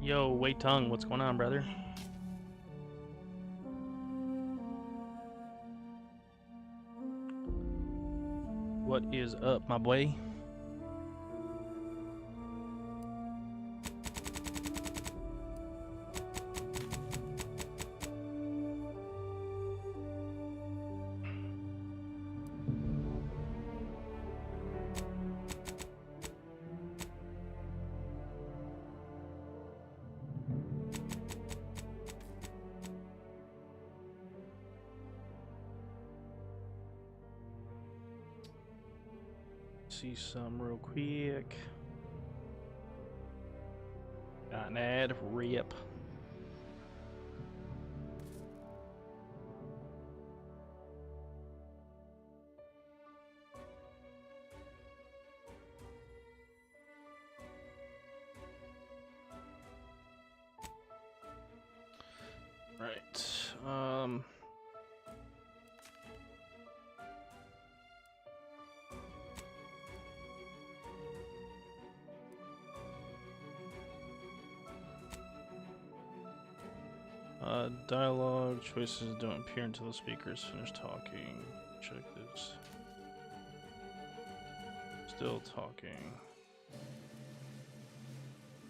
Yo, Wei Tung, what's going on, brother? What is up, my boy? See some real quick. Got an ad, rip. Right. Dialogue choices don't appear until the speakers finish talking. Check this. Still talking.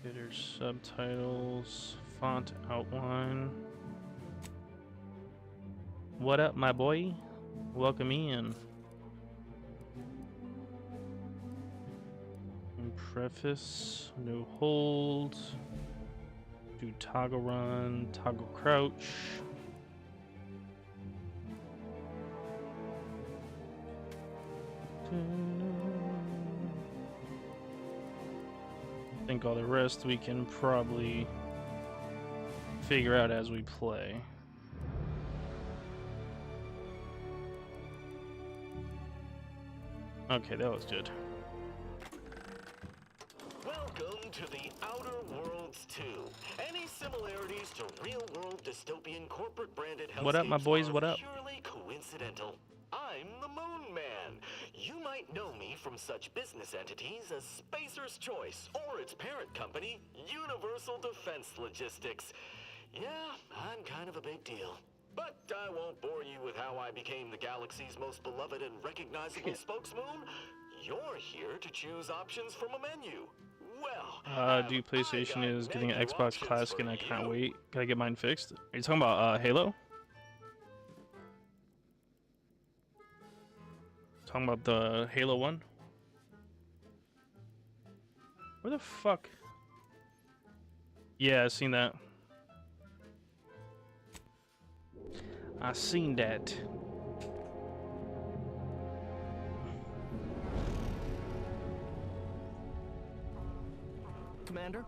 Editor subtitles, font outline. What up, my boy? Welcome in. And preface, no hold. Do toggle run, toggle crouch. I think all the rest we can probably figure out as we play. Okay, that was good. Welcome to the Outer Worlds 2. Any similarities to real-world dystopian corporate branded hellscapes What up, my boys? are What up? purely coincidental. I'm the Moon Man. You might know me from such business entities as Spacer's Choice or its parent company, Universal Defense Logistics. Yeah, I'm kind of a big deal. But I won't bore you with how I became the galaxy's most beloved and recognizable spokesmoon. You're here to choose options from a menu. Well, Dude, PlayStation is getting an Xbox Classic and I can't wait. Gotta get mine fixed. Are you talking about Halo? Talking about the Halo one? Where the fuck? Yeah, I seen that. I seen that. Commander,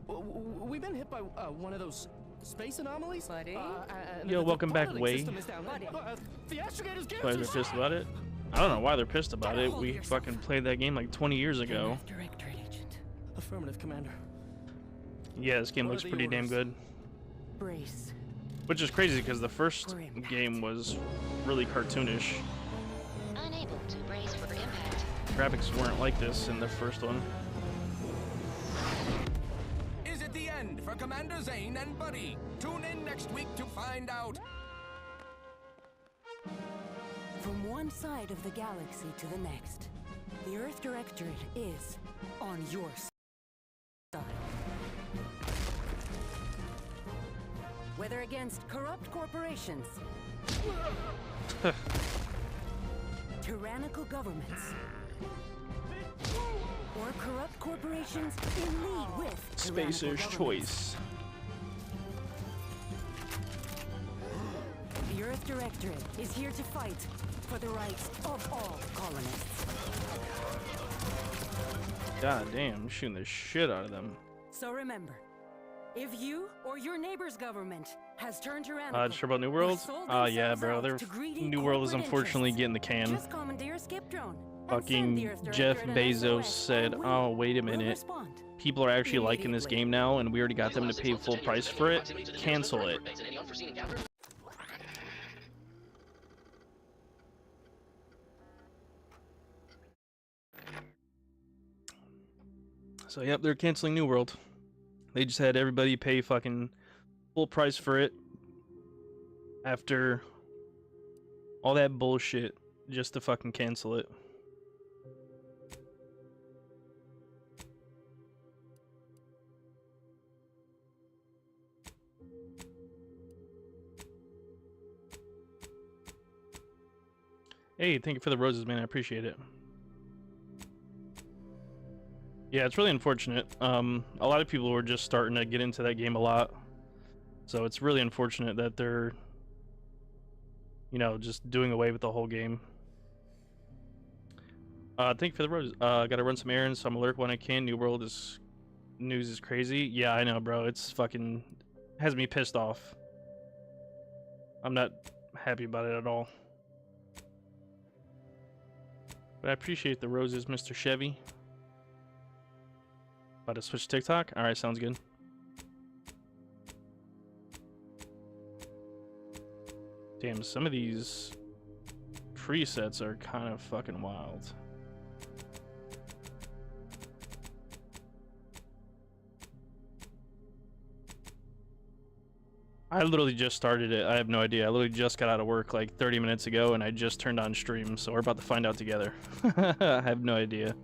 we've been hit by one of those space anomalies. Buddy? Yo, welcome back, Wei. The Astrogators Why they're pissed about it? I don't know why they're pissed about it. We fucking played that game like 20 years ago. Directorate agent. Affirmative, Commander. Yeah, this game looks pretty damn good. Brace. Which is crazy because the first game was really cartoonish. Unable to brace for impact. Graphics weren't like this in the first one. Is it the end for Commander Zane and Buddy? Tune in next week to find out. From one side of the galaxy to the next, the Earth Directorate is on your side. Whether against corrupt corporations, tyrannical governments, or corrupt corporations in league with Spacer's Choice. Earth Directorate is here to fight for the rights of all colonists. God damn, I'm shooting the shit out of them. So remember, if you or your neighbor's government has turned tyrannical, Sure about New World? Yeah, bro. New World is unfortunately getting the can. just commandeer a skip drone. Fucking Jeff Bezos said, oh, wait a minute. People are actually liking this game now, and we already got them to pay full price for it. Cancel it. So, yep, they're canceling New World. They just had everybody pay fucking full price for it after all that bullshit just to fucking cancel it. Hey, thank you for the roses, man. I appreciate it. Yeah, it's really unfortunate. A lot of people were just starting to get into that game a lot. So it's really unfortunate that they're, you know, just doing away with the whole game. Thank you for the roses. Gotta run some errands, so I'm alert when I can. New World news is crazy. Yeah, I know, bro. It's fucking has me pissed off. I'm not happy about it at all. But I appreciate the roses, Mr. Chevy. About to switch TikTok? Alright, sounds good. Damn, some of these presets are kind of fucking wild. I literally just started it. I have no idea. I literally just got out of work like 30 minutes ago and I just turned on stream, so we're about to find out together. I have no idea.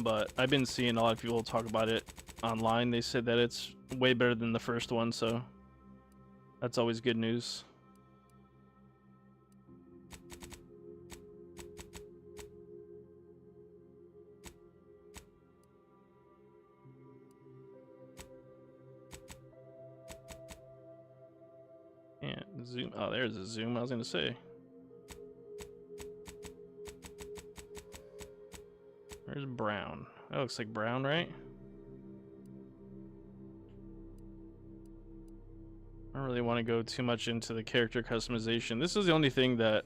But I've been seeing a lot of people talk about it online. They said that it's way better than the first one, so that's always good news. Yeah, zoom. Oh, there's a zoom. I was gonna say. Where's brown? That looks like brown, right? I don't really want to go too much into the character customization. This is the only thing that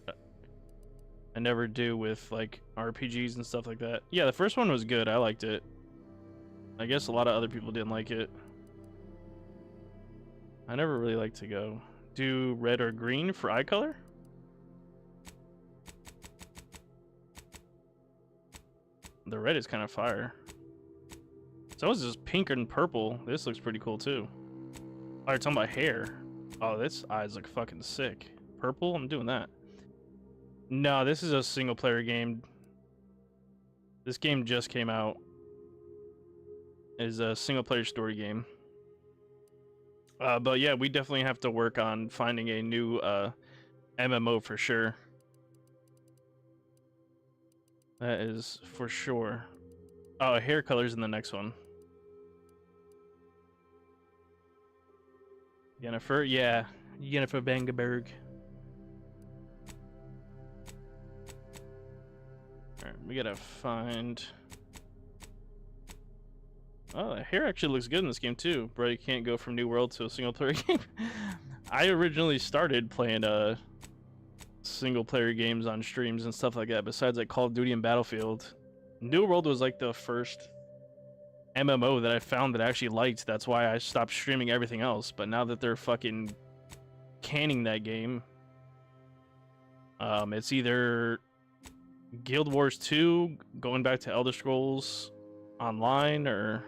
I never do with like RPGs and stuff like that. Yeah, the first one was good. I liked it. I guess a lot of other people didn't like it. I never really like to go do red or green for eye color. The red is kind of fire. So is this pink and purple. This looks pretty cool too. Oh, you're talking about hair. Oh, this eyes look fucking sick. Purple, I'm doing that. No, this is a single player game. This game just came out. It is a single player story game. But yeah, we definitely have to work on finding a new MMO for sure. That is for sure. Oh, hair color's in the next one. Jennifer, yeah. Jennifer Bangeberg. Alright, we gotta find... Oh, the hair actually looks good in this game too. Bro, you can't go from New World to a single player game. I originally started playing single player games on streams and stuff like that, besides like Call of Duty and Battlefield. New World was like the first MMO that I found that I actually liked. That's why I stopped streaming everything else. But now that they're fucking canning that game, it's either Guild Wars 2 going back to Elder Scrolls Online, or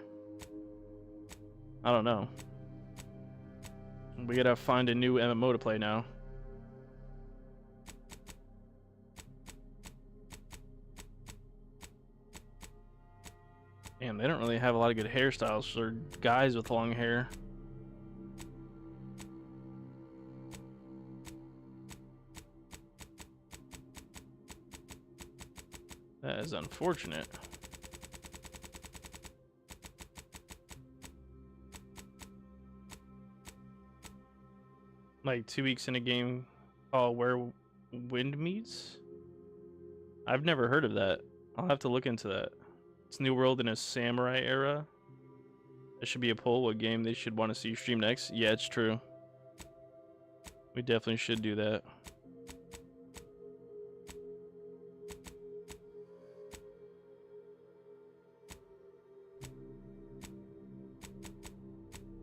I don't know. We gotta find a new MMO to play now. Damn, they don't really have a lot of good hairstyles for guys with long hair. That is unfortunate. like 2 weeks in a game called Where Wind Meets. I've never heard of that. I'll have to look into that. It's New World in a samurai era. There should be a poll what game they should want to see you stream next. Yeah, it's true. We definitely should do that.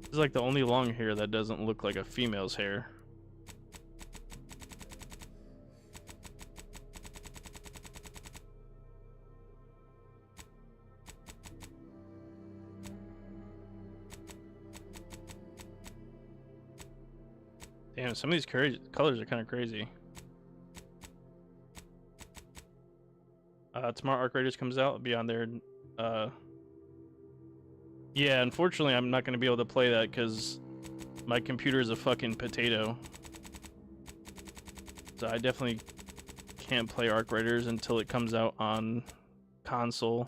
It's like the only long hair that doesn't look like a female's hair. Damn, some of these colors are kind of crazy. Tomorrow Arc Raiders comes out. I'll be on there. Yeah, unfortunately, I'm not going to be able to play that because my computer is a fucking potato. So I definitely can't play Arc Raiders until it comes out on console.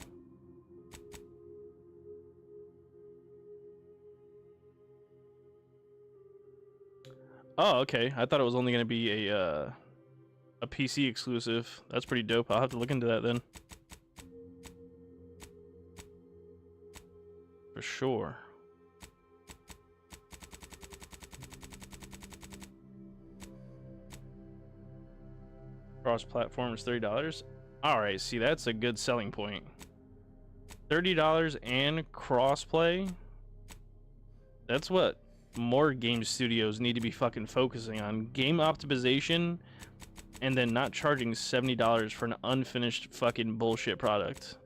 Oh, okay. I thought it was only going to be a PC exclusive. That's pretty dope. I'll have to look into that then. For sure. Cross-platform is $30. All right, see, that's a good selling point. $30 and cross-play. That's what more game studios need to be fucking focusing on. Game optimization, and then not charging $70 for an unfinished fucking bullshit product.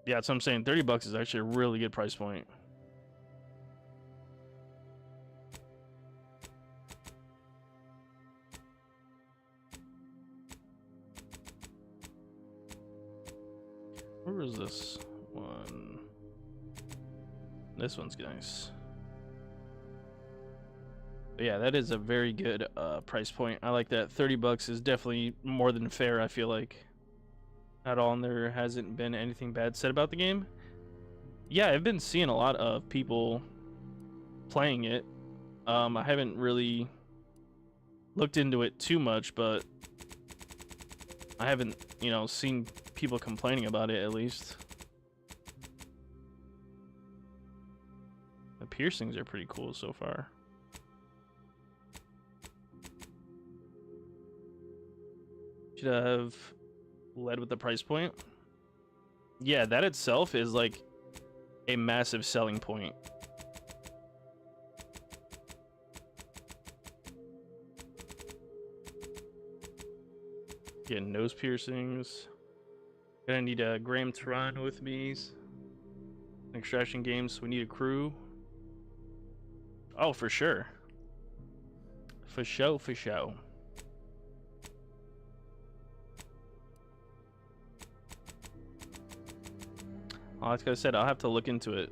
Yeah, that's what I'm saying. $30 is actually a really good price point. Where is this one? This one's nice. But yeah, that is a very good price point. I like that. $30 is definitely more than fair, I feel like. At all, and there hasn't been anything bad said about the game. Yeah, I've been seeing a lot of people playing it. I haven't really looked into it too much, but I haven't, you know, seen people complaining about it, at least. The piercings are pretty cool so far. Should have led with the price point. Yeah, that itself is like a massive selling point. Getting nose piercings. Gonna need a Graham Turan with me. Extraction games, so we need a crew. Oh, for sure. For show, for show. Like I said, I'll have to look into it.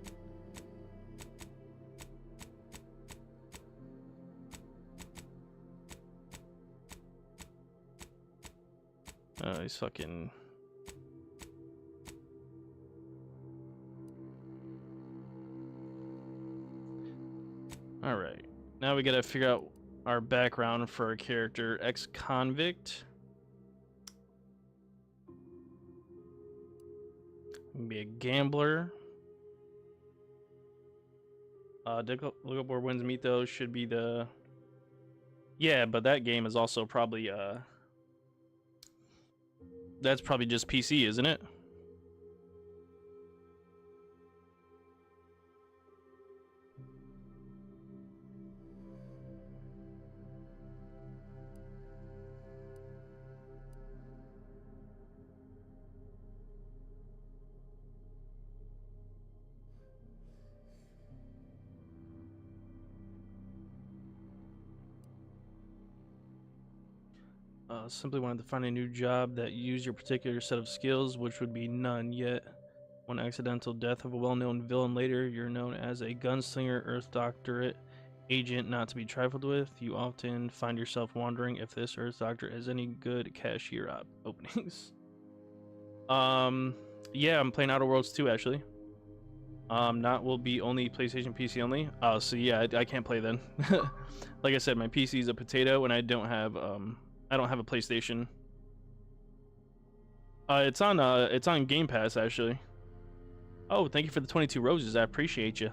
He's fucking... Alright. Now we gotta figure out our background for our character. Ex-convict. Be a gambler. Look up where wins meet though should be the... Yeah, but that game is also probably that's probably just PC, isn't it? Simply wanted to find a new job that used your particular set of skills, which would be none yet. One accidental death of a well-known villain later, you're known as a gunslinger, Earth Doctorate agent not to be trifled with. You often find yourself wondering if this Earth Doctor has any good cashier openings. Yeah, I'm playing Outer Worlds 2 actually. Not will be only PlayStation PC only. Oh, so yeah, I can't play then. Like I said, my PC is a potato, and I don't have a PlayStation. It's on Game Pass actually. Oh, thank you for the 22 roses. I appreciate you.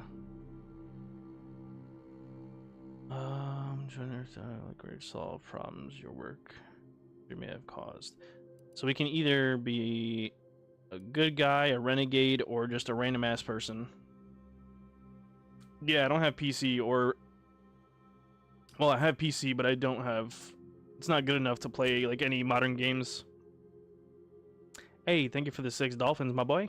Trying to understand like where to solve problems your work you may have caused. So we can either be a good guy, a renegade, or just a random ass person. Yeah, I don't have PC or... Well, I have PC, but I don't have... It's not good enough to play like any modern games. Hey, thank you for the 6 dolphins, my boy.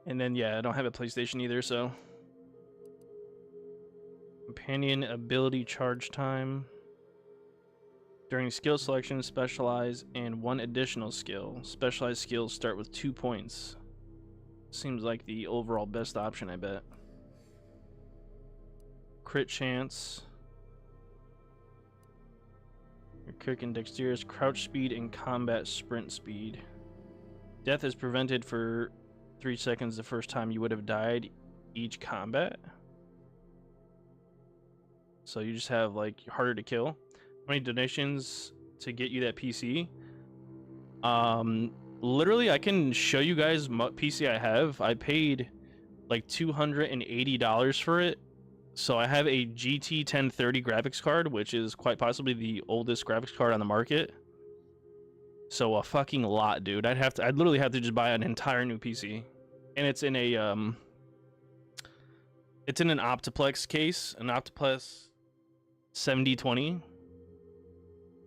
And then, yeah, I don't have a PlayStation either, so... Companion ability charge time. During skill selection, specialize and 1 additional skill. Specialized skills start with 2 points. Seems like the overall best option, I bet. Crit chance. Your quick and dexterous, crouch speed, and combat sprint speed. Death is prevented for 3 seconds the first time you would have died each combat. So you just have like harder to kill. 20 donations to get you that PC. Literally I can show you guys what PC I have. I paid like $280 for it. So I have a GT 1030 graphics card, which is quite possibly the oldest graphics card on the market. So a fucking lot, dude. I'd literally have to just buy an entire new PC. And it's in a it's in an Optiplex case, an Optiplex 7020.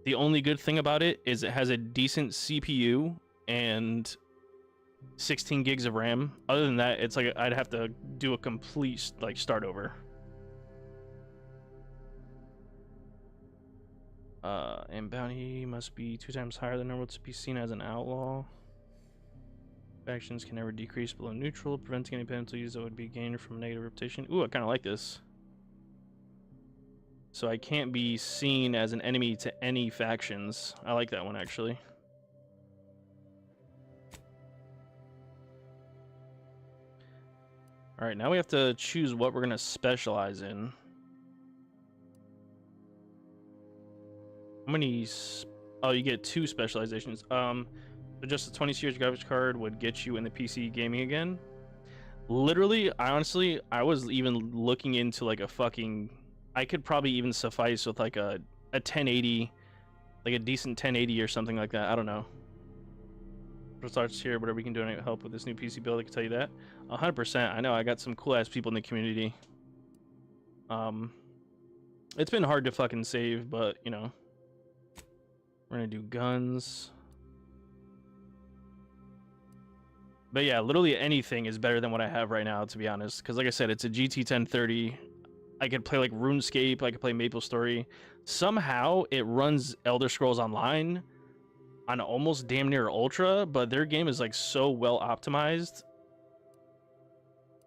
The only good thing about it is it has a decent CPU and 16 gigs of RAM. Other than that, it's like I'd have to do a complete like start over. And bounty must be 2 times higher than normal to be seen as an outlaw. Actions can never decrease below neutral, preventing any penalties that would be gained from negative reputation. Ooh, I kind of like this. So I can't be seen as an enemy to any factions. I like that one, actually. All right, now we have to choose what we're going to specialize in. How many... Oh, you get 2 specializations. So just a 20 series graphics card would get you in the PC gaming again. Literally, I was even looking into like a fucking... I could probably even suffice with like a 1080, like a decent 1080 or something like that. I don't know. Starts here, whatever we can do to help with this new PC build, I can tell you that. 100%. I know I got some cool ass people in the community. It's been hard to fucking save, but you know, we're gonna do guns. But yeah, literally anything is better than what I have right now, to be honest. Because like I said, it's a GT 1030. I could play like RuneScape, I could play MapleStory. Somehow it runs Elder Scrolls Online on almost damn near ultra, but their game is like so well optimized.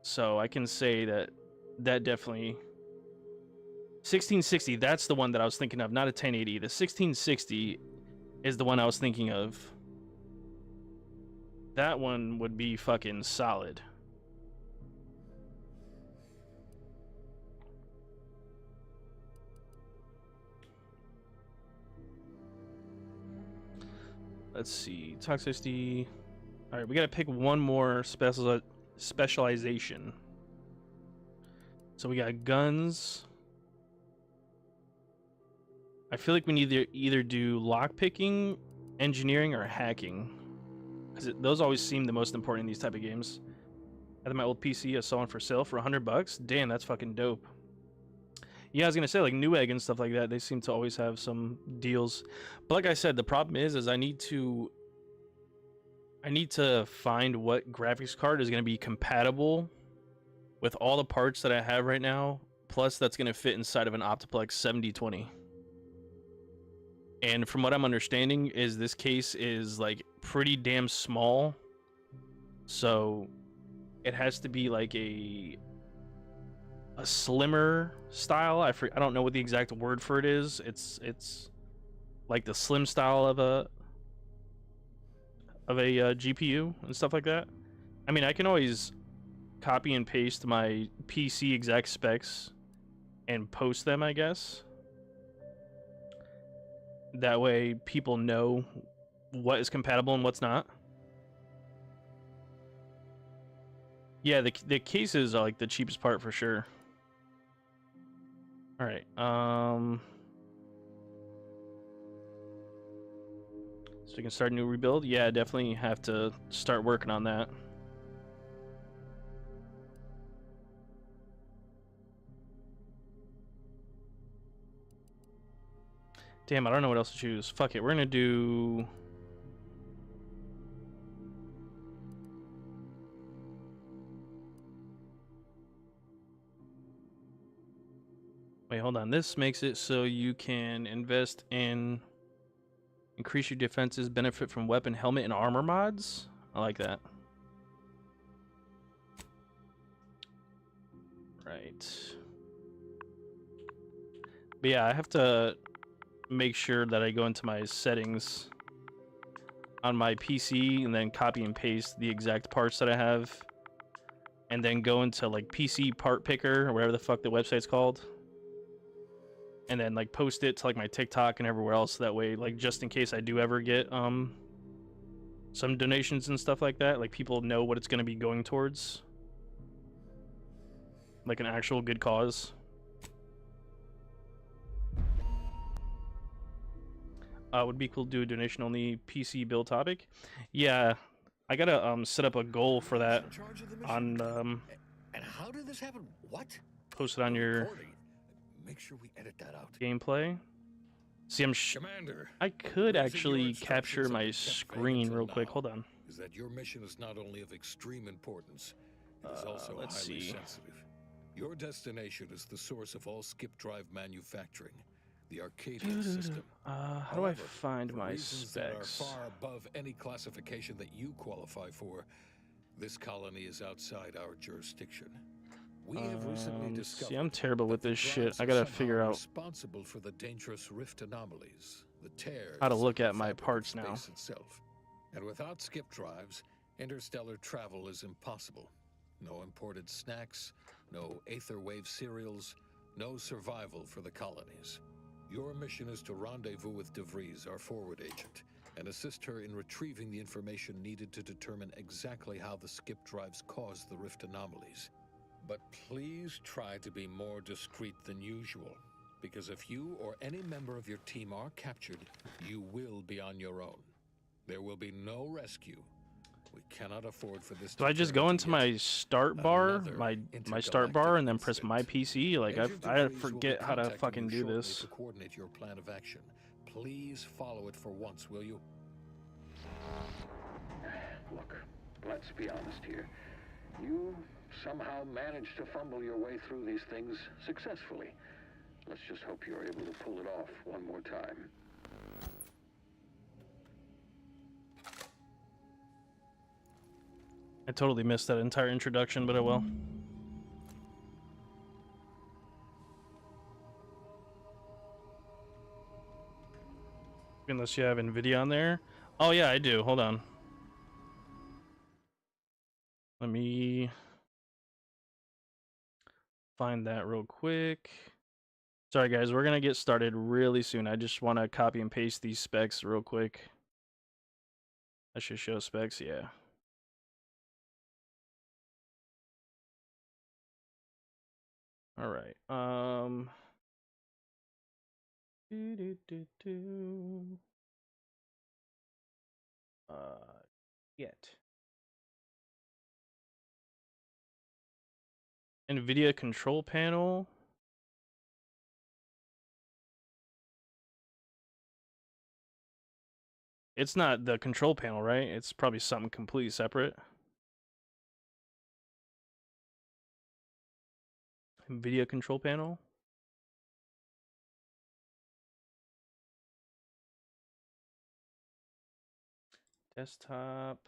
So I can say that definitely 1660, that's the one that I was thinking of, not a 1080. The 1660 is the one I was thinking of. That one would be fucking solid. Let's see, toxicity. All right, we gotta pick one more specialization. So we got guns. I feel like we need to either do lockpicking, engineering, or hacking, because those always seem the most important in these type of games. I had my old PC, I saw one for sale for $100. Damn, that's fucking dope. Yeah, I was gonna say like Newegg and stuff like that. They seem to always have some deals, but like I said, the problem is I need to find what graphics card is gonna be compatible with all the parts that I have right now. Plus, that's gonna fit inside of an Optiplex 7020. And from what I'm understanding, is this case is like pretty damn small, so it has to be like a slimmer style. I don't know what the exact word for it is. It's like the slim style of a of a GPU and stuff like that. I mean, I can always copy and paste my PC exact specs and post them, I guess. That way people know what is compatible and what's not. Yeah, the cases are like the cheapest part for sure. All right. So we can start a new rebuild. Yeah, definitely have to start working on that. Damn, I don't know what else to choose. Fuck it, we're gonna do... Wait, hold on. This makes it so you can invest in... Increase your defenses, benefit from weapon, helmet, and armor mods? I like that. Right. But yeah, I have to make sure that I go into my settings on my PC and then copy and paste the exact parts that I have, and then go into like PC part picker or whatever the fuck the website's called, and then like post it to like my TikTok and everywhere else. That way, like, just in case I do ever get some donations and stuff like that, like people know what it's going to be going towards, like an actual good cause. Would be cool to do a donation only PC build topic. Yeah, I gotta set up a goal for that on And how did this happen? What? post it on your Recording. Make sure we edit that out. gameplay. See, Commander, I could raising actually your capture instructions my have been kept vague screen until real quick. now. Hold on. Is that your mission is not only of extreme importance, it is also let's highly see. sensitive. Your destination is the source of all skip drive manufacturing, the Arcadia system. How do I However, find for my reasons that are specs? far above any classification that you qualify for, this colony is outside our jurisdiction. We have recently discovered See, I'm terrible with that the this shit. drives I are gotta somehow figure out responsible for the dangerous rift anomalies, the tears how to in look the at my fabric of parts now. space itself. And without skip drives, interstellar travel is impossible. No imported snacks, no aether wave cereals, no survival for the colonies. Your mission is to rendezvous with DeVries, our forward agent, and assist her in retrieving the information needed to determine exactly how the skip drives cause the rift anomalies. But please try to be more discreet than usual, because if you or any member of your team are captured, you will be on your own. There will be no rescue. We cannot afford for this. Do I just go into my start bar, my start bar, and then press my PC? Like, I forget how to fucking do this. To coordinate your plan of action. Please follow it for once, will you? Look, let's be honest here. You somehow managed to fumble your way through these things successfully. Let's just hope you're able to pull it off one more time. I totally missed that entire introduction, but I will. Unless you have NVIDIA on there. Oh yeah, I do. Hold on. Let me find that real quick. Sorry guys, we're gonna get started really soon. I just want to copy and paste these specs real quick. I should show specs, yeah. All right. Get NVIDIA control panel. It's not the control panel, right? It's probably something completely separate. NVIDIA control panel. Desktop.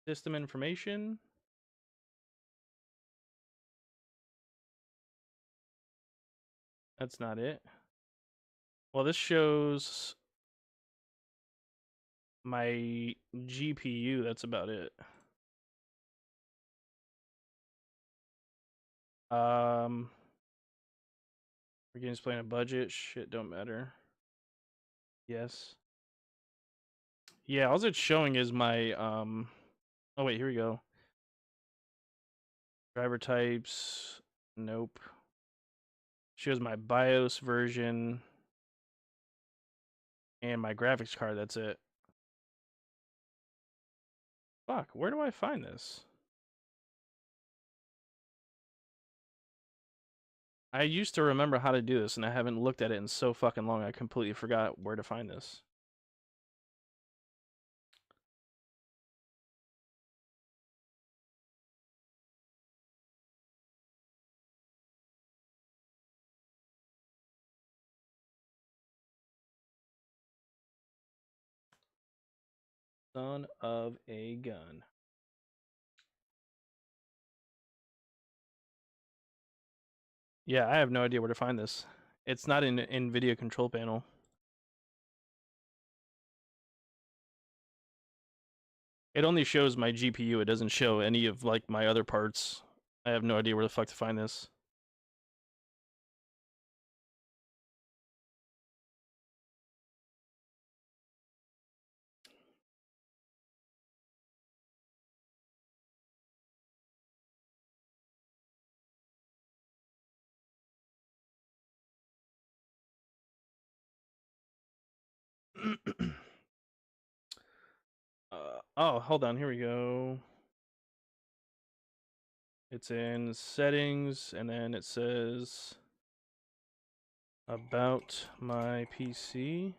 System information. That's not it. Well, this shows my GPU. That's about it. We're games playing a budget. Shit, don't matter. Yes. Yeah, all it's showing is my Oh wait, here we go. Driver types. Nope. Shows my BIOS version and my graphics card. That's it. Fuck, where do I find this? I used to remember how to do this, and I haven't looked at it in so fucking long. I completely forgot where to find this. Son of a gun. Yeah, I have no idea where to find this. It's not in NVIDIA control panel. It only shows my GPU. It doesn't show any of like my other parts. I have no idea where the fuck to find this. Oh, hold on. Here we go. It's in settings, and then it says about my PC.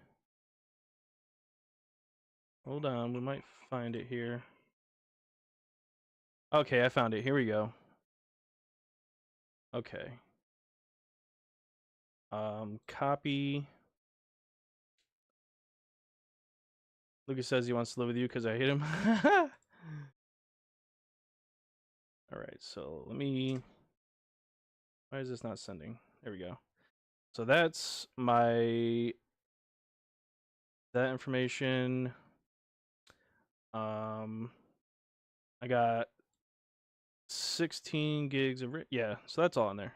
Hold on, we might find it here. Okay, I found it. Here we go. Okay. Copy. Lucas says he wants to live with you because I hate him. All right, so let me. Why is this not sending? There we go. So that's my that information. I got 16 gigs of yeah, so that's all in there.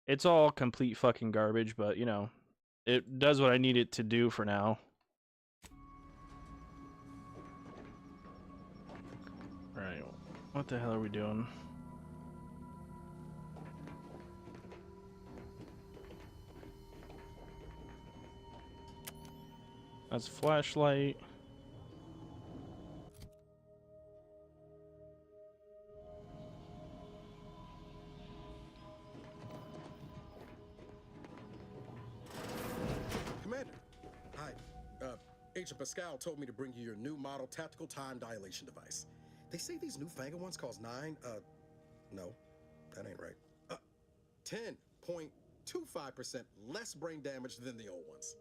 It's all complete fucking garbage, but you know, it does what I need it to do for now. All right, what the hell are we doing? That's a flashlight. Commander, hi. Agent Pascal told me to bring you your new model tactical time dilation device. They say these newfangled ones cause no, that ain't right. 10.25% less brain damage than the old ones.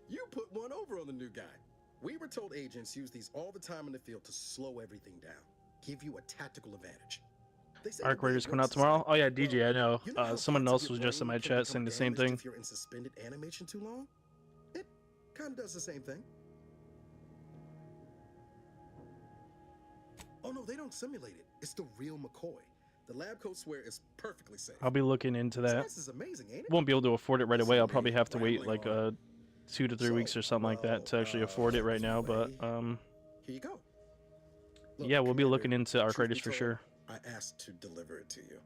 You put one over on the new guy. We were told agents use these all the time in the field to slow everything down, give you a tactical advantage. Arc Raiders coming out tomorrow. Oh yeah, DJ, I know. Someone else was just in my chat saying the same thing. If you're in suspended animation too long, it kind of does the same thing. Oh no, they don't simulate it. It's the real McCoy. The lab coats swear it's perfectly safe. I'll be looking into that. This is amazing, ain't it? Won't be able to afford it right away. I'll probably have to wait like 2 to 3 weeks or something like that to actually afford it right now. But here you go. Look, yeah, we'll be Commander, looking into Arc truth be Raiders for told, sure. I asked to deliver it to you.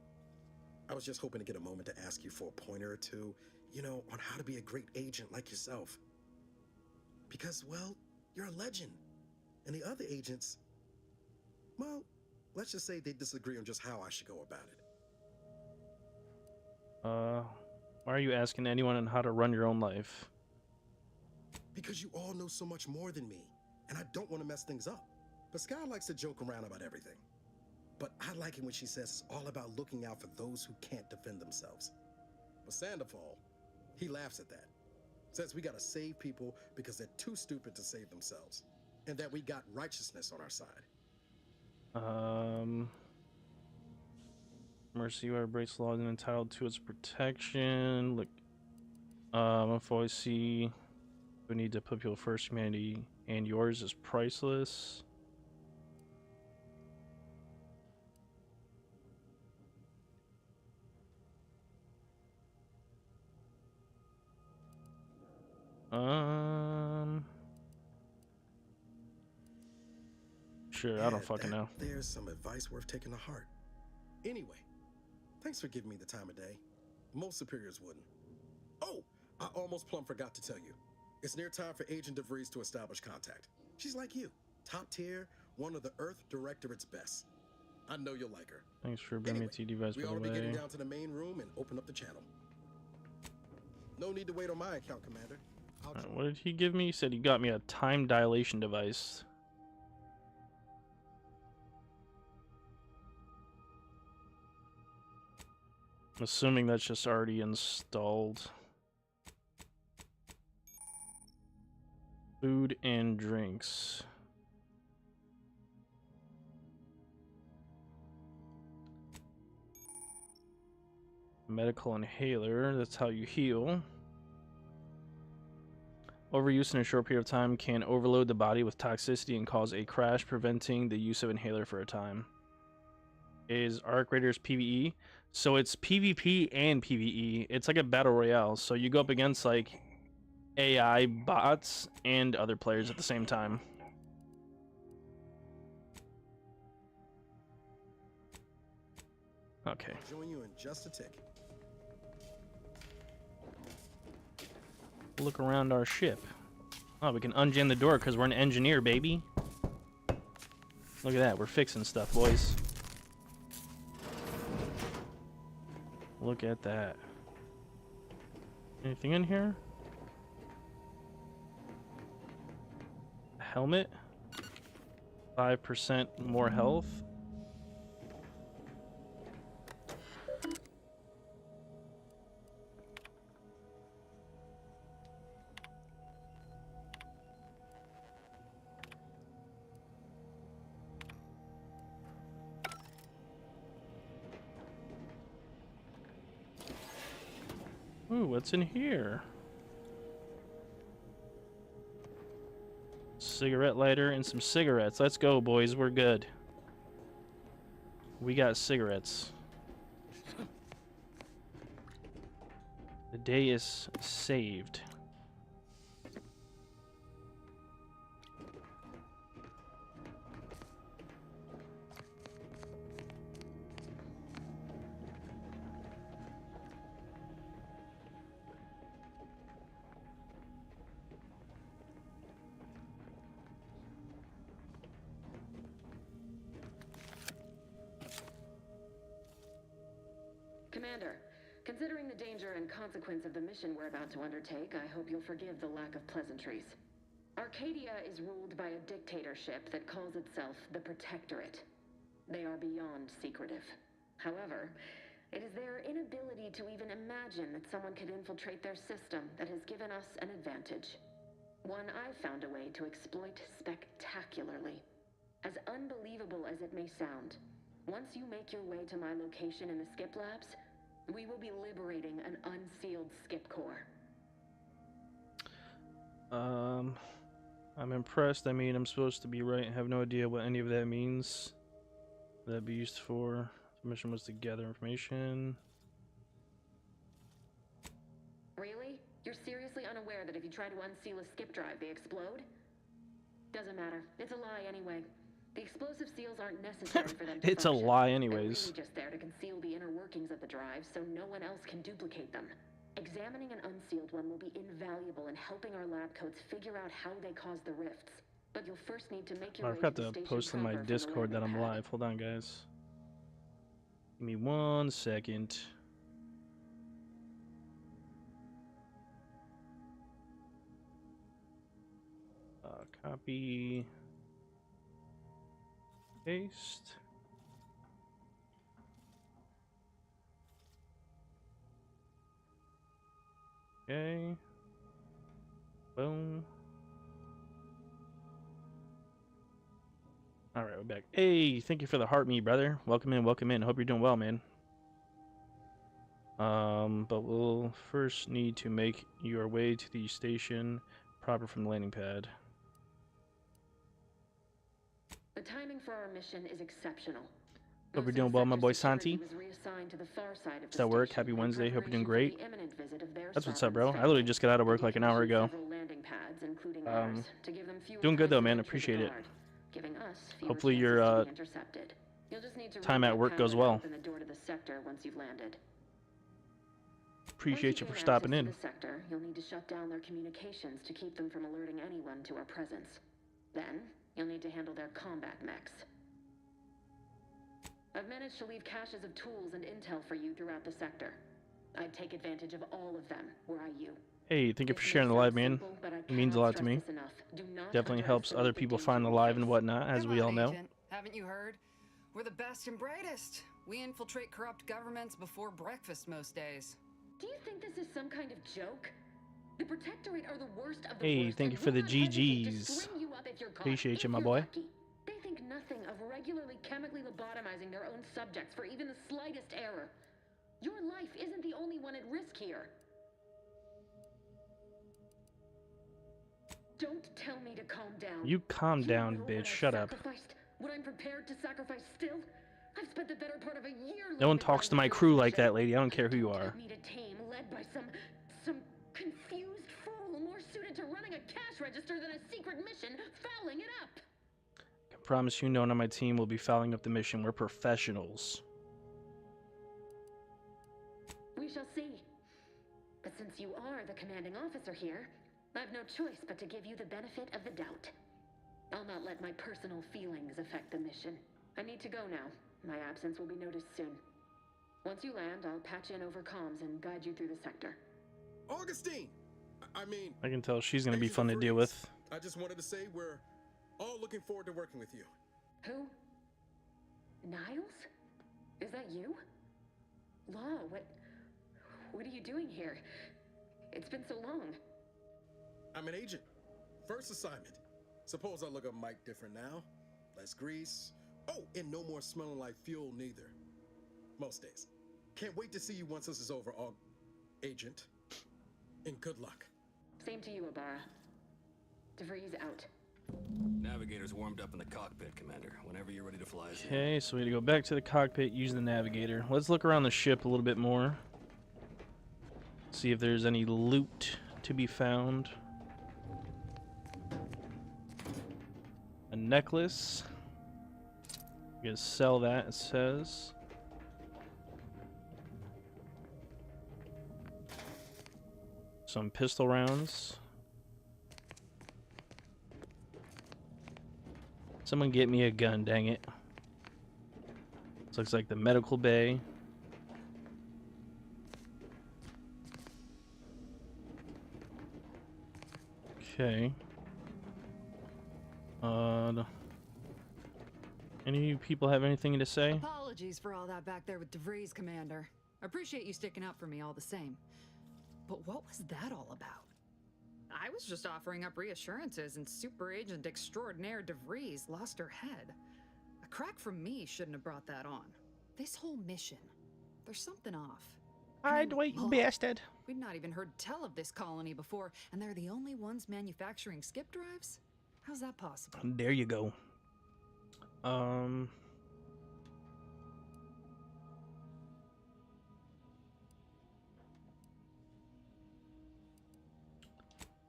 I was just hoping to get a moment to ask you for a pointer or two, you know, on how to be a great agent like yourself. Because, well, you're a legend. And the other agents, well, let's just say they disagree on just how I should go about it. Why are you asking anyone on how to run your own life? Because you all know so much more than me, and I don't want to mess things up. Pascal likes to joke around about everything. But I like it when she says it's all about looking out for those who can't defend themselves. But Sandoval, he laughs at that. Says we gotta save people because they're too stupid to save themselves. And that we got righteousness on our side. Mercy, you are breaks laws and entitled to its protection. Look, FOIC, we need to put people first. Humanity and yours is priceless. Sure, I don't fucking know. There's some advice worth taking to heart. Anyway, thanks for giving me the time of day. Most superiors wouldn't. Oh, I almost plumb forgot to tell you. It's near time for Agent DeVries to establish contact. She's like you, top tier, one of the Earth Directorate's best. I know you'll like her. Thanks for bringing me TD device, we by ought the to be getting way. down to the main room and open up the channel. No need to wait on my account, Commander. Alright, what did he give me? He said he got me a time dilation device. I'm assuming that's just already installed. Food and drinks. Medical inhaler, that's how you heal. Overuse in a short period of time can overload the body with toxicity and cause a crash, preventing the use of inhaler for a time. Is Arc Raiders PvE? So it's PvP and PvE. It's like a battle royale. So you go up against like AI bots and other players at the same time. Okay. I'll join you in just a tick. Look around our ship. Oh, we can unjam the door because we're an engineer, baby. Look at that. We're fixing stuff, boys. Look at that. Anything in here? Helmet. 5% more health. Ooh, what's in here? Cigarette lighter and some cigarettes. Let's go, boys. We're good. We got cigarettes. The day is saved. Commander, considering the danger and consequence of the mission we're about to undertake, I hope you'll forgive the lack of pleasantries. Arcadia is ruled by a dictatorship that calls itself the Protectorate. They are beyond secretive. However, it is their inability to even imagine that someone could infiltrate their system that has given us an advantage. One I've found a way to exploit spectacularly. As unbelievable as it may sound, once you make your way to my location in the Skip Labs, we will be liberating an unsealed Skip core. I'm impressed. I mean, I'm supposed to be right and have no idea what any of that means. That'd be used for. The mission was to gather information. Really? You're seriously unaware that if you try to unseal a skip drive, they explode? Doesn't matter. It's a lie anyway. The explosive seals aren't necessary for them to It's a function. lie They're anyways. really just there to conceal the inner workings of the drive so no one else can duplicate them. Examining an unsealed one will be invaluable in helping our lab coats figure out how they cause the rifts. But you'll first need to make your I way forgot to the to station post in my proper from the Discord that landing I'm pad. live. Hold on, guys. Give me 1 second. Copy. Paste. Okay. Boom. All right, we're back. Hey, thank you for the heart, me brother. Welcome in, welcome in. Hope you're doing well, man. But we'll first need to make your way to the station proper from the landing pad. The timing for our mission is exceptional. Hope you're Most of doing the well, my sector's boy security Santi. was reassigned to the far side of Does the that work? station Happy in Wednesday. Hope you're doing preparation great. for the imminent visit of their That's what's up, bro. sovereign I literally family. just got out of work like an hour Decommissioned ago. several landing pads, including ours, to give them fewer Doing good though, times man. to reach Appreciate the it. guard, giving us fewer Hopefully chances your to be intercepted. You'll just need to time ring at that work goes pilot well. to open the door to the sector once you've landed. Appreciate you Once for gain stopping access in. to the sector, you'll need to shut down their communications to keep them from alerting anyone to our presence. Then, you'll need to handle their combat mechs. I've managed to leave caches of tools and intel for you throughout the sector. I'd take advantage of all of them, were I you. Hey, thank you for This may sharing the live, sound man. simple, but I It means a cannot lot to stress me. this enough. Do not Definitely helps underestimate other the people danger find the we live face. and whatnot, as Come we on, all know. Agent. Haven't you heard? We're the best and brightest. We infiltrate corrupt governments before breakfast most days. Do you think this is some kind of joke? The Protectorate are the worst of the Hey, worst, thank and you for will the not hesitate to GGs. string you up if you're caught, Appreciate you, if my you're boy. lucky. They think nothing of regularly chemically lobotomizing their own subjects for even the slightest error. Your life isn't the only one at risk here. Don't tell me to calm down. You calm You down, know what bitch. I've Shut up. sacrificed, what I'm prepared to sacrifice still? I've spent the better part of a year. No one learning talks to find my this crew like mission. that, lady. I don't care who you Don't are. take me to tame, led by some confused fool more suited to running a cash register than a secret mission, fouling it up. I promise you, no one on my team will be fouling up the mission. We're professionals. We shall see. But since you are the commanding officer here, I've no choice but to give you the benefit of the doubt. I'll not let my personal feelings affect the mission. I need to go now. My absence will be noticed soon. Once you land, I'll patch in over comms and guide you through the sector. Augustine! I mean, I can tell she's gonna be Agent fun to deal DeVries, with. I just wanted to say we're all looking forward to working with you. Who? Niles? Is that you? Law, what are you doing here? It's been so long. I'm an agent. First assignment. Suppose I look a mite different now. Less grease. Oh, and no more smelling like fuel neither. Most days. Can't wait to see you once this is over, Agent. And good luck. Same to you, Ibarra. DeVries out. Navigator's warmed up in the cockpit, Commander. Whenever you're ready to fly us in. Okay, so we need to go back to the cockpit, use the navigator. Let's look around the ship a little bit more. See if there's any loot to be found. A necklace. You can sell that, it says. Some pistol rounds. Someone get me a gun, dang it. This looks like the medical bay. Okay. Any people have anything to say? Apologies for all that back there with DeVries, Commander. I appreciate you sticking up for me all the same. But what was that all about? I was just offering up reassurances and Super Agent Extraordinaire DeVries lost her head. A crack from me shouldn't have brought that on. This whole mission, there's something off. I'd wait, you Law. bastard. We've not even heard tell of this colony before, and they're the only ones manufacturing skip drives? How's that possible? There you go.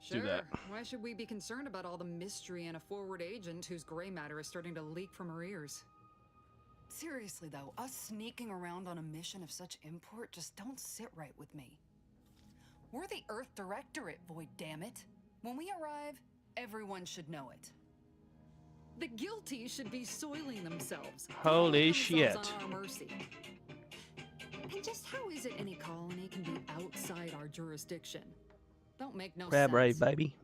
Sure. do that. Why should we be concerned about all the mystery in a forward agent whose gray matter is starting to leak from her ears? Seriously though, us sneaking around on a mission of such import just don't sit right with me. We're the Earth Directorate, Void, damn it. When we arrive, everyone should know it. The guilty should be soiling themselves. Holy throwing themselves shit. on our mercy. And just how is it any colony can be outside our jurisdiction? Don't make no Crab sense. right, baby.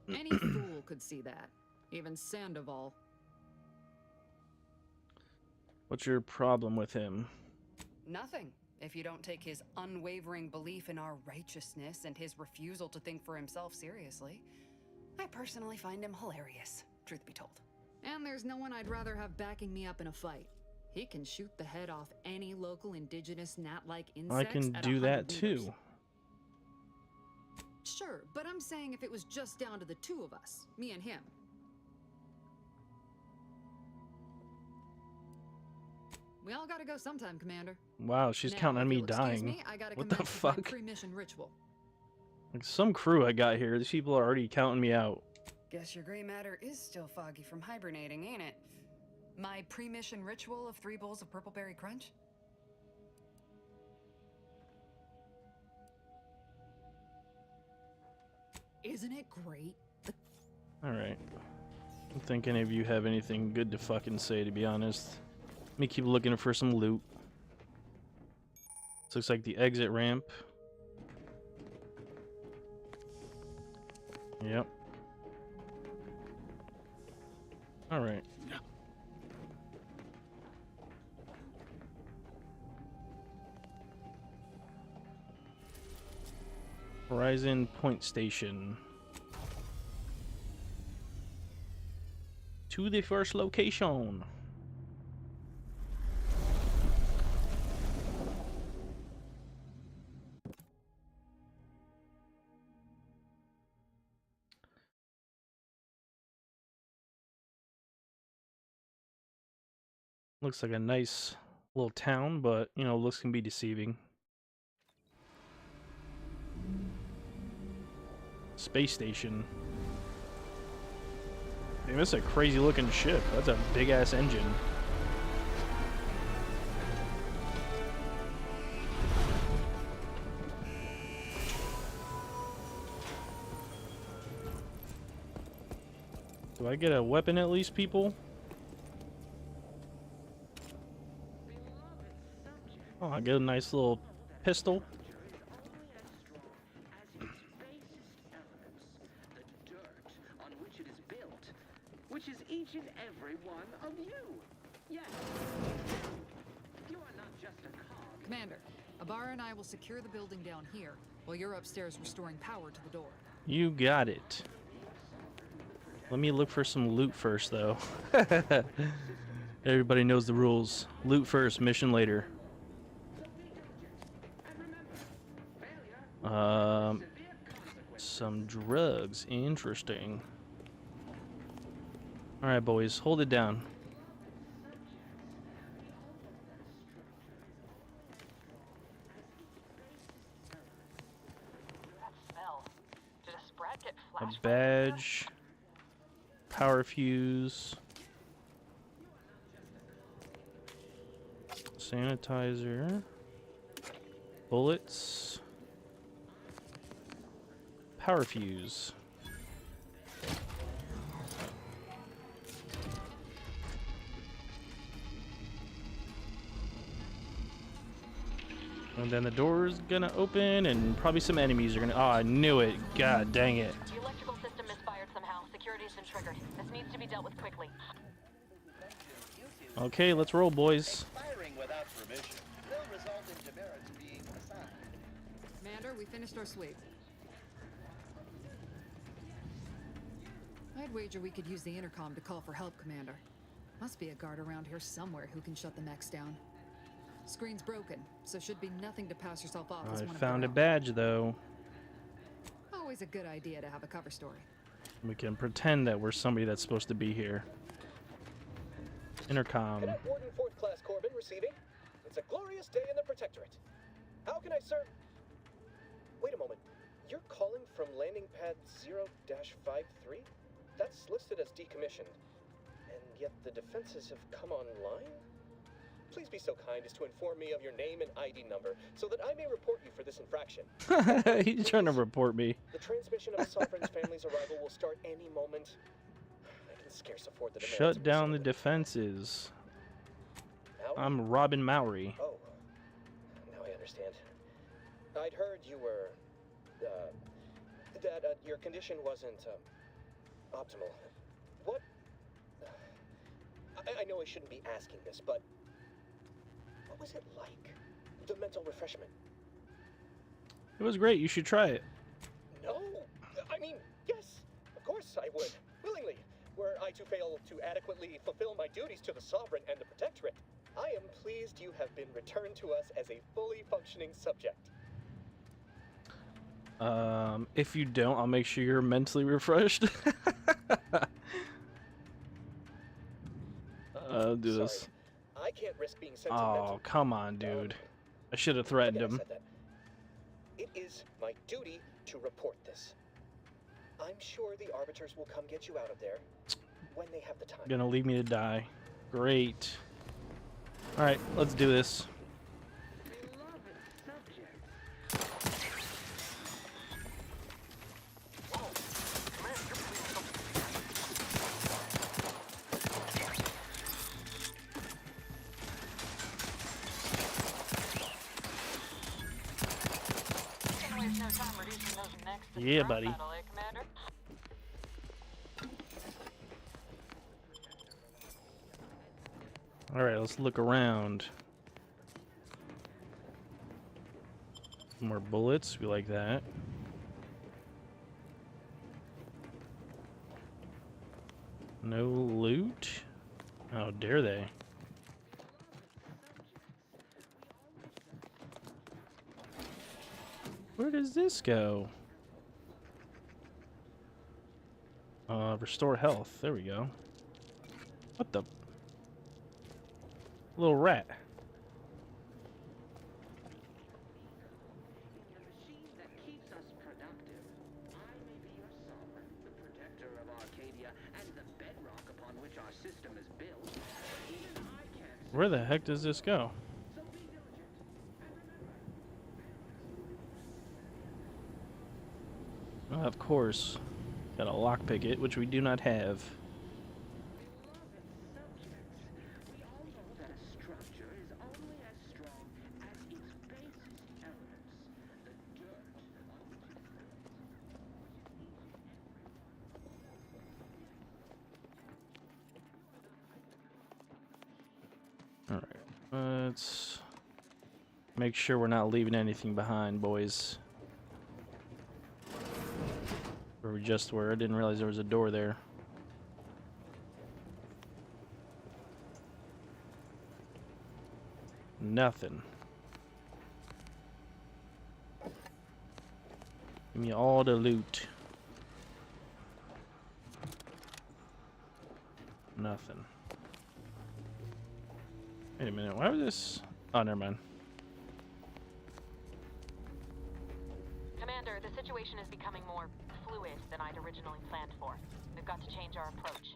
Any fool could see that. Even Sandoval. What's your problem with him? Nothing. If you don't take his unwavering belief in our righteousness and his refusal to think for himself seriously. I personally find him hilarious, truth be told. And there's no one I'd rather have backing me up in a fight. He can shoot the head off any local indigenous gnat-like insects I can at do 100 that meters. too. Sure, but I'm saying if it was just down to the two of us, me and him. We all gotta go sometime, Commander. Wow, she's Now, counting on if me you'll excuse dying. me, I gotta What the commence with my fuck? pre-mission ritual. Like some crew I got here. These people are already counting me out. Guess your gray matter is still foggy from hibernating, ain't it? My pre-mission ritual of 3 bowls of purple berry crunch? Isn't it great? Alright. I don't think any of you have anything good to fucking say, to be honest. Let me keep looking for some loot. This looks like the exit ramp. Yep. Alright. Horizon Point Station. To the first location. Looks like a nice little town, but, you know, looks can be deceiving. Space station. Damn, that's a crazy looking ship. That's a big ass engine. Do I get a weapon at least, people? Oh, I get a nice little pistol. Which is each and every one of you. Yes. You are not just a cog. Commander, Abara and I will secure the building down here, while you're upstairs restoring power to the door. You got it. Let me look for some loot first, though. Everybody knows the rules. Loot first, mission later. Some drugs. Interesting. Alright, boys. Hold it down. A badge. Power fuse. Sanitizer. Bullets. Power fuse. And then the door's gonna open, and probably some enemies are gonna. Oh, I knew it. God dang it. The electrical system misfired somehow. Security's been triggered. This needs to be dealt with quickly. Okay, let's roll, boys. Firing without permission will result in demerits being assigned. Commander, we finished our sweep. I'd wager we could use the intercom to call for help, Commander. Must be a guard around here somewhere who can shut the mechs down. Screen's broken, so should be nothing to pass yourself off as I one found a of badge, though. Always a good idea to have a cover story. We can pretend that we're somebody that's supposed to be here. Intercom. Cadet Warden 4th Class Corbin receiving. It's a glorious day in the Protectorate. How can I serve? Wait a moment. You're calling from landing pad 0-53? That's listed as decommissioned. And yet the defenses have come online? Please be so kind as to inform me of your name and ID number so that I may report you for this infraction. He's trying to report me. The transmission of the Sovereign's family's arrival will start any moment. I can scarce afford the demands Shut of down the receiving. defenses. Maori? I'm Robin Mowry. Oh, now I understand. I'd heard you were, that your condition wasn't, optimal. What? I know I shouldn't be asking this, but what was it like? The mental refreshment? It was great. You should try it. No, I mean, yes, of course I would, willingly. were I to fail to adequately fulfill my duties to the Sovereign and the Protectorate, I am pleased you have been returned to us as a fully functioning subject. If you don't, I'll make sure you're mentally refreshed. Do this. Sorry, I can't risk being sent to Oh, come on, dude. I should have threatened him. It is my duty to report this. I'm sure the Arbiters will come get you out of there when they have the time. Gonna leave me to die. Great. Alright, let's do this. Yeah, buddy. Alright, let's look around. More bullets, we like that. No loot? How dare they? Where does this go? Restore health. There we go. What the? Little rat. Where the heck does this go? Oh, of course. Gotta lockpick it, which we do not have. Alright, let's make sure we're not leaving anything behind, boys. Where we just were. I didn't realize there was a door there. Nothing. Give me all the loot. Nothing. Wait a minute, why was this? Oh, never mind. Commander, the situation is becoming more fluid than I'd originally planned for. We've got to change our approach.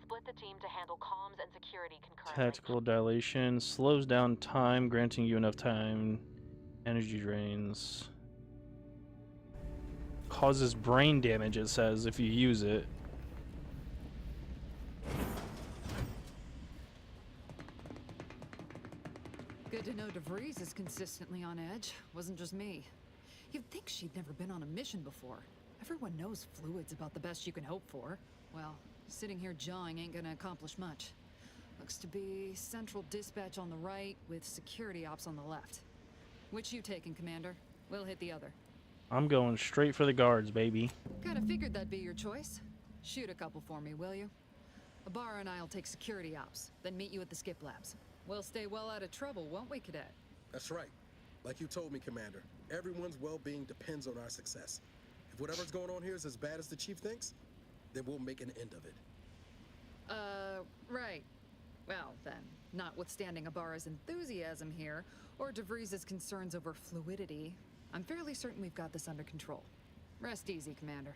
Split the team to handle comms and security concurrently. Tactical dilation slows down time, granting you enough time. Energy drains. Causes brain damage, it says, if you use it. Good to know DeVries is consistently on edge. Wasn't just me. You'd think she'd never been on a mission before. Everyone knows fluid's about the best you can hope for. Well, sitting here jawing ain't gonna accomplish much. Looks to be central dispatch on the right with security ops on the left. Which you taking, Commander? We'll hit the other. I'm going straight for the guards, baby. Kinda figured that'd be your choice. Shoot a couple for me, will you? Ibarra and I'll take security ops, then meet you at the skip labs. We'll stay well out of trouble, won't we, Cadet? That's right. Like you told me, Commander, everyone's well-being depends on our success. If whatever's going on here is as bad as the Chief thinks, then we'll make an end of it. Right. Well, then, notwithstanding Ibarra's enthusiasm here, or DeVries' concerns over fluidity, I'm fairly certain we've got this under control. Rest easy, Commander.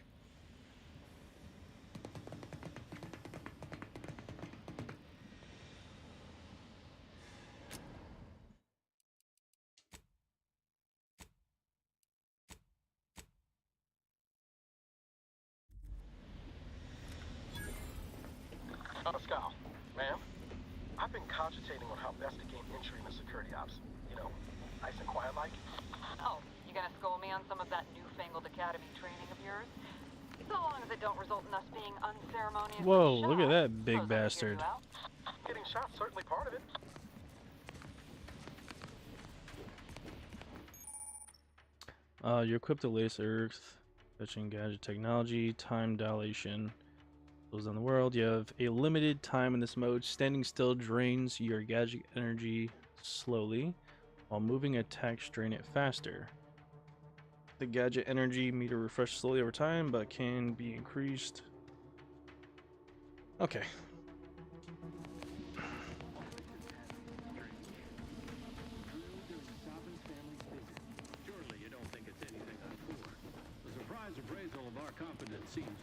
Pascal, ma'am, I've been cogitating on how best to gain entry into security ops. You know, nice and quiet like. Oh, you gonna school me on some of that newfangled academy training of yours? So long as it don't result in us being unceremoniously Whoa, shot. look at that big bastard. Getting shot's certainly part of it. You equip the latest Earth, fetching gadget technology, time dilation. Goes on the world. You have a limited time in this mode. Standing still drains your gadget energy slowly, while moving attacks drain it faster. The gadget energy meter refreshes slowly over time, but can be increased. Okay.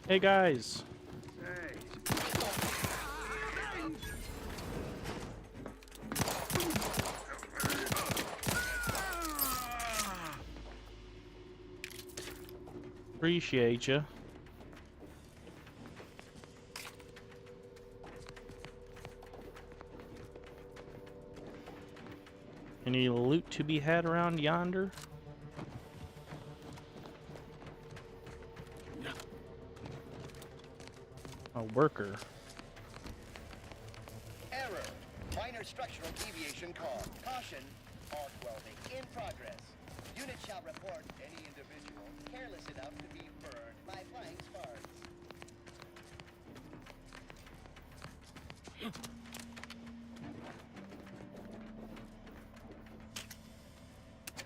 Hey guys. Appreciate you. Any loot to be had around yonder? A worker. Error. Minor structural deviation caused. Caution. Arc welding in progress. Unit shall report any individual careless enough to be burned by flying sparks.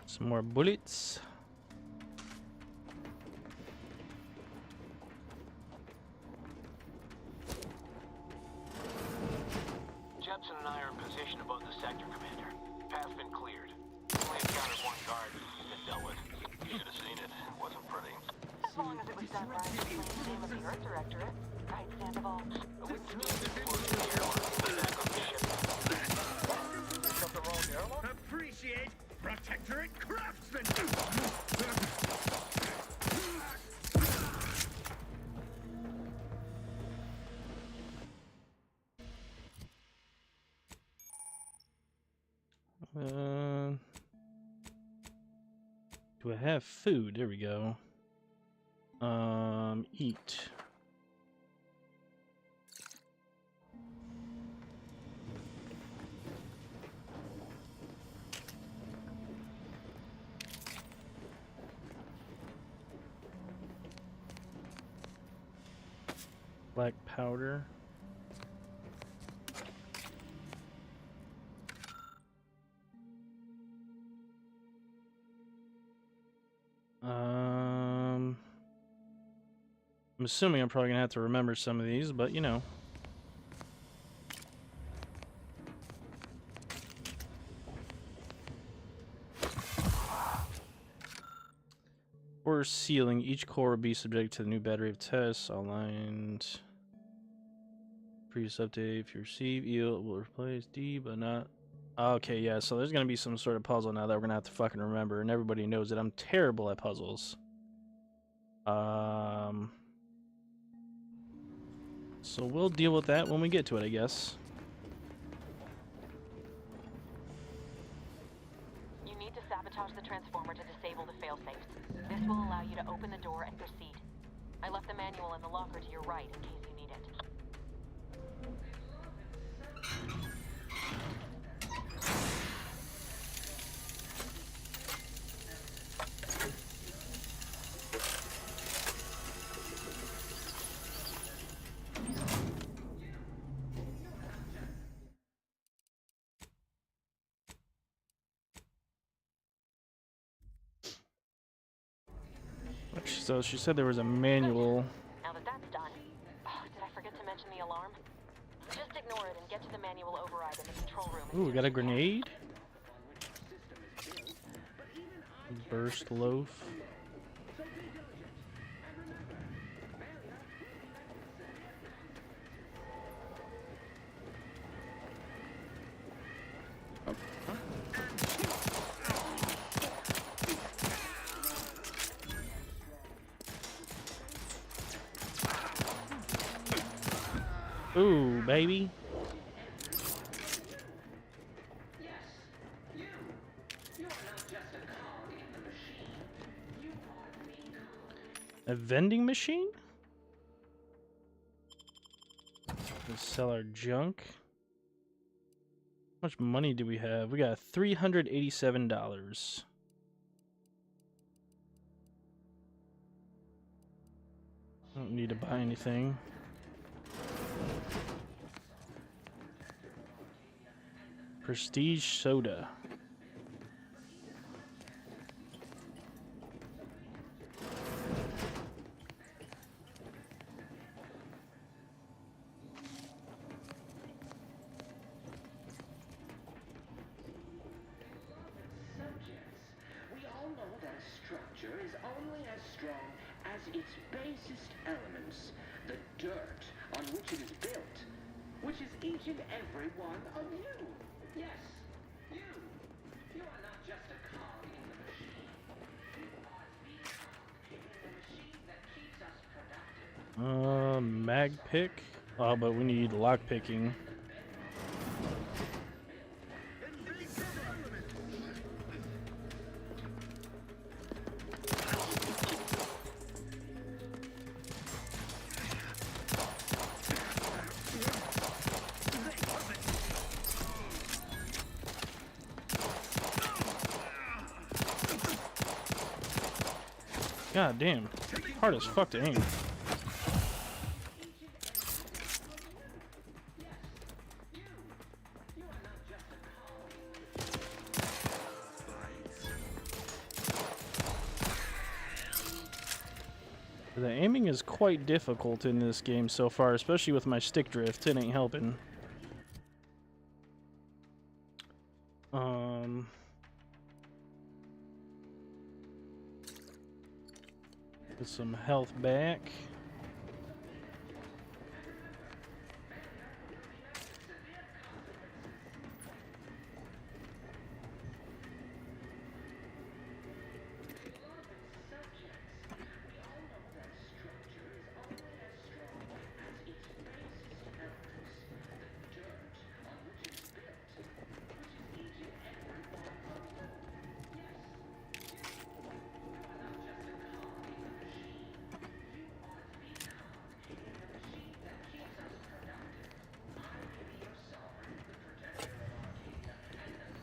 Some more bullets. Jepson and I are in position above the sector, Commander. Path's been cleared. Only encountered one guard who's been dealt with. You should have seen it. It wasn't pretty. As long as it was done right, in the name of the Earth Directorate. Right, Sandoval? Appreciate Protectorate craftsmanship! Do I have food? There we go. Eat. Black powder. I'm assuming I'm probably gonna have to remember some of these, but you know. For sealing, each core will be subject to the new battery of tests outlined. Previous update, if you receive eel, it will replace D, but not. Okay, yeah, so there's gonna be some sort of puzzle now that we're gonna have to fucking remember, and everybody knows that I'm terrible at puzzles. So we'll deal with that when we get to it, I guess. You need to sabotage the transformer to disable the failsafes. This will allow you to open the door and proceed. I left the manual in the locker to your right in case you need it. So she said there was a manual. Now that that's done, did I forget to mention the alarm? Just ignore it and get to the manual override in the control room. Ooh, we got a grenade. Burst loaf. Ooh, baby. A vending machine? Let's sell our junk. How much money do we have? We got $387. Don't need to buy anything. Prestige soda. We all know that a structure is only as strong as its basest elements, the dirt on which it is built, which is each and every one of you. Yes, you. You are not just a cog in the machine. You are the cog in the machine that keeps us productive. Mag pick. Oh, but we need lock picking. God damn. Hard as fuck to aim. The aiming is quite difficult in this game so far, especially with my stick drift. It ain't helping. Get some health back.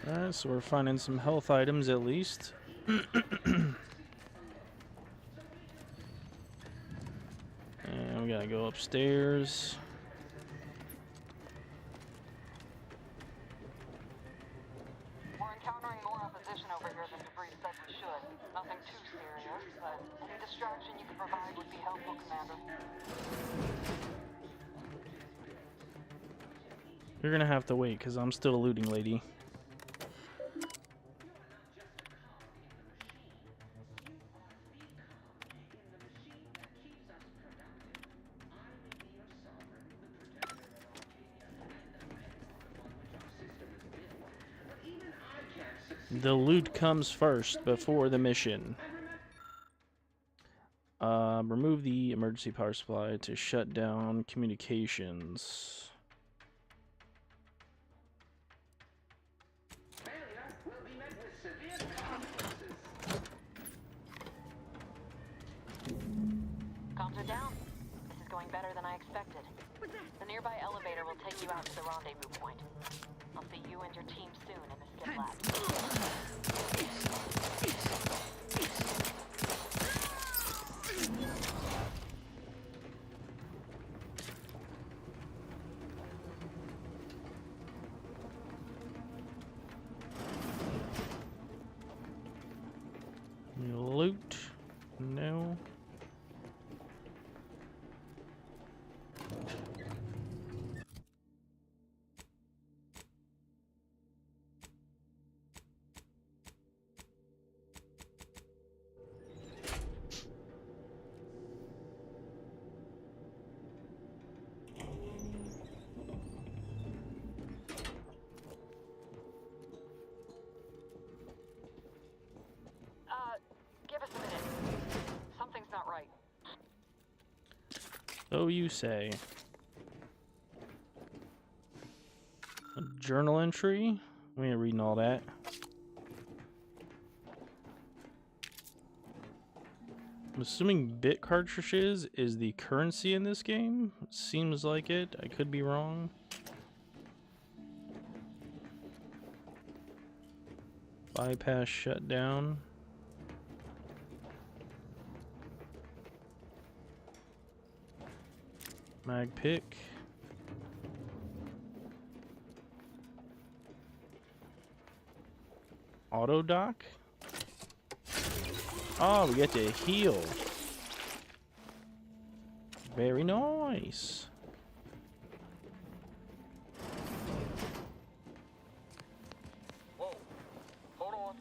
Alright, so we're finding some health items at least. And we gotta go upstairs. We're encountering more opposition over here than DeVries said we should. Nothing too serious, but any distraction you can provide would be helpful, Commander. You're gonna have to wait, because I'm still a looting lady. The loot comes first before the mission. Remove the emergency power supply to shut down communications. Comms are down. This is going better than I expected. The nearby elevator will take you out to the rendezvous point. I'll see you and your team soon in the skip lab. Loot? No. Give us a minute. Something's not right. So you say. A journal entry? We ain't reading all that. I'm assuming bit cartridges is the currency in this game. Seems like it. I could be wrong. Bypass shutdown. Mag pick. Auto dock? Oh, we get to heal. Very nice. Whoa. Hold on.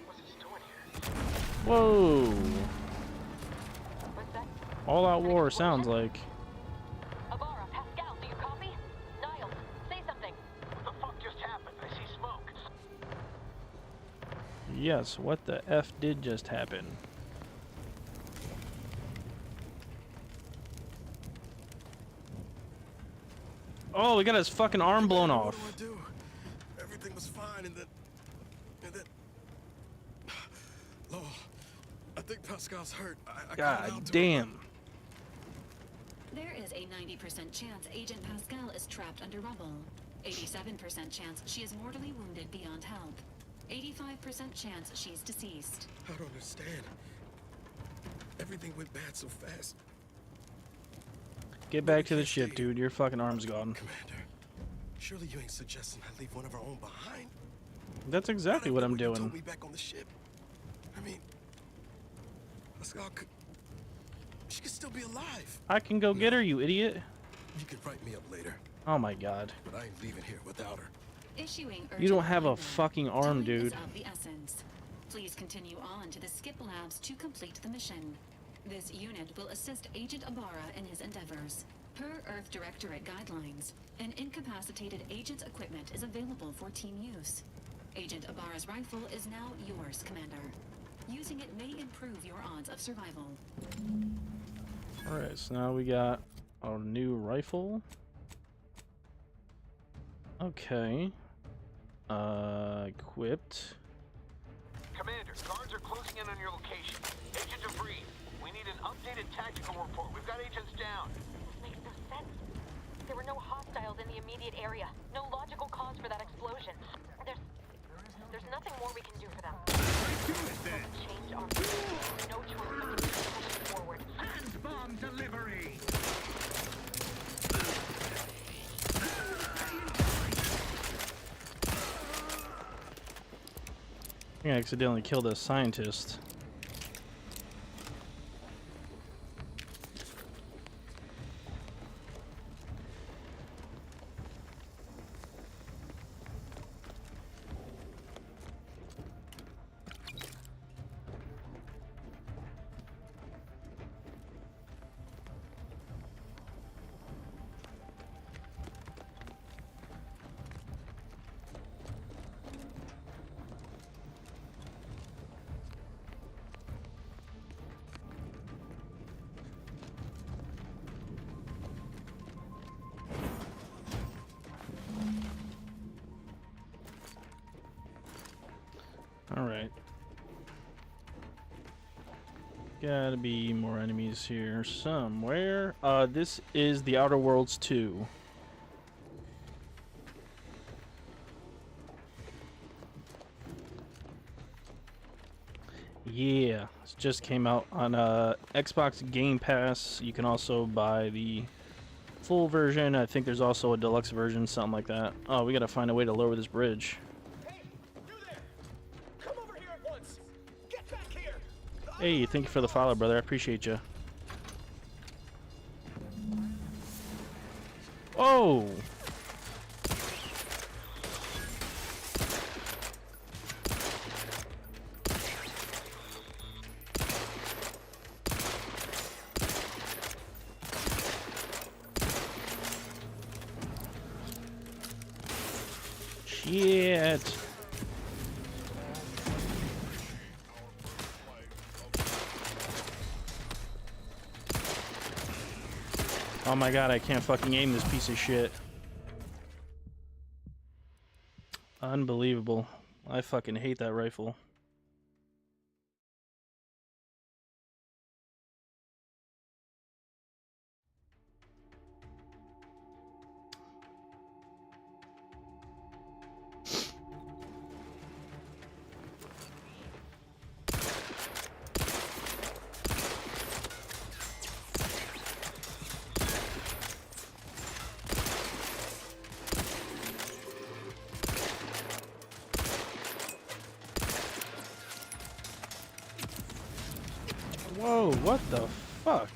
What's this doing here? Whoa. All out war sounds like. Abara, Pascal, do you copy? Niles, say something. What the fuck just happened? I see smoke. Yes, what the F did just happen? Oh, we got his fucking arm blown off. What do I do? Everything was fine, and then... Lowell, I think Pascal's hurt. I God damn. There is a 90% chance Agent Pascal is trapped under rubble. 87% chance she is mortally wounded beyond help. 85% chance she's deceased. I don't understand. Everything went bad so fast. Get back to the ship, dude. Your fucking arm's gone. Commander, surely you ain't suggesting I leave one of our own behind? That's exactly what I'm You told doing. me back on the ship. I mean, Pascal could... She could still be alive. I can go get her, you idiot. You can write me up later, Oh my god. but I ain't leaving here without her. Issuing You don't urgent have a reminder. fucking arm, Time is dude. of the essence. Please continue on to the Skip Labs to complete the mission. This unit will assist Agent Abara in his endeavors. Per Earth Directorate guidelines, an incapacitated agent's equipment is available for team use. Agent Abara's rifle is now yours, Commander. Using it may improve your odds of survival. Alright, so now we got our new rifle. Okay. Equipped. Commander, guards are closing in on your location. Agent DeVries, we need an updated tactical report. We've got agents down. This makes no sense. There were no hostiles in the immediate area. No logical cause for that explosion. There's nothing more we can do for them. Change our no choice but to keep pushing forward. Hand bomb delivery! I accidentally killed a scientist. Alright. Gotta be more enemies here somewhere. This is the Outer Worlds 2. Yeah, it just came out on Xbox Game Pass. You can also buy the full version. I think there's also a deluxe version, something like that. Oh, we gotta find a way to lower this bridge. Hey, thank you for the follow, brother. I appreciate you. Oh! Shit! Oh my god, I can't fucking aim this piece of shit. Unbelievable. I fucking hate that rifle. Whoa, what the fuck?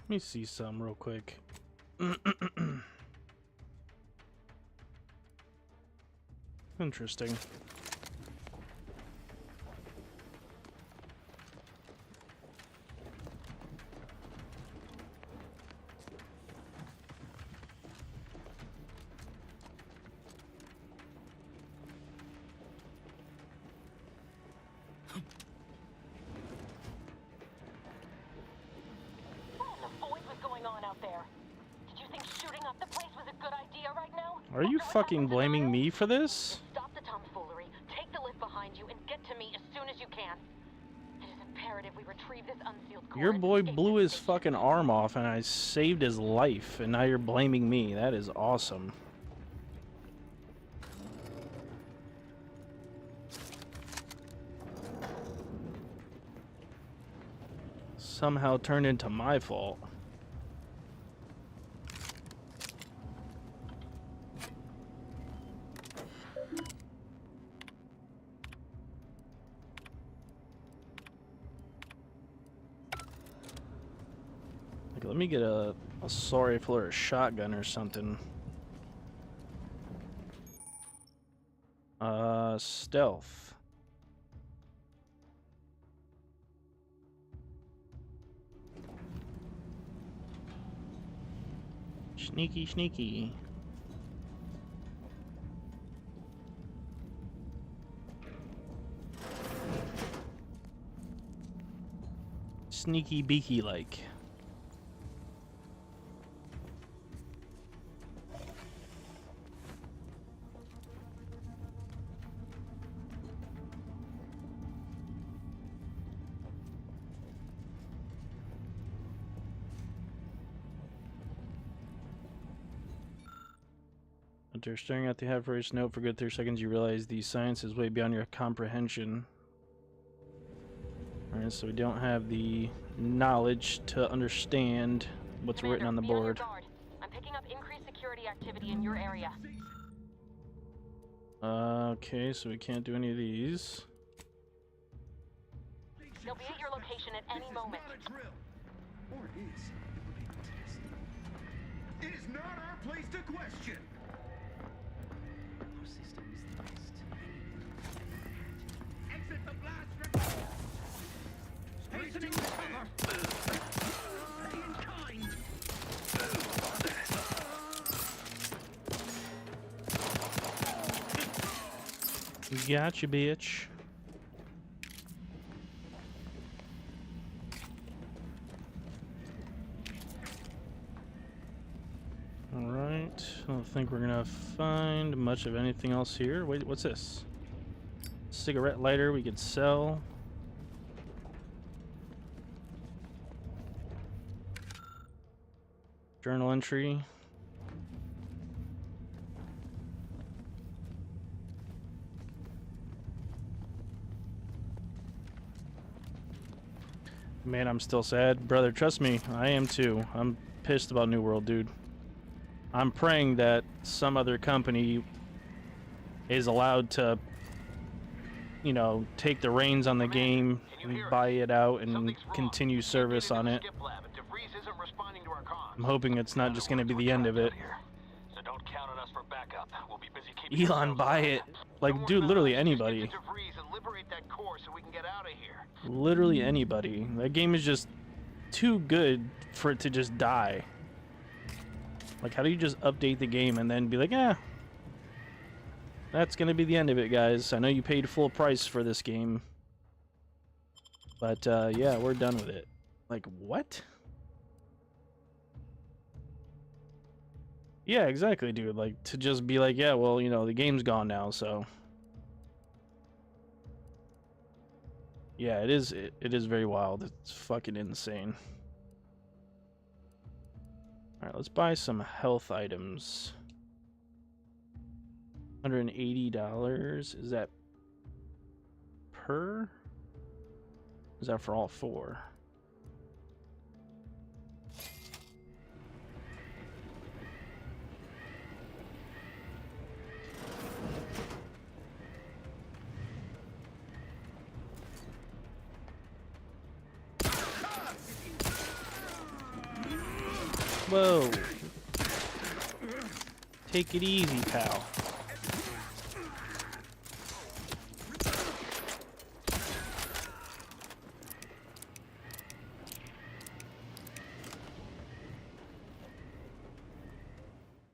Let me see some real quick. Interesting. Are you fucking blaming me for this? Stop the tomfoolery, take the lift behind you, and get to me as soon as you can. It is imperative we retrieve this unsealed core. Your boy blew his fucking arm off and I saved his life, and now you're blaming me. That is awesome. Somehow turned into my fault. Let me get a assault rifle or a shotgun or something. Stealth. Sneaky, sneaky. Sneaky beaky like. After staring at the half-erased note for a good 30 seconds, you realize the science is way beyond your comprehension. Alright, so we don't have the knowledge to understand what's written on the board. I'm picking up increased security activity in your area. Okay, so we can't do any of these. They'll be at your location at any moment. Or it is. It is not our place to question. Our system is the best. Exit the blast record. Hastening the cover. In kind. We got you, bitch. Alright, I don't think we're gonna find much of anything else here. Wait, what's this? Cigarette lighter we could sell. Journal entry. Man, I'm still sad. Brother, trust me, I am too. I'm pissed about New World, dude. I'm praying that some other company is allowed to, you know, take the reins on the game and buy it out and continue service on it. I'm hoping it's not just going to be the end of it. So don't count on us for backup. We'll be busy keeping Elon, buy it. Like, dude, literally anybody. Literally anybody. That game is just too good for it to just die. Like, how do you just update the game and then be like, eh, that's gonna be the end of it, guys. I know you paid full price for this game, but yeah, we're done with it. Like, what? Yeah, exactly, dude. Like, to just be like, yeah, well, you know, the game's gone now, so Yeah, it is. It is very wild. It's fucking insane. All right, let's buy some health items. $180. Is that per? Is that for all 4? Whoa. Take it easy, pal.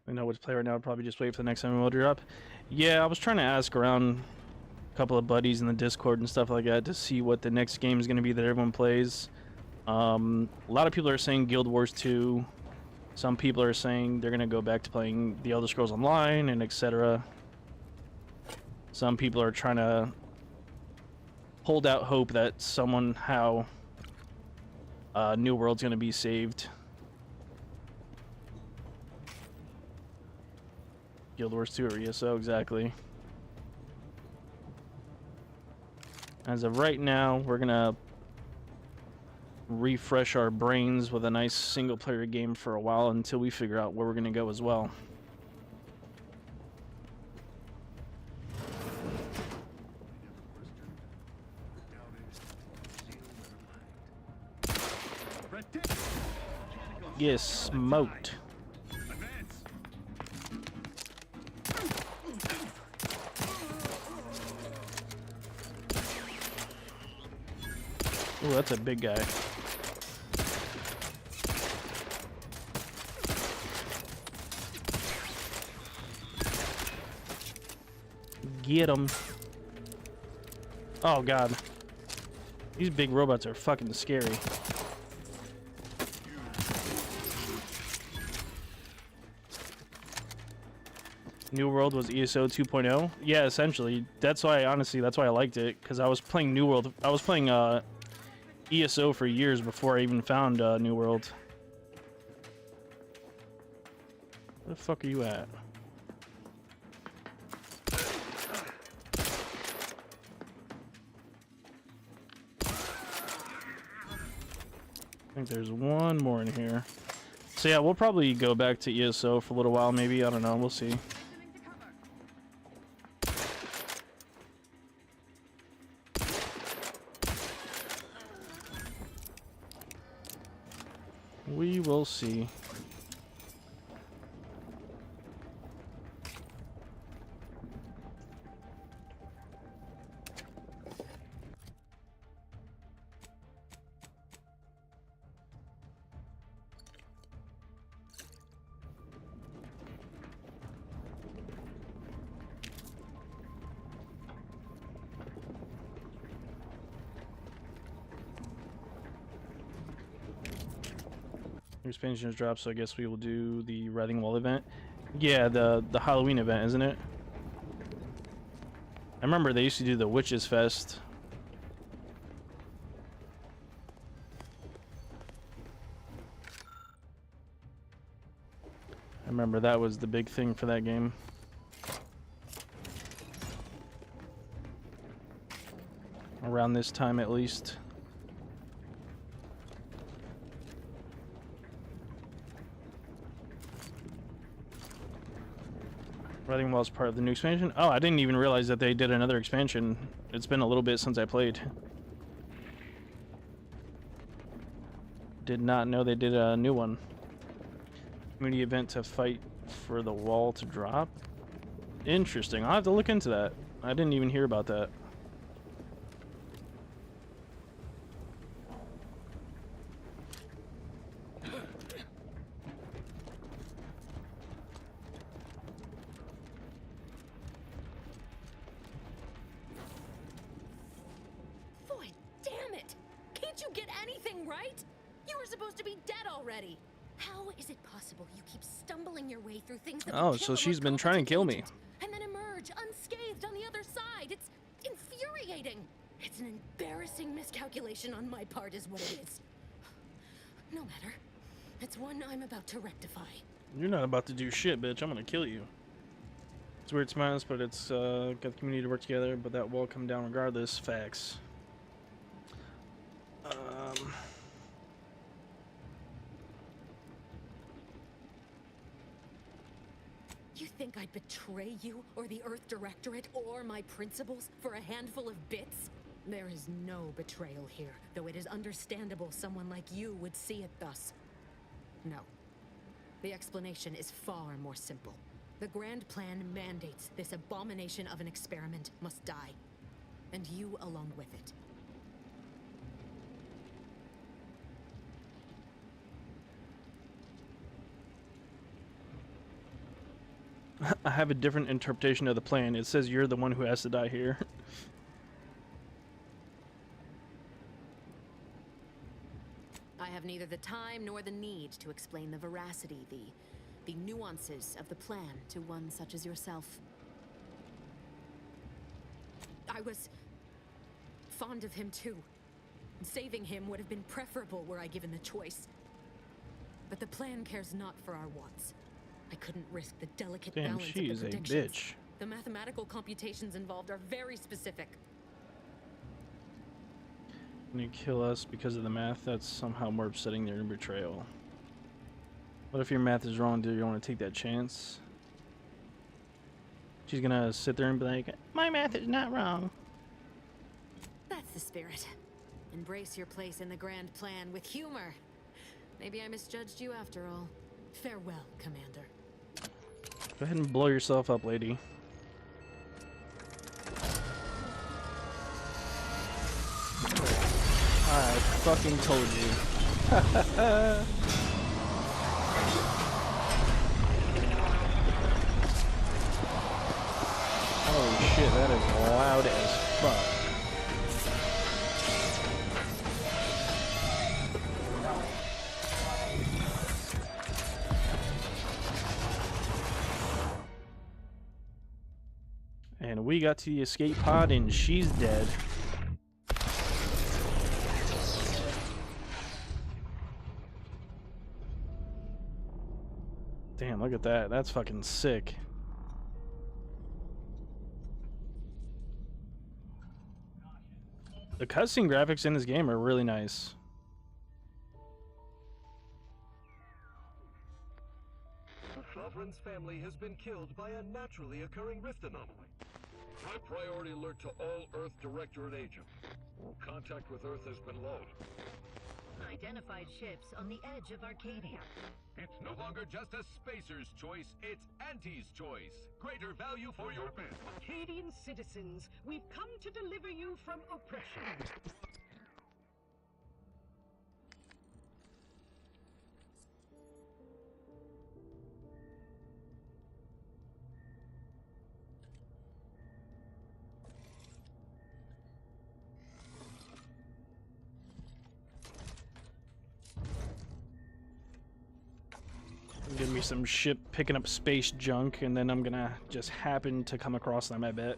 I know what to play right now. I'd probably just wait for the next MMO drop. Yeah, I was trying to ask around a couple of buddies in the Discord and stuff like that to see what the next game is going to be that everyone plays. A lot of people are saying Guild Wars 2. Some people are saying they're going to go back to playing The Elder Scrolls Online and etc. Some people are trying to hold out hope that somehow New World's going to be saved. Guild Wars 2 or ESO, exactly. As of right now, we're gonna refresh our brains with a nice single-player game for a while until we figure out where we're gonna go as well. Get smoked. Oh, that's a big guy. Get him. Oh, God. These big robots are fucking scary. New World was ESO 2.0? Yeah, essentially. That's why, honestly, that's why I liked it. Because I was playing New World. I was playing, ESO for years before I even found New World. Where the fuck are you at? I think there's one more in here. So yeah, we'll probably go back to ESO for a little while, maybe. I don't know. We'll see. We will see. Expansion has dropped, so I guess we will do the Writhing Wall event. Yeah, the Halloween event, isn't it? I remember they used to do the Witches Fest. I remember that was the big thing for that game. Around this time, at least. Writhing Wall is part of the new expansion. Oh, I didn't even realize that they did another expansion. It's been a little bit since I played. Did not know they did a new one. Community event to fight for the wall to drop. Interesting. I'll have to look into that. I didn't even hear about that. Oh, so she's been trying to kill me. And then emerge unscathed on the other side. It's infuriating. It's an embarrassing embarrassing miscalculation on my part is what it is. No matter. It's one I'm about to rectify. You're not about to do shit, bitch. I'm gonna kill you. It's weird, smiles, but it's got the community to work together, but that will come down regardless. Facts. You think I'd betray you, or the Earth Directorate, or my principals for a handful of bits? There is no betrayal here, though it is understandable someone like you would see it thus. No. The explanation is far more simple. The Grand Plan mandates this abomination of an experiment must die. And you along with it. I have a different interpretation of the plan. It says you're the one who has to die here. I have neither the time nor the need to explain the veracity, the nuances of the plan to one such as yourself. I was fond of him too. Saving him would have been preferable were I given the choice. But the plan cares not for our wants. I couldn't risk the delicate Damn, balance she of is the a predictions. bitch. The mathematical computations involved are very specific. When you kill us because of the math, that's somehow more upsetting than your betrayal. What if your math is wrong? Do you want to take that chance? She's gonna sit there and be like, my math is not wrong. That's the spirit. Embrace your place in the Grand Plan with humor. Maybe I misjudged you after all. Farewell, Commander. Go ahead and blow yourself up, lady. I fucking told you. Holy shit, that is loud as fuck. And we got to the escape pod and she's dead. Damn, look at that. That's fucking sick. The cutscene graphics in this game are really nice. The Sovereign's family has been killed by a naturally occurring rift anomaly. High priority alert to all Earth Directorate agents. Contact with Earth has been low. Identified ships on the edge of Arcadia. It's no longer just a spacer's choice, it's Auntie's choice. Greater value for your bid. Arcadian citizens, we've come to deliver you from oppression. Give me some ship picking up space junk, and then I'm gonna just happen to come across them, I bet.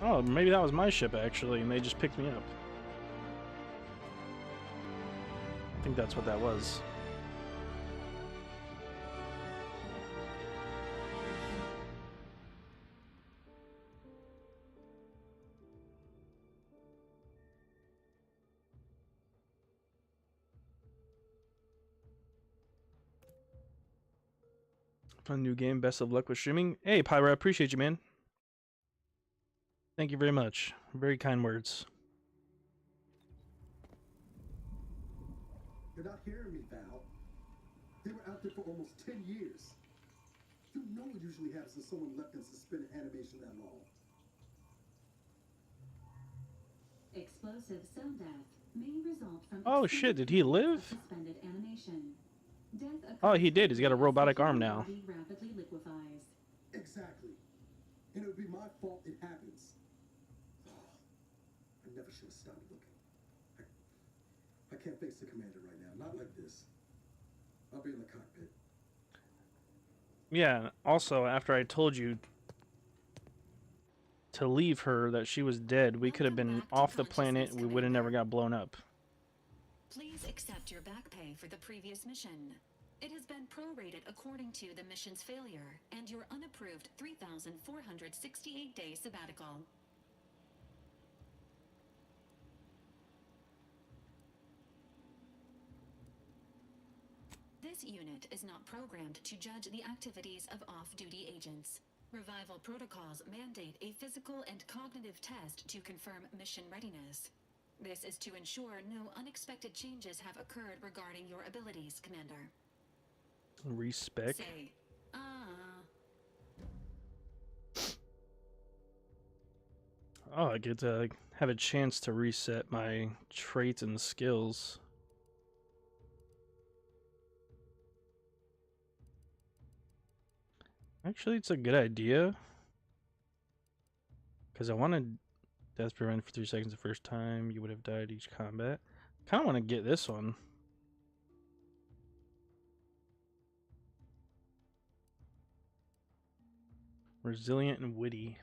Oh, maybe that was my ship actually, and they just picked me up. I think that's what that was. Fun new game. Best of luck with streaming. Hey, Pyra, I appreciate you, man. Thank you very much. Very kind words. You're not hearing me, Val. They were out there for almost 10 years. You know what usually happens when someone left in suspended animation that long. Explosive cell death may result from Oh shit, did he live? suspended animation. Death Oh, he did. He's got a robotic arm now. body rapidly liquefies. Exactly. And it would be my fault it happens. I never should have stopped looking. I can't face the commander right now. Not like this. I'll be in the cockpit. Yeah, also, after I told you to leave her, that she was dead, we could have been off the planet and we would have never got blown up. Please accept your back pay for the previous mission. It has been prorated according to the mission's failure and your unapproved 3,468-day sabbatical. This unit is not programmed to judge the activities of off-duty agents. Revival protocols mandate a physical and cognitive test to confirm mission readiness. This is to ensure no unexpected changes have occurred regarding your abilities, Commander. Respect. Say, Oh, I get to have a chance to reset my traits and skills. Actually, it's a good idea. Because I wanted death prevented for 3 seconds the first time. You would have died each combat. Kind of want to get this one. Resilient and witty.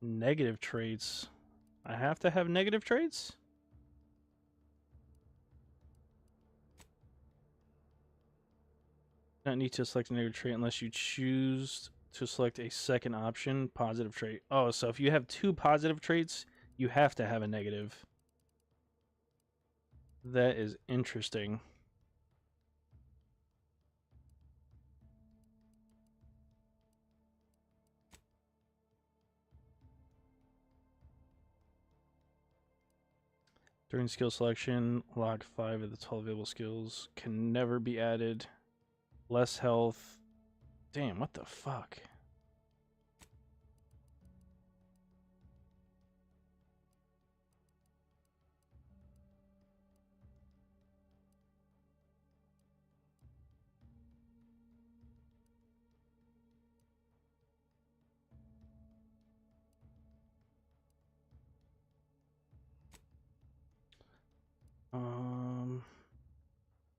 Negative traits. I have to have negative traits? Not need to select a negative trait unless you choose to select a second option, positive trait. Oh, so if you have 2 positive traits, you have to have a negative. That is interesting. During skill selection, lock 5 of the 12 available skills can never be added. Less health. Damn, what the fuck?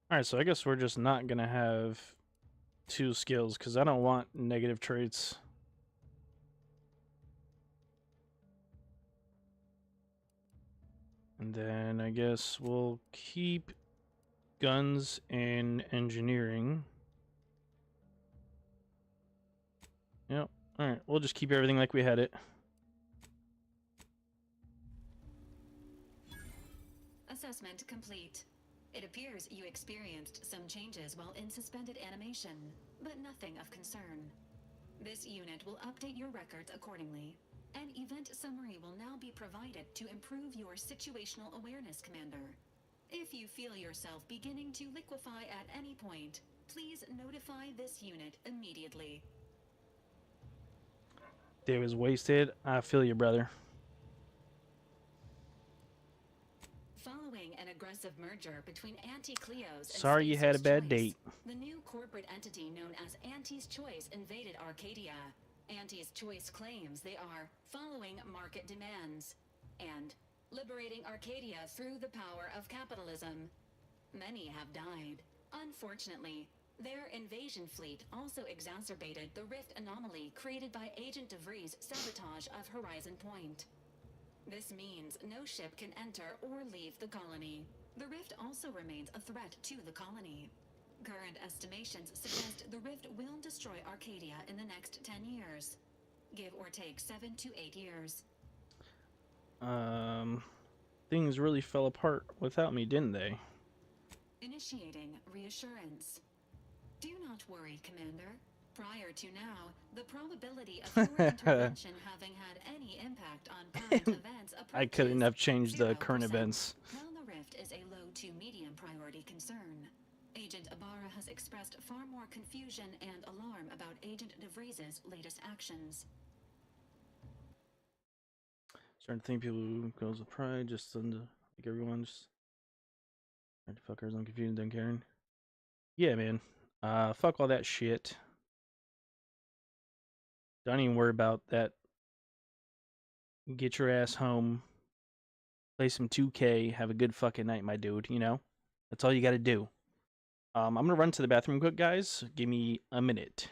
Alright, so I guess we're just not gonna have 2 skills because I don't want negative traits. And then I guess we'll keep guns and engineering. Yep. Alright, we'll just keep everything like we had it. Assessment complete. It appears you experienced some changes while in suspended animation, but nothing of concern. This unit will update your records accordingly. An event summary will now be provided to improve your situational awareness, Commander. If you feel yourself beginning to liquefy at any point, please notify this unit immediately. Day was wasted. I feel you, brother. Following an aggressive merger between Anti-Cleos and Sorry you had a bad Choice, date. the new corporate entity known as Anti's Choice invaded Arcadia. Anti's Choice claims they are following market demands and liberating Arcadia through the power of capitalism. Many have died. Unfortunately, their invasion fleet also exacerbated the rift anomaly created by Agent DeVries' sabotage of Horizon Point. This means no ship can enter or leave the colony. The rift also remains a threat to the colony. Current estimations suggest the rift will destroy Arcadia in the next 10 years. Give or take 7 to 8 years. Things really fell apart without me, didn't they? Initiating reassurance. Do not worry, Commander. Prior to now, the probability of your intervention having had any impact on current events I couldn't have changed the current events. while the rift is a low to medium priority concern. Agent Ibarra has expressed far more confusion and alarm about Agent DeVries' latest actions. Starting to think people goes with pride, just like everyone, just trying to fuck ours, I'm confused, don't care. Yeah, man. Fuck all that shit. Don't even worry about that. Get your ass home. Play some 2K, have a good fucking night, my dude, you know? That's all you gotta do. I'm gonna run to the bathroom quick, guys. Give me a minute.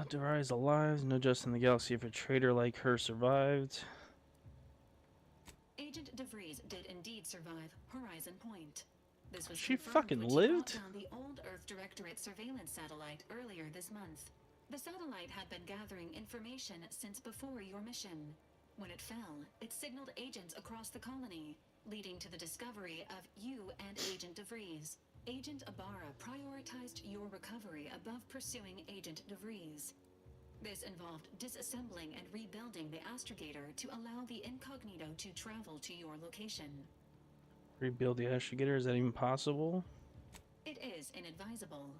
Derai is alive. No justice in the galaxy if a traitor like her survived. Agent DeVries did indeed survive Horizon Point. This was She confirmed fucking when she lived? brought down the old Earth Directorate surveillance satellite earlier this month. The satellite had been gathering information since before your mission. When it fell, it signaled agents across the colony, leading to the discovery of you and Agent DeVries. Agent Ibarra prioritized your recovery above pursuing Agent DeVries. This involved disassembling and rebuilding the astrogator to allow the incognito to travel to your location. Rebuild the Astrogator, is that even possible? It is inadvisable.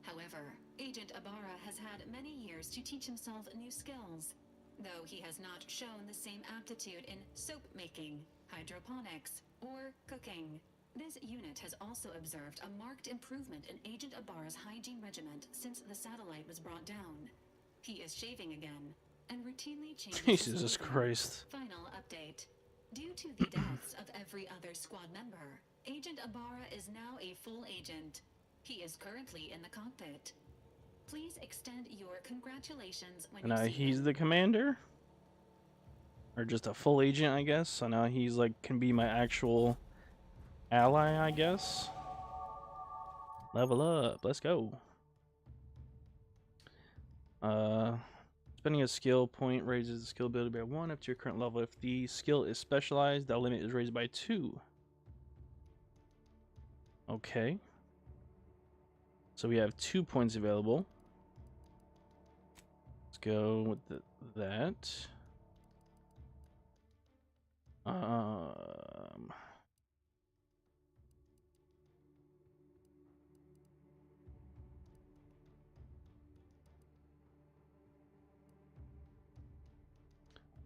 However, Agent Ibarra has had many years to teach himself new skills, though he has not shown the same aptitude in soap making, hydroponics, or cooking. This unit has also observed a marked improvement in Agent Ibarra's hygiene regiment since the satellite was brought down. He is shaving again, and routinely changes his Jesus clothing. Christ. Final update. Due to the deaths of every other squad member, Agent Ibarra is now a full agent. He is currently in the cockpit. Please extend your congratulations when And you see he's him. the commander? Or just a full agent, I guess? So now he's like, can be my actual ally, I guess? Level up, let's go. Spending a skill point raises the skill ability by 1 up to your current level. If the skill is specialized, that limit is raised by 2. Okay. So we have 2 points available. Let's go with that.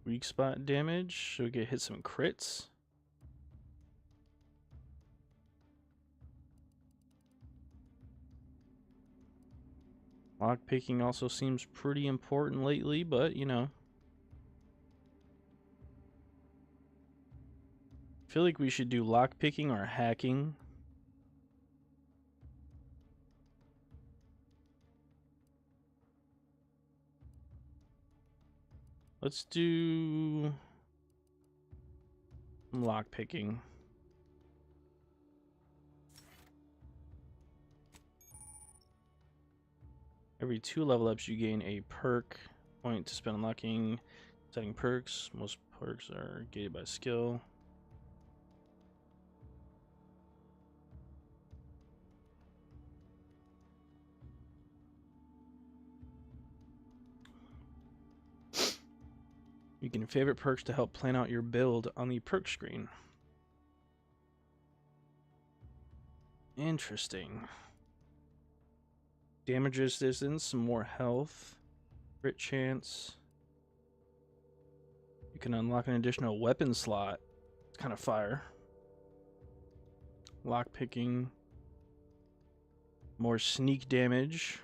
Weak spot damage. So we get hit some crits. Lockpicking also seems pretty important lately, but you know. I feel like we should do lockpicking or hacking. Let's do lockpicking. Every 2 level ups, you gain a perk point to spend unlocking setting perks. Most perks are gated by skill. You can favorite perks to help plan out your build on the perk screen. Interesting. Damage resistance, some more health, crit chance. You can unlock an additional weapon slot. It's kind of fire. Lockpicking. More sneak damage.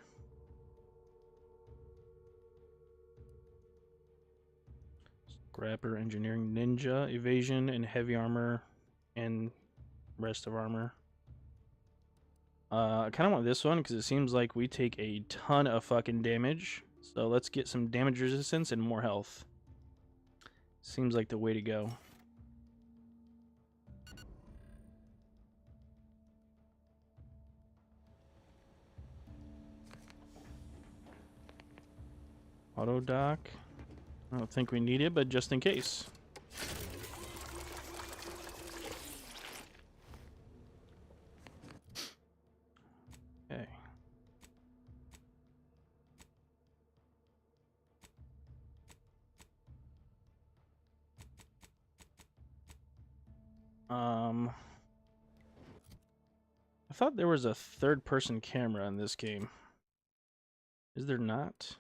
Scrapper, engineering, ninja, evasion, and heavy armor, and rest of armor. I kind of want this one because it seems like we take a ton of fucking damage. So let's get some damage resistance and more health. Seems like the way to go. Auto dock. I don't think we need it, but just in case. Okay. I thought there was a third-person camera in this game. Is there not?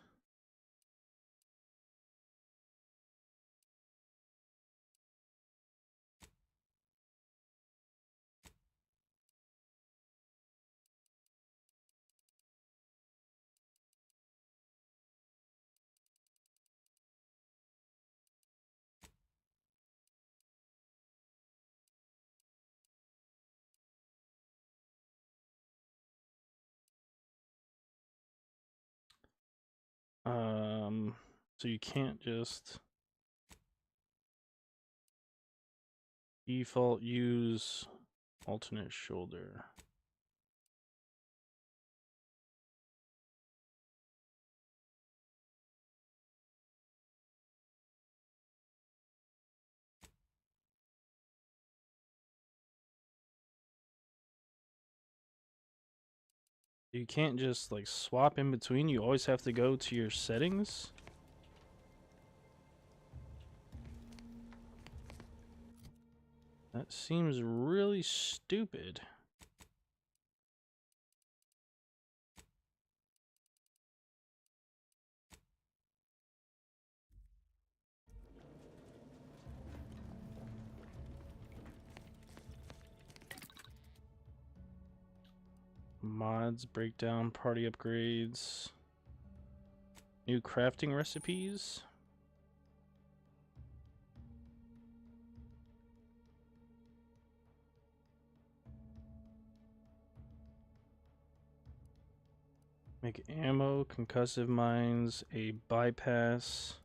So you can't just default use alternate shoulder. You can't just like swap in between, you always have to go to your settings. That seems really stupid. Mods, breakdown, party upgrades, new crafting recipes. Make ammo, concussive mines, a bypass,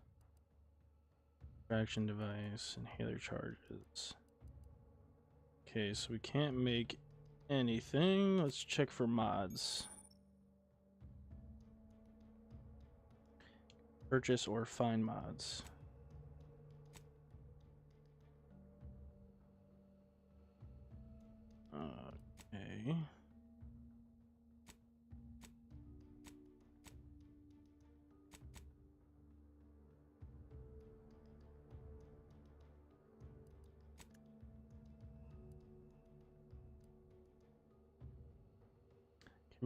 traction device, inhaler charges. Okay, so we can't make anything. Let's check for mods. Purchase or find mods. Okay.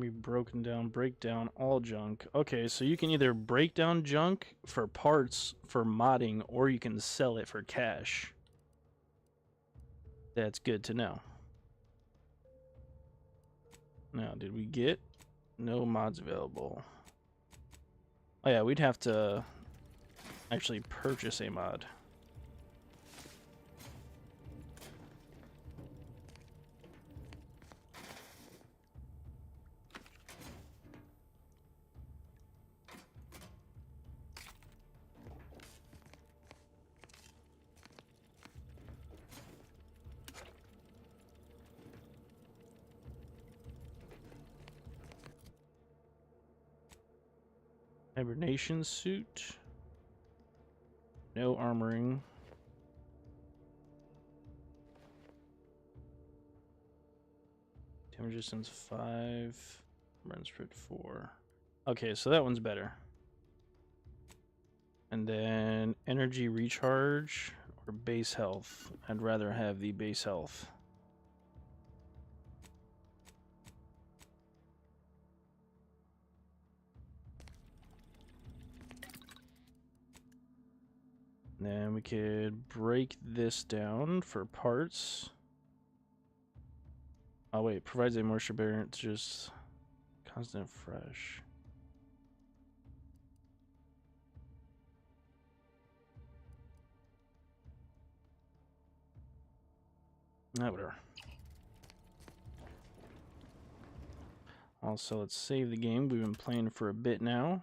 Be broken down, break down all junk. Okay, so you can either break down junk for parts for modding, or you can sell it for cash. That's good to know. Now, did we get no mods available? Oh yeah, we'd have to actually purchase a mod. Hibernation suit. No armoring. Damage resistance 5. Burn spread 4. Okay, so that one's better. And then energy recharge or base health. I'd rather have the base health. Then we could break this down for parts. Oh wait, provides a moisture barrier. It's just constant fresh. Whatever. Also, let's save the game. We've been playing for a bit now.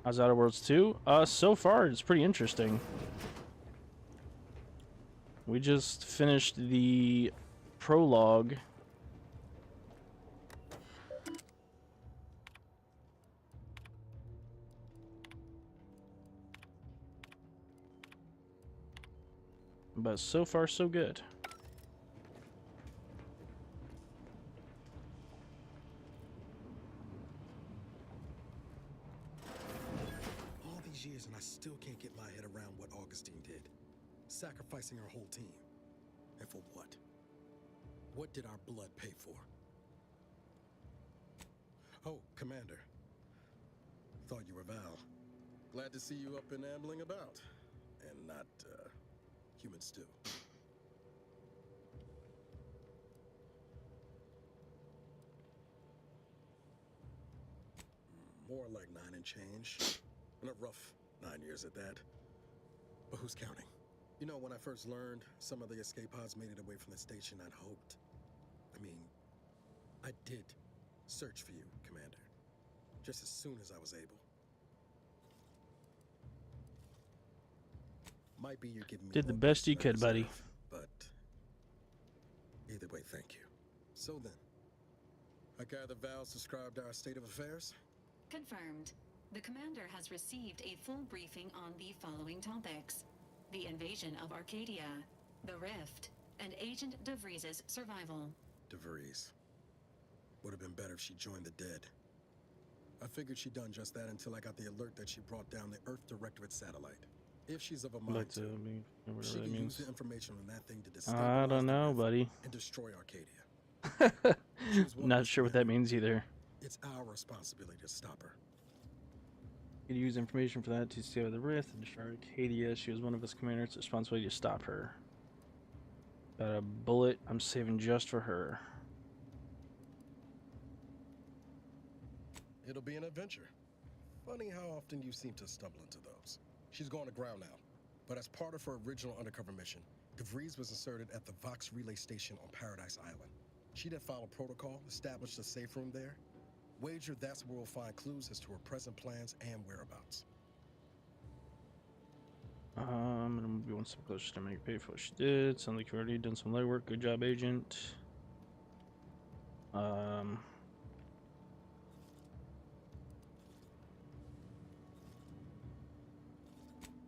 How's Outer Worlds 2? So far, it's pretty interesting. We just finished the prologue. But so far, so good. All these years and I still can't get my head around what Augustine did. Sacrificing her whole team. And for what? What did our blood pay for? Oh, Commander. Thought you were Val. Glad to see you up and ambling about. And not, human stew. More like 9 and change. And a rough 9 years at that. But who's counting? You know, when I first learned some of the escape pods made it away from the station, I'd hoped. I did search for you, Commander. Just as soon as I was able. Might be you're giving me Did the more best you than I could, buddy. deserve, but either way, thank you. So then, I gather Val's described our state of affairs? Confirmed. The commander has received a full briefing on the following topics: the invasion of Arcadia, the Rift, and Agent DeVries' survival. DeVries. Would have been better if she joined the dead. I figured she'd done just that until I got the alert that she brought down the Earth Directorate satellite. If she's of a mind But, to, whatever she that can use means. the information from that thing to I destabilize don't the know, Rift buddy. and destroy Arcadia. She was one of Not us, sure what that Commander. means either. It's our responsibility to stop her. You could use information for that to steal the Rift and destroy Arcadia. She was one of us commanders. Responsibility to stop her. Got a bullet I'm saving just for her. It'll be an adventure. Funny how often you seem to stumble into those. She's going to ground now. But as part of her original undercover mission, DeVries was inserted at the Vox Relay Station on Paradise Island. She did follow protocol, established a safe room there. Wager that's where we'll find clues as to her present plans and whereabouts. I'm gonna move you one step closer to make pay for what she did. Sounds like you've already done some legwork. Good job, Agent.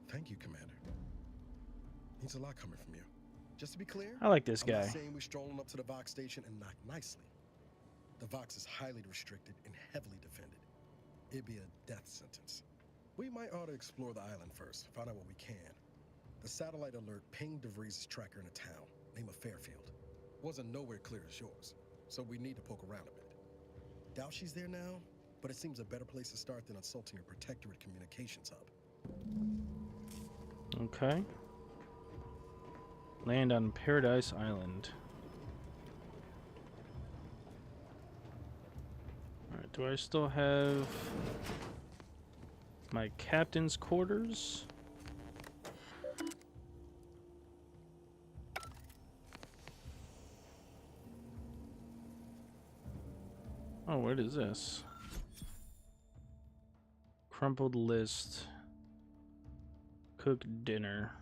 Thank you, Commander. Means a lot coming from you. Just to be clear, I like this I'm not guy. saying we're strolling up to the Vox station and knock nicely. The Vox is highly restricted and heavily defended. It'd be a death sentence. We might ought to explore the island first, find out what we can. The satellite alert pinged DeVries' tracker in a town named Fairfield. Wasn't nowhere clear as yours, so we need to poke around a bit. Doubt she's there now, but it seems a better place to start than assaulting her Protectorate communications hub. Okay. Land on Paradise Island. Alright, do I still have my captain's quarters? Oh, what is this? Crumpled list. Cook dinner.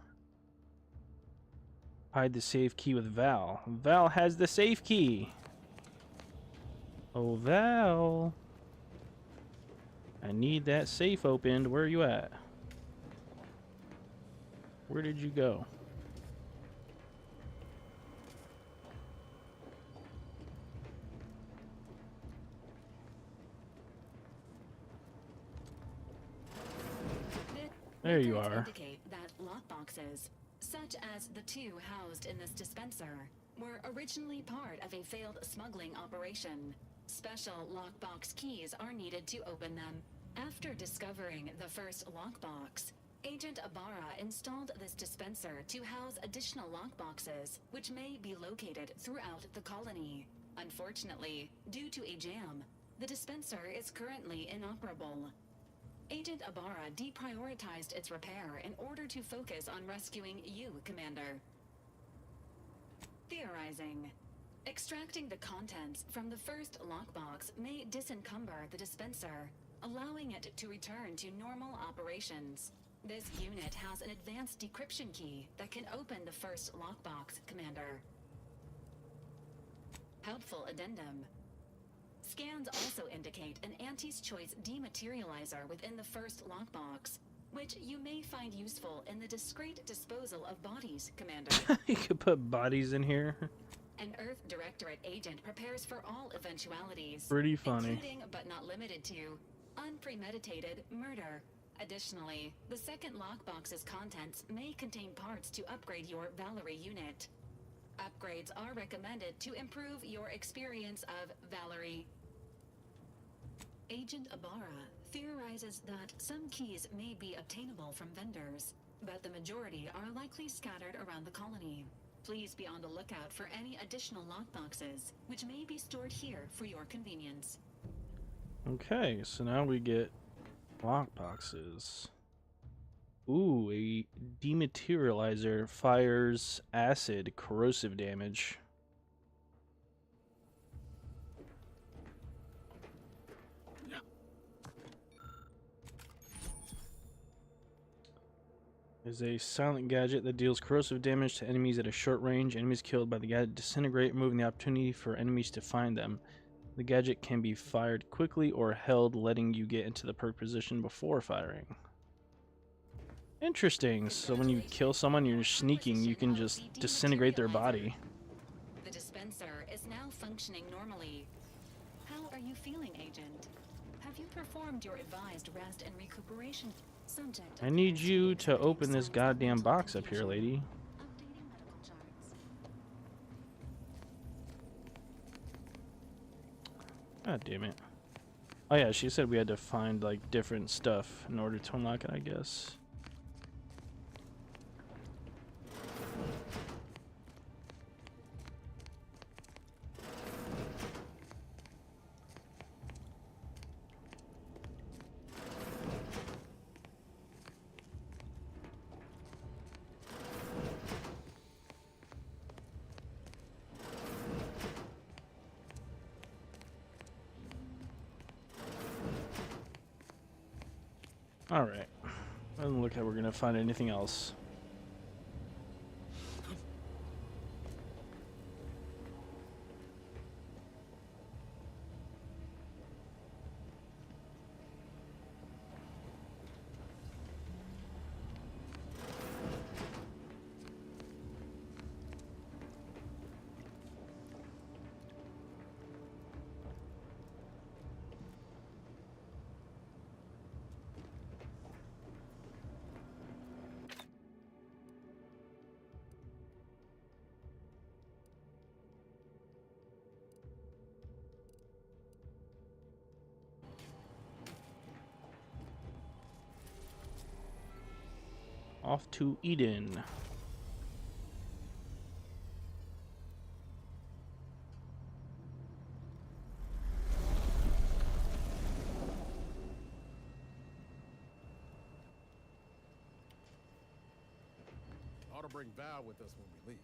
Hide the safe key with Val. Val has the safe key. Oh, Val. I need that safe opened. Where are you at? Where did you go? There you are. Indicate that lockboxes, such as the two housed in this dispenser, were originally part of a failed smuggling operation. Special lockbox keys are needed to open them. After discovering the first lockbox, Agent Ibarra installed this dispenser to house additional lockboxes, which may be located throughout the colony. Unfortunately, due to a jam, the dispenser is currently inoperable. Agent Ibarra deprioritized its repair in order to focus on rescuing you, Commander. Theorizing. Extracting the contents from the first lockbox may disencumber the dispenser, allowing it to return to normal operations. This unit has an advanced decryption key that can open the first lockbox, Commander. Helpful addendum. Scans also indicate an Auntie's Choice dematerializer within the first lockbox, which you may find useful in the discreet disposal of bodies, Commander. You could put bodies in here. An Earth Directorate agent prepares for all eventualities. Pretty funny. Including, but not limited to, unpremeditated murder. Additionally, the second lockbox's contents may contain parts to upgrade your Valerie unit. Upgrades are recommended to improve your experience of Valerie. Agent Ibarra theorizes that some keys may be obtainable from vendors, but the majority are likely scattered around the colony. Please be on the lookout for any additional lockboxes, which may be stored here for your convenience. Okay, so now we get lockboxes. Ooh, a dematerializer fires acid, corrosive damage. Is a silent gadget that deals corrosive damage to enemies at a short range. Enemies killed by the gadget disintegrate, removing the opportunity for enemies to find them. The gadget can be fired quickly or held, letting you get into the perk position before firing. Interesting. So when you kill someone, you're sneaking, you can just disintegrate their body. The dispenser is now functioning normally. How are you feeling, Agent? Have you performed your advised rest and recuperation? Subject. I need you to open this goddamn box up here, lady. God damn it. Oh yeah, she said we had to find like different stuff in order to unlock it, I guess. Alright. Doesn't look like we're gonna find anything else. Off to Eden. Ought to bring Val with us when we leave.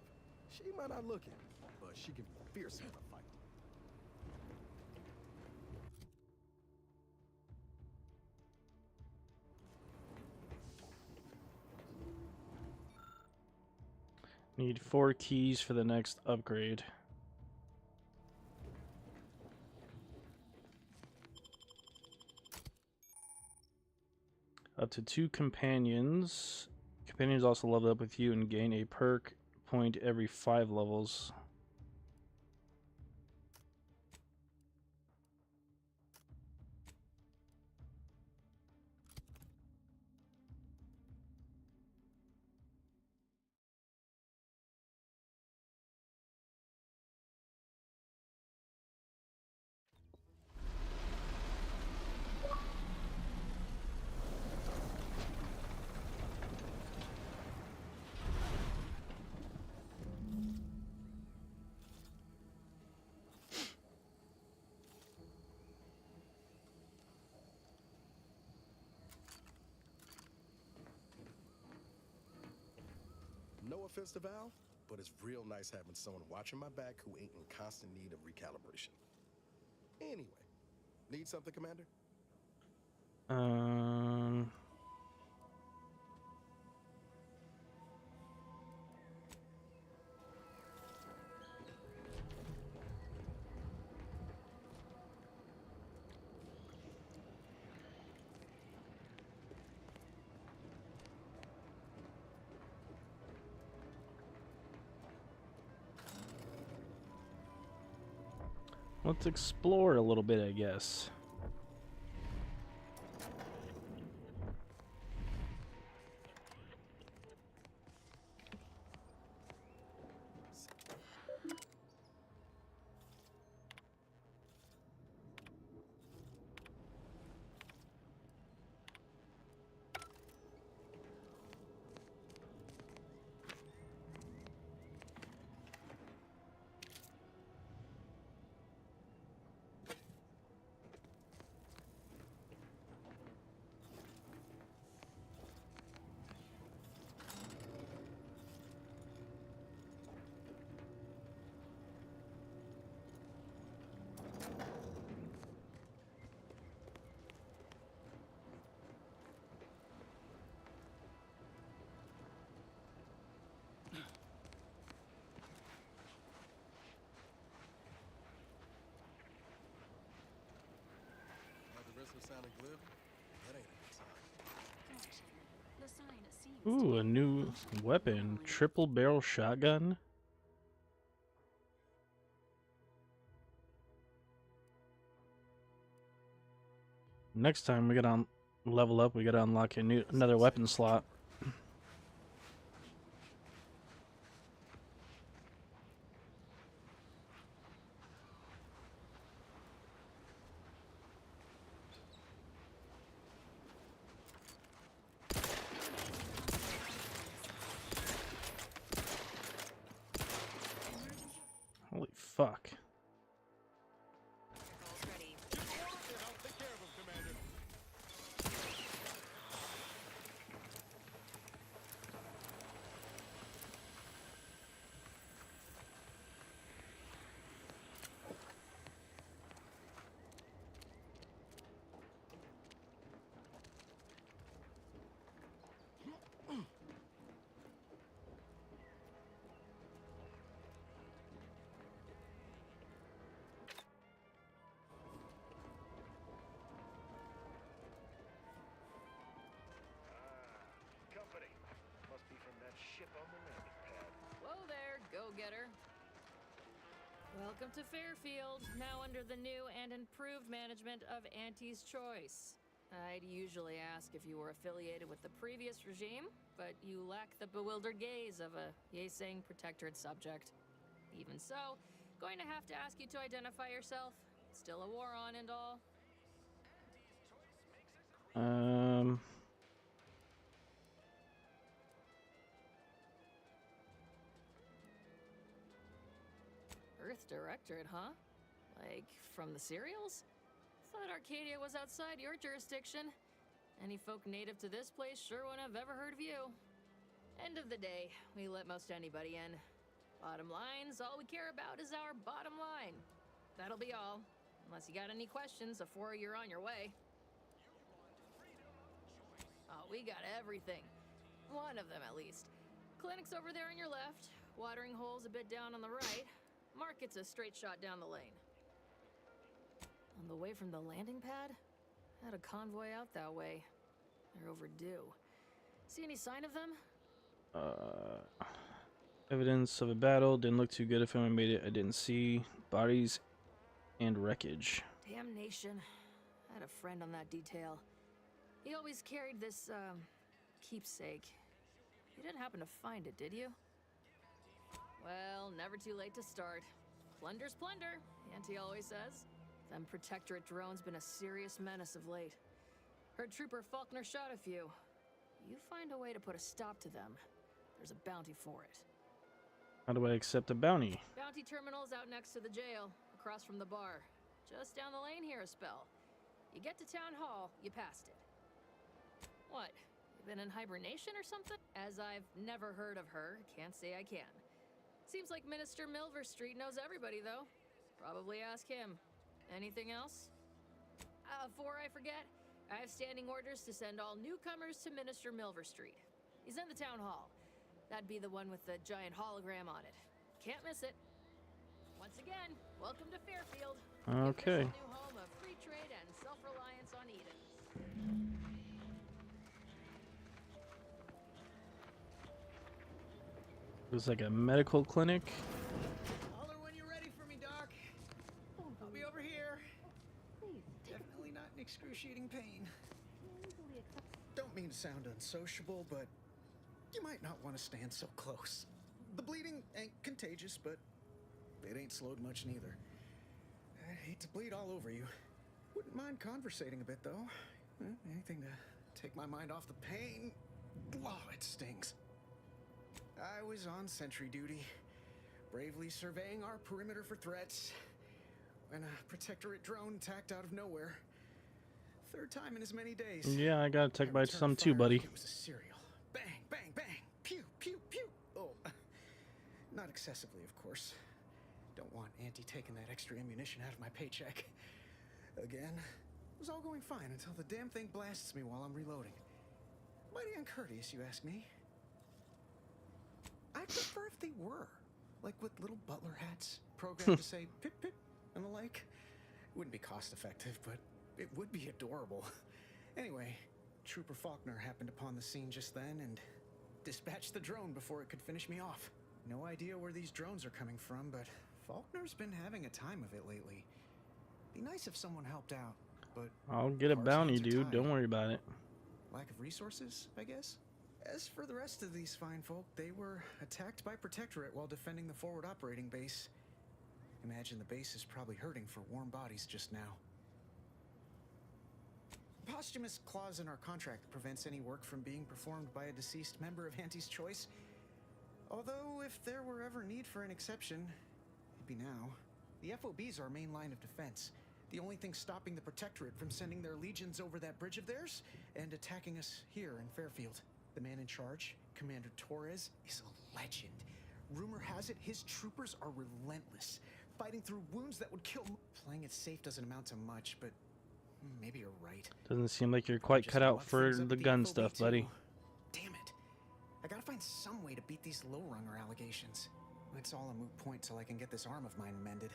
She might not look it, but she can be fierce in a fight. Need 4 keys for the next upgrade. Up to 2 companions. Companions also level up with you and gain a perk point every 5 levels. No offense to Val, but it's real nice having someone watching my back who ain't in constant need of recalibration. Anyway, need something, Commander? Let's explore a little bit, I guess. Sounded glib? That ain't a good sign. The sign seems Ooh, a new weapon. Triple barrel shotgun. Next time we gotta level up, we gotta unlock another weapon slot. Holy fuck. Company. Must be from that ship on the landing pad. Whoa there, go-getter. Welcome to Fairfield, now under the new and improved management of Auntie's Choice. I'd usually ask if you were affiliated with the previous regime, but you lack the bewildered gaze of a Yeseng Protectorate subject. Even so, going to have to ask you to identify yourself. Still a war on and all. Earth Directorate, huh? Like, from the serials? Thought Arcadia was outside your jurisdiction. Any folk native to this place sure wouldn't have ever heard of you. End of the day, we let most anybody in. Bottom line's all we care about is our bottom line. That'll be all. Unless you got any questions before you're on your way. Oh, we got everything. One of them, at least. Clinic's over there on your left. Watering hole's a bit down on the right. Market's a straight shot down the lane. On the way from the landing pad? Had a convoy out that way. They're overdue. See any sign of them? Evidence of a battle. Didn't look too good if anyone made it. I didn't see bodies and wreckage. Damnation. I had a friend on that detail. He always carried this, keepsake. You didn't happen to find it, did you? Well, never too late to start. Plunder's plunder, Auntie always says. Them Protectorate drones been a serious menace of late. Heard Trooper Faulkner shot a few. You find a way to put a stop to them, there's a bounty for it. How do I accept a bounty? Bounty terminal's out next to the jail, across from the bar. Just down the lane here a spell. You get to Town Hall, you passed it. What? You been in hibernation or something? As I've never heard of her, can't say I can. Seems like Minister Milverstreet knows everybody, though. Probably ask him. Anything else? Before I forget, I have standing orders to send all newcomers to Minister Milverstreet. He's in the town hall. That'd be the one with the giant hologram on it. Can't miss it. Once again, welcome to Fairfield. Okay. The new home of free trade and self-reliance on Eden. Looks like a medical clinic. Holler when you're ready for me, Doc. I'll be over here. Definitely not in excruciating pain. Don't mean to sound unsociable, but you might not want to stand so close. The bleeding ain't contagious, but it ain't slowed much neither. I'd hate to bleed all over you. Wouldn't mind conversating a bit, though. Anything to take my mind off the pain. Oh, it stings. I was on sentry duty, bravely surveying our perimeter for threats, when a Protectorate drone attacked out of nowhere. Third time in as many days. Yeah, I got attacked by some too, buddy. It was a serial. Bang, bang, bang. Pew, pew, pew. Oh, not excessively, of course. Don't want Auntie taking that extra ammunition out of my paycheck. Again, it was all going fine until the damn thing blasts me while I'm reloading. Mighty uncourteous, you ask me. I'd prefer if they were. Like with little butler hats, programmed to say pip pip and the like. It wouldn't be cost effective, but it would be adorable. Anyway, Trooper Faulkner happened upon the scene just then and dispatched the drone before it could finish me off. No idea where these drones are coming from, but Faulkner's been having a time of it lately. Be nice if someone helped out, but I'll get a bounty, dude. Don't worry about it. lack of resources, I guess? As for the rest of these fine folk, they were attacked by Protectorate while defending the forward operating base. Imagine the base is probably hurting for warm bodies just now. Posthumous clause in our contract prevents any work from being performed by a deceased member of Auntie's choice. Although, if there were ever need for an exception, it'd be now. The FOB's our main line of defense. The only thing stopping the Protectorate from sending their legions over that bridge of theirs and attacking us here in Fairfield. The man in charge, Commander Torres, is a legend. Rumor has it his troopers are relentless, fighting through wounds that would kill. Playing it safe doesn't amount to much, but maybe you're right. Doesn't seem like you're quite cut out for the gun stuff, buddy. Damn it. I gotta find some way to beat these low-runger allegations. It's all a moot point till I can get this arm of mine mended.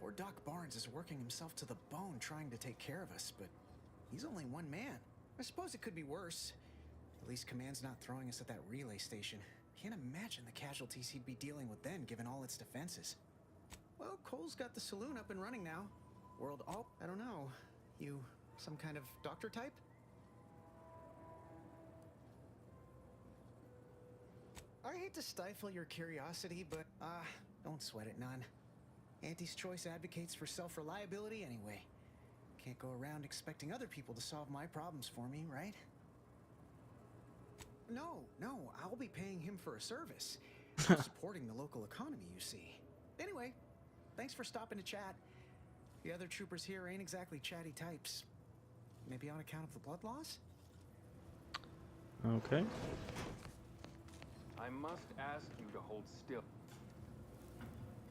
Poor Doc Barnes is working himself to the bone trying to take care of us, but he's only one man. I suppose it could be worse. At least Command's not throwing us at that relay station. Can't imagine the casualties he'd be dealing with then, given all its defenses. Well, Cole's got the saloon up and running now. World all... I don't know. You some kind of doctor type? I hate to stifle your curiosity, but, don't sweat it none. Auntie's choice advocates for self-reliability anyway. Can't go around expecting other people to solve my problems for me, right? No, I'll be paying him for a service. Supporting the local economy, you see. Anyway, thanks for stopping to chat. The other troopers here ain't exactly chatty types. Maybe on account of the blood loss? Okay. I must ask you to hold still.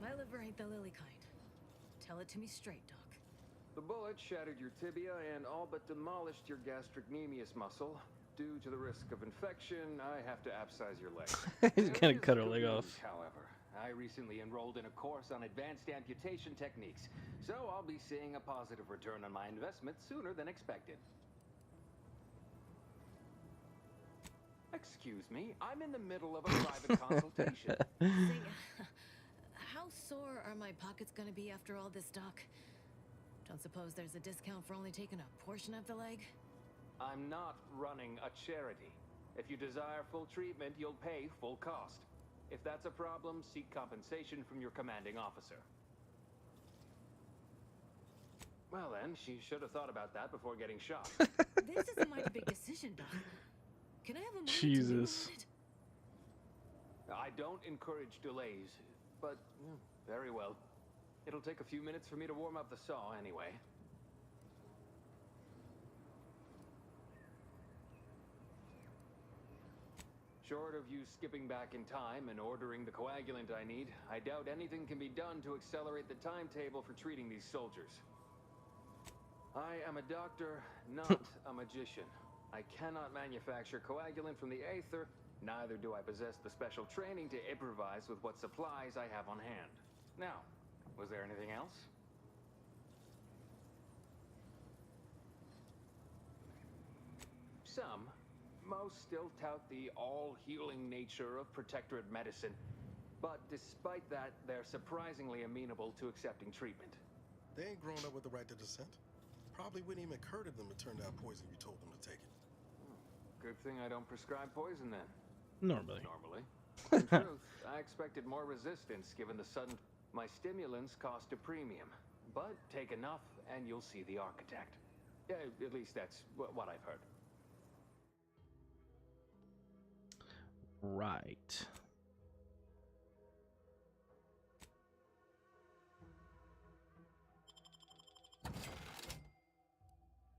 My liver ain't the lily kind. Tell it to me straight, Doc. The bullet shattered your tibia and all but demolished your gastrocnemius muscle. Due to the risk of infection, I have to upsize your leg. He's gonna cut her leg off. However, I recently enrolled in a course on advanced amputation techniques, so I'll be seeing a positive return on my investment sooner than expected. Excuse me, I'm in the middle of a private consultation. See, how sore are my pockets gonna be after all this, Doc? Don't suppose there's a discount for only taking a portion of the leg? I'm not running a charity. If you desire full treatment, you'll pay full cost. If that's a problem, seek compensation from your commanding officer. Well then, she should have thought about that before getting shot. This is a mighty big decision, Doc. Can I have a moment Jesus. to think about it? I don't encourage delays, but very well. It'll take a few minutes for me to warm up the saw anyway. Short of you skipping back in time and ordering the coagulant I need, I doubt anything can be done to accelerate the timetable for treating these soldiers. I am a doctor, not a magician. I cannot manufacture coagulant from the Aether, neither do I possess the special training to improvise with what supplies I have on hand. Now, was there anything else? Some. Most still tout the all-healing nature of Protectorate medicine. But despite that, they're surprisingly amenable to accepting treatment. They ain't grown up with the right to dissent. Probably wouldn't even occur to them to turn down poison you told them to take it. Good thing I don't prescribe poison then. Normally. In truth, I expected more resistance given the sudden... My stimulants cost a premium. But take enough and you'll see the architect. Yeah, at least that's what I've heard. Right.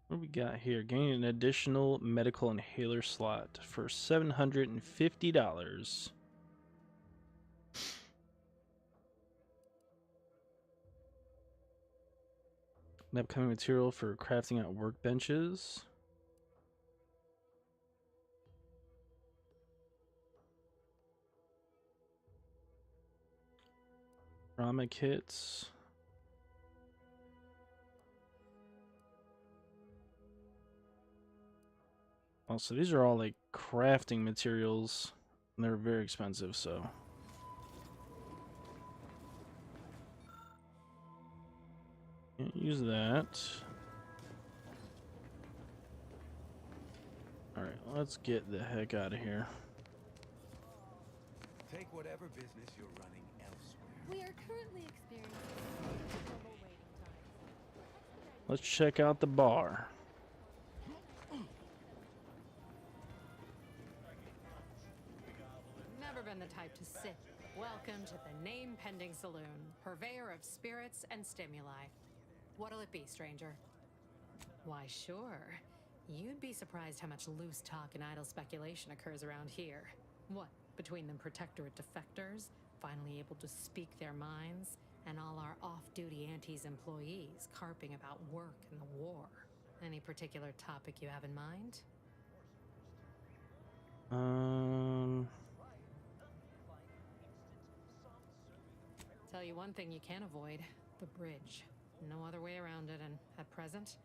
What do we got here? Gain an additional medical inhaler slot for $750. An upcoming material for crafting out workbenches. Trauma kits. Oh, so these are all like crafting materials. And they're very expensive, so. Can't use that. Alright, let's get the heck out of here. Take whatever business you're running elsewhere. We are currently experiencing double waiting times. Let's check out the bar. Never been the type to sit. Welcome to the name-pending saloon, purveyor of spirits and stimuli. What'll it be, stranger? Why, sure. You'd be surprised how much loose talk and idle speculation occurs around here. What, between them Protectorate defectors, finally able to speak their minds, and all our off-duty Antes employees carping about work and the war. Any particular topic you have in mind? Tell you one thing you can't avoid, the bridge. No other way around it, and at present,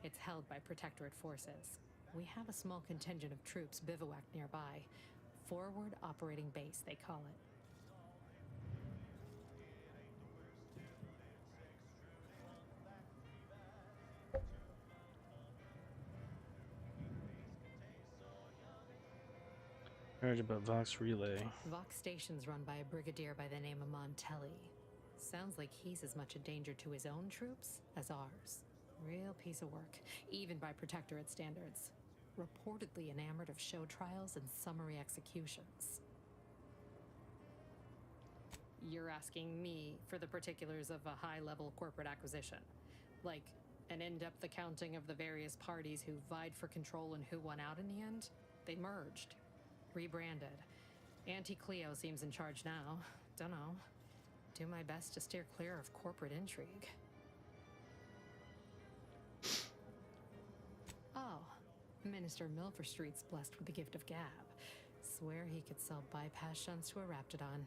it's held by Protectorate forces. We have a small contingent of troops bivouacked nearby. Forward Operating Base, they call it. Heard about Vox Relay. Vox Station's run by a brigadier by the name of Montelli. Sounds like he's as much a danger to his own troops as ours. Real piece of work, even by Protectorate standards. Reportedly enamored of show trials and summary executions. You're asking me for the particulars of a high-level corporate acquisition. Like, an in-depth accounting of the various parties who vied for control and who won out in the end? They merged. Rebranded. Auntie Cleo seems in charge now. Dunno. Do my best to steer clear of corporate intrigue. Oh, Minister Milverstreet's blessed with the gift of gab. Swear he could sell bypass shunts to a Raptidon.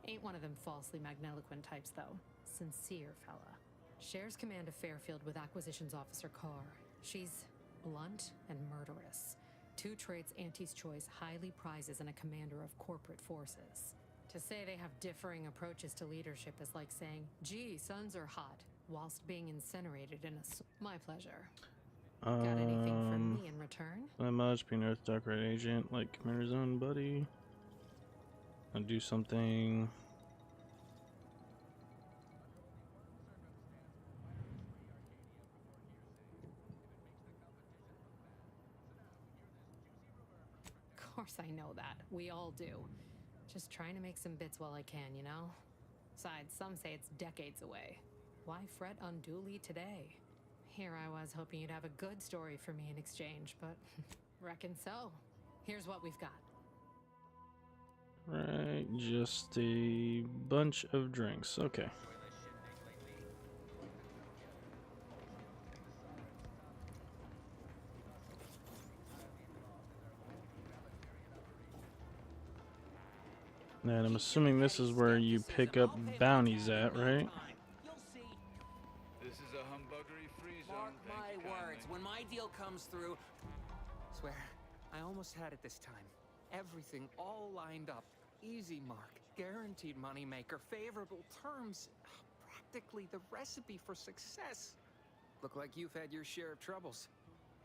Ain't one of them falsely magniloquent types, though. Sincere fella. Shares command of Fairfield with Acquisitions Officer Carr. She's blunt and murderous. Two traits Auntie's Choice highly prizes in a commander of corporate forces. To say they have differing approaches to leadership is like saying, gee, suns are hot, whilst being incinerated in a... My pleasure. Got anything from me in return? Not much. Be an Earth Dark Red agent, like Commander's own buddy. I'll do something. Of course I know that. We all do. Just trying to make some bits while I can, you know? Besides, some say it's decades away. Why fret unduly today? Here I was hoping you'd have a good story for me in exchange, but reckon so. Here's what we've got. Right, just a bunch of drinks. Okay. And I'm assuming this is where you pick up bounties at, right? This is a humbuggery-free zone. Mark my words, when my deal comes through, swear, I almost had it this time. Everything all lined up. Easy mark, guaranteed moneymaker, favorable terms. Practically the recipe for success. Look like you've had your share of troubles.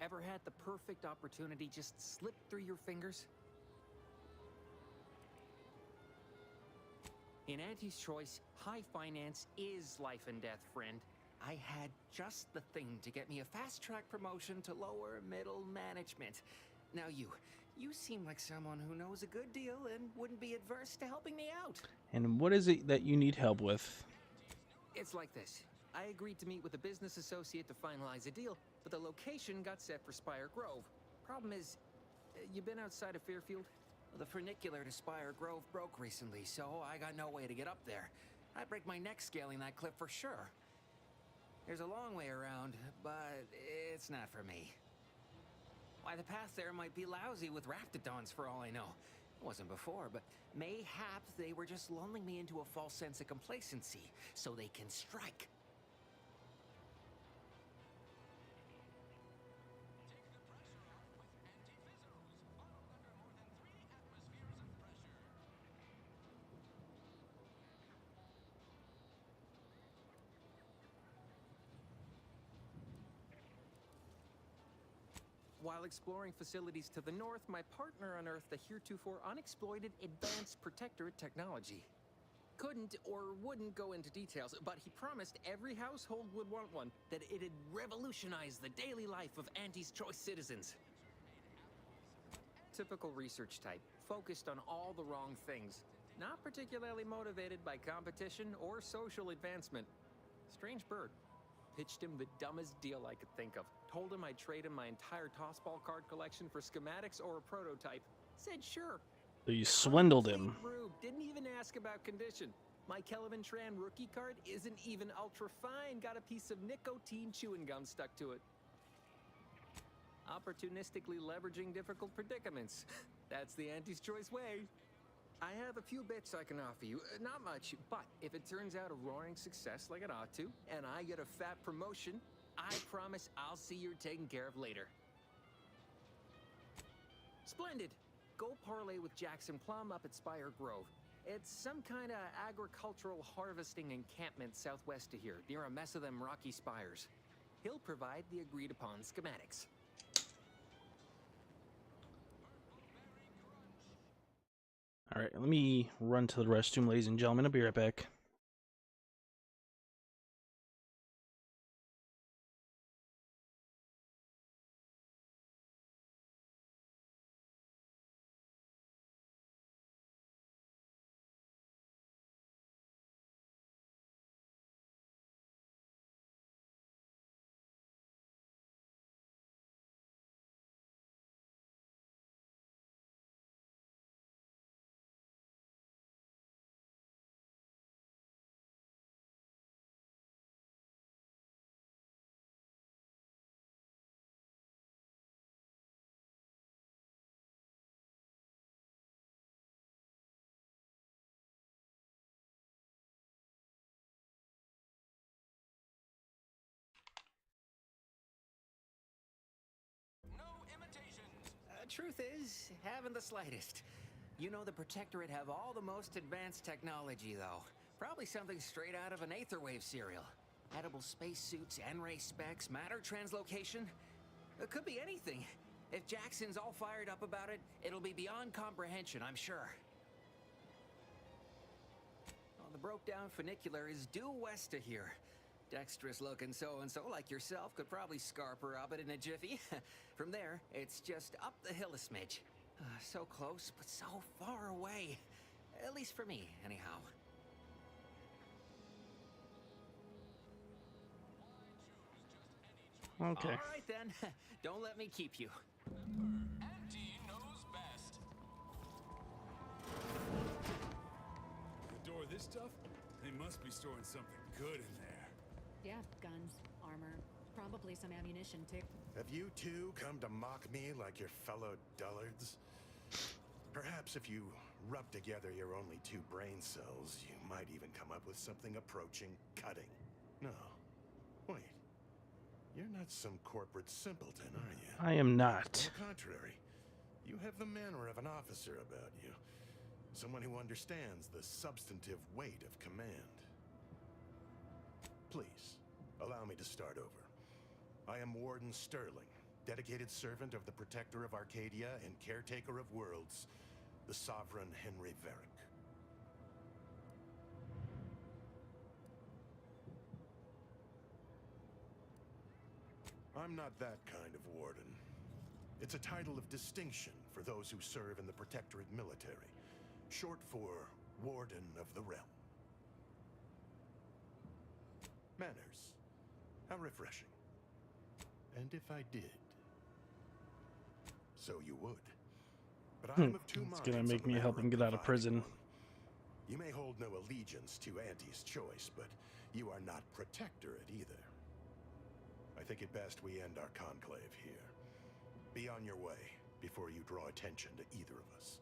Ever had the perfect opportunity just slip through your fingers? In Auntie's choice, high finance is life and death, friend. I had just the thing to get me a fast-track promotion to lower middle management. Now you seem like someone who knows a good deal and wouldn't be adverse to helping me out. And what is it that you need help with? It's like this. I agreed to meet with a business associate to finalize a deal, but the location got set for Spire Grove. Problem is, you been outside of Fairfield? The funicular to Spire Grove broke recently, so I got no way to get up there. I'd break my neck scaling that cliff for sure. There's a long way around, but it's not for me. Why, the path there might be lousy with raptidons for all I know. It wasn't before, but mayhaps they were just lulling me into a false sense of complacency so they can strike. While exploring facilities to the north, my partner unearthed the heretofore unexploited advanced protectorate technology. Couldn't or wouldn't go into details, but he promised every household would want one, that it'd revolutionize the daily life of Auntie's choice citizens. Typical research type, focused on all the wrong things. Not particularly motivated by competition or social advancement. Strange bird. Pitched him the dumbest deal I could think of. Told him I'd trade him my entire tossball card collection for schematics or a prototype. Said sure. So you swindled him. Rube didn't even ask about condition. My Kelvin Tran rookie card isn't even ultra fine. Got a piece of nicotine chewing gum stuck to it. Opportunistically leveraging difficult predicaments. That's the Auntie's choice way. I have a few bits I can offer you. Not much, but if it turns out a roaring success like it ought to, and I get a fat promotion, I promise I'll see you're taken care of later. Splendid. Go parlay with Jackson Plum up at Spire Grove. It's some kind of agricultural harvesting encampment southwest of here, near a mess of them rocky spires. He'll provide the agreed-upon schematics. All right, let me run to the restroom, ladies and gentlemen. I'll be right back. Truth is, haven't the slightest. You know the Protectorate have all the most advanced technology, though. Probably something straight out of an Aetherwave serial. Edible spacesuits, N-ray specs, matter translocation. It could be anything. If Jackson's all fired up about it, it'll be beyond comprehension, I'm sure. Well, the broke-down funicular is due west of here. Dexterous-looking so-and-so like yourself could probably scarp her up it in a jiffy. From there, it's just up the hill a smidge. So close, but so far away. At least for me, anyhow. Okay. All right, then. Don't let me keep you. Auntie knows best. store this stuff? They must be storing something good in there. Yeah, guns, armor, probably some ammunition too. Have you two come to mock me like your fellow dullards? Perhaps if you rub together your only 2 brain cells, you might even come up with something approaching cutting. No. Wait. You're not some corporate simpleton, are you? I am not. On the contrary, you have the manner of an officer about you. Someone who understands the substantive weight of command. Please, allow me to start over. I am Warden Sterling, dedicated servant of the Protector of Arcadia and caretaker of worlds, the Sovereign Henry Varick. I'm not that kind of warden. It's a title of distinction for those who serve in the Protectorate military, short for Warden of the Realm. Manners. How refreshing. And if I did, so you would. But I'm of 2 minds. It's gonna make me help him get out of prison. You may hold no allegiance to Auntie's choice, but you are not Protectorate either. I think it best we end our conclave here. Be on your way before you draw attention to either of us.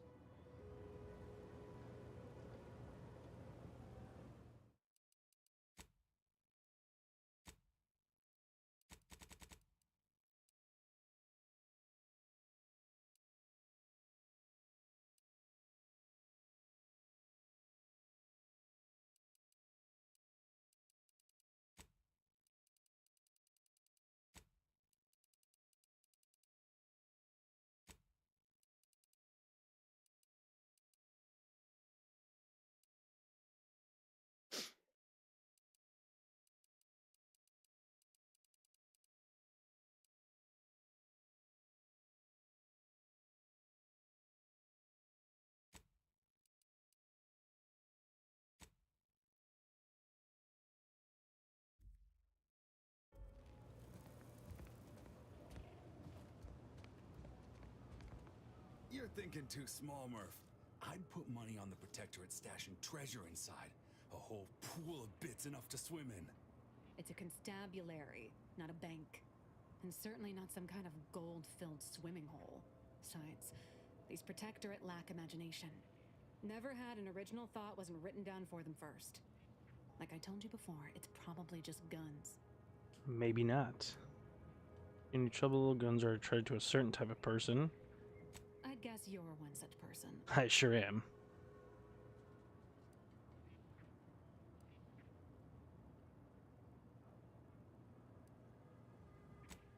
You're thinking too small, Murph. I'd put money on the Protectorate stashing treasure inside. A whole pool of bits enough to swim in. It's a constabulary, not a bank. And certainly not some kind of gold-filled swimming hole. Besides, these Protectorate lack imagination. Never had an original thought wasn't written down for them first. Like I told you before, it's probably just guns. Maybe not. Any trouble, guns are a treasure to a certain type of person. I'd guess you're one such person. I sure am.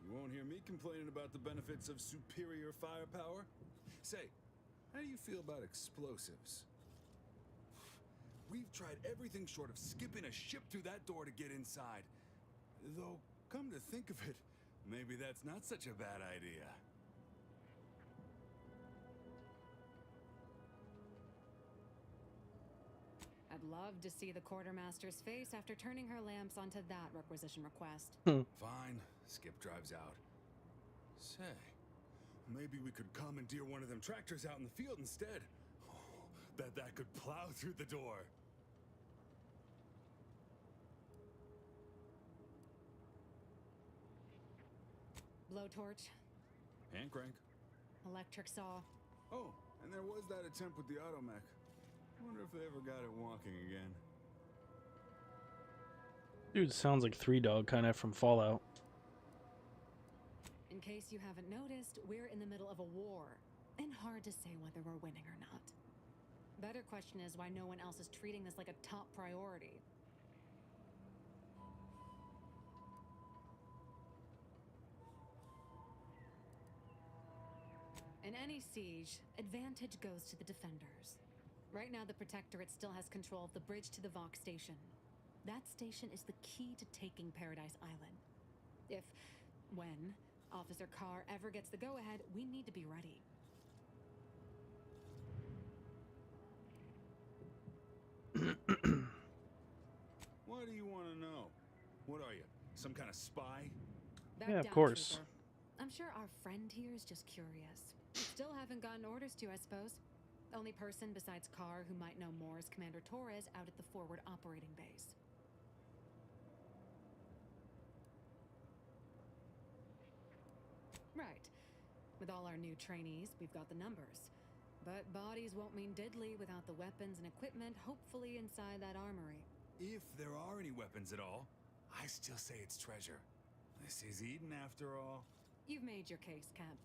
You won't hear me complaining about the benefits of superior firepower. Say, how do you feel about explosives? We've tried everything short of skipping a ship through that door to get inside. Though, come to think of it, maybe that's not such a bad idea. I'd love to see the quartermaster's face after turning her lamps onto that requisition request. Fine. Skip drives out. Say, maybe we could commandeer one of them tractors out in the field instead. Oh, bet that could plow through the door. Blowtorch. Hand crank. Electric saw. Oh, and there was that attempt with the automech. Wonder if they ever got it walking again. Dude, sounds like Three Dog kind of from Fallout. In case you haven't noticed, we're in the middle of a war, and hard to say whether we're winning or not. Better question is why no one else is treating this like a top priority. In any siege, advantage goes to the defenders. Right now, the Protectorate still has control of the bridge to the Vox station. That station is the key to taking Paradise Island. If, when, Officer Carr ever gets the go-ahead, we need to be ready. Why do you want to know? What are you, some kind of spy? Back Yeah, of down, course. Trooper. I'm sure our friend here is just curious. Still haven't gotten orders to, I suppose. Only person besides Carr who might know more is Commander Torres out at the forward operating base. Right. With all our new trainees, we've got the numbers. But bodies won't mean diddly without the weapons and equipment hopefully inside that armory. If there are any weapons at all, I still say it's treasure. This is Eden after all. You've made your case, Cap.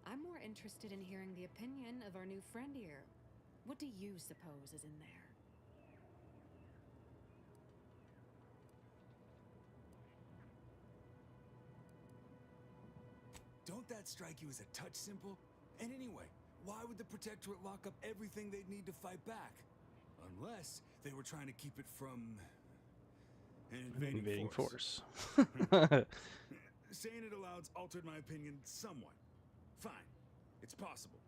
I'm more interested in hearing the opinion of our new friend here. What do you suppose is in there? Don't that strike you as a touch simple? And anyway, why would the Protectorate lock up everything they'd need to fight back? Unless they were trying to keep it from an invading force. Saying it aloud's altered my opinion somewhat. Fine. It's possible.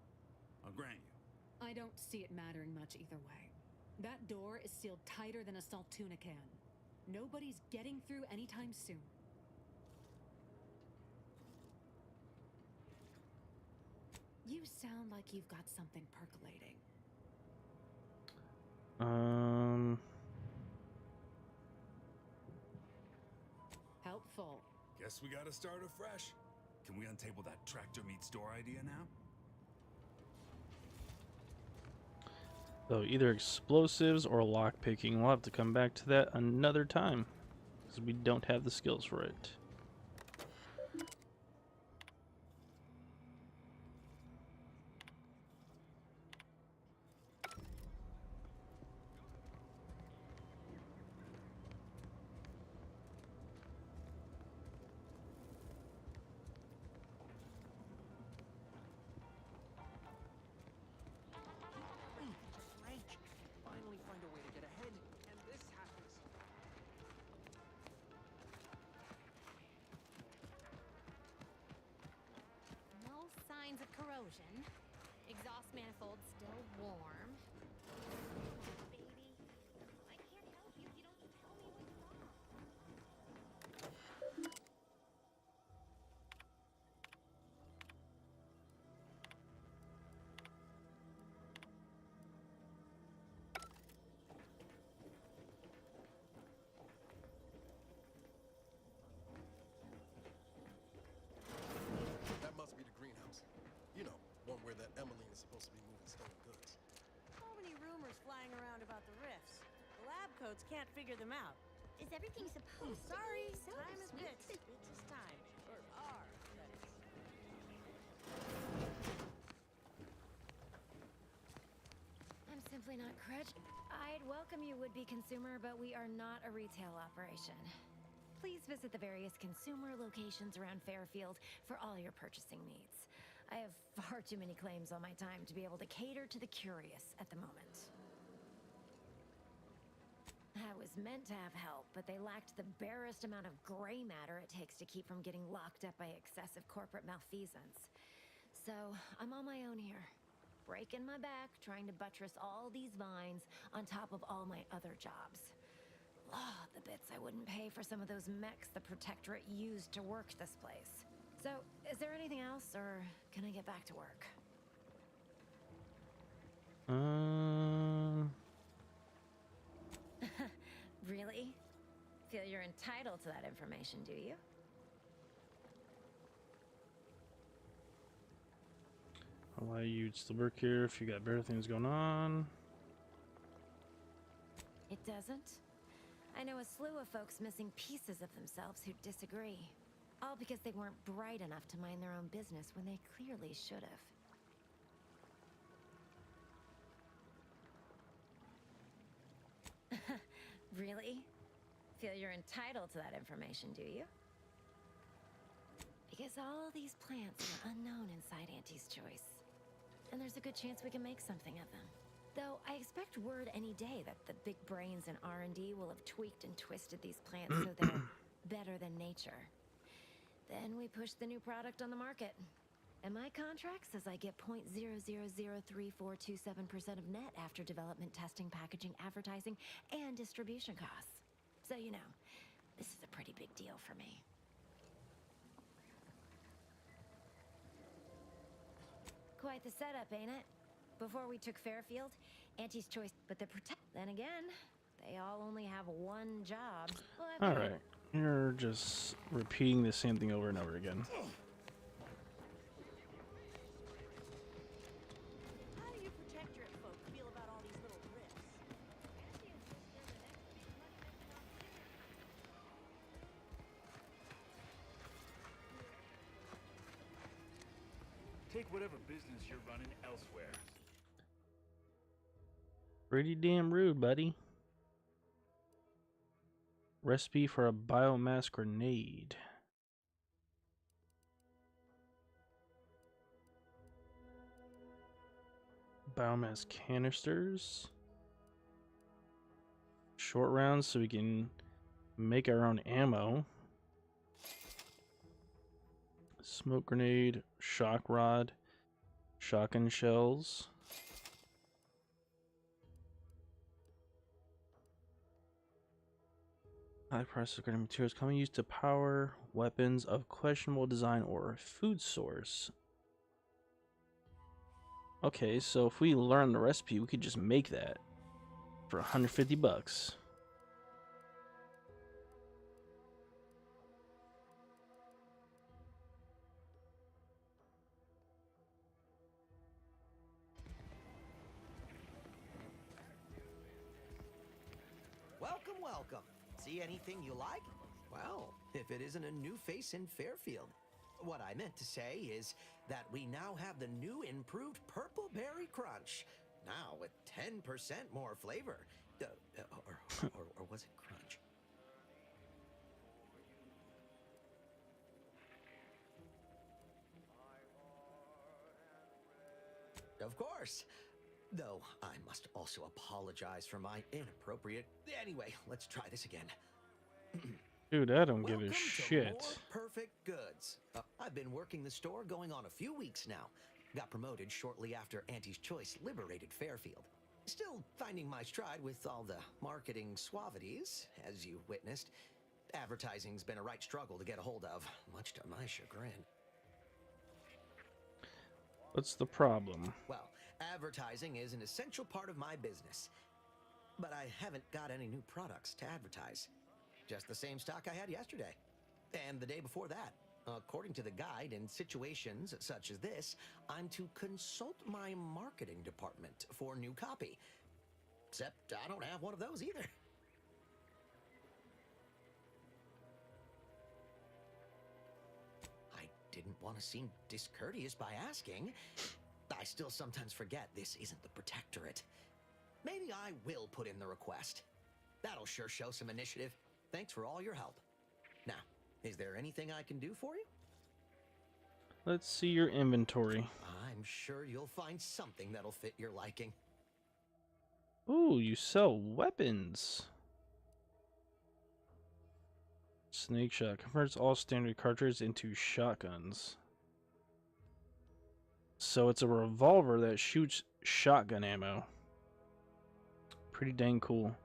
I'll grant you. I don't see it mattering much either way. That door is sealed tighter than a salt tuna can. Nobody's getting through anytime soon. You sound like you've got something percolating. Helpful. Guess we gotta start afresh. Can we untable that tractor meets door idea now? So either explosives or lockpicking. We'll have to come back to that another time, because we don't have the skills for it. Finally find a way to get ahead, and this happens. No signs of corrosion. Exhaust manifold still warm. Baby, I can't help you if you don't tell me what's wrong. That must be the greenhouse. You know, one where that Emmeline is supposed to be moving stolen goods. So many rumors flying around about the rifts. The lab coats can't figure them out. Is everything supposed to Sorry, be so time is sweet? bits. Bits is time. Or are, that is. I'm simply not crutch. I'd welcome you, would-be consumer, but we are not a retail operation. Please visit the various consumer locations around Fairfield for all your purchasing needs. I have far too many claims on my time to be able to cater to the curious at the moment. I was meant to have help, but they lacked the barest amount of gray matter it takes to keep from getting locked up by excessive corporate malfeasance. So, I'm on my own here. Breaking my back, trying to buttress all these vines on top of all my other jobs. Oh, the bits I wouldn't pay for some of those mechs the Protectorate used to work this place. So, is there anything else, or can I get back to work? Really? Feel you're entitled to that information, do you? I'll allow you to still work here if you got better things going on. It doesn't. I know a slew of folks missing pieces of themselves who disagree. All because they weren't bright enough to mind their own business when they clearly should have. Really? Feel you're entitled to that information, do you? Because all these plants are unknown inside Auntie's Choice. And there's a good chance we can make something of them. Though I expect word any day that the big brains in R&D will have tweaked and twisted these plants so they're better than nature. Then we push the new product on the market. And my contract says I get 0.003427% of net after development, testing, packaging, advertising, and distribution costs. So, you know, this is a pretty big deal for me. Quite the setup, ain't it? Before we took Fairfield, Auntie's choice, but then again, they all only have one job. Well, All right, you're just repeating the same thing over and over again. How do you protectorate folk feel about all these little rifts? Take whatever business you're running elsewhere. Pretty damn rude, buddy. Recipe for a biomass grenade. Biomass canisters. Short rounds so we can make our own ammo. Smoke grenade, shock rod, shotgun shells. High prices of grenade materials commonly used to power weapons of questionable design or food source. Okay, so if we learn the recipe, we could just make that for 150 bucks. Welcome, welcome. See anything you like? Well, if it isn't a new face in Fairfield. What I meant to say is that we now have the new improved Purple Berry Crunch. Now with 10% more flavor. Or was it crunch? Of course. Though I must also apologize for my inappropriate... Anyway, let's try this again. Dude, I don't give a Welcome to shit. More Perfect Goods. I've been working the store going on a few weeks now. Got promoted shortly after Auntie's Choice liberated Fairfield. Still finding my stride with all the marketing suavities, as you witnessed. Advertising's been a right struggle to get a hold of, much to my chagrin. What's the problem? Well, advertising is an essential part of my business. But I haven't got any new products to advertise. Just the same stock I had yesterday. And the day before that. According to the guide, in situations such as this, I'm to consult my marketing department for new copy. Except I don't have one of those either. I didn't want to seem discourteous by asking. I still sometimes forget this isn't the Protectorate. Maybe I will put in the request. That'll sure show some initiative. Thanks for all your help. Now, is there anything I can do for you? Let's see your inventory. I'm sure you'll find something that'll fit your liking. Ooh, you sell weapons. Snake shot converts all standard cartridges into shotguns. So it's a revolver that shoots shotgun ammo. Pretty dang cool.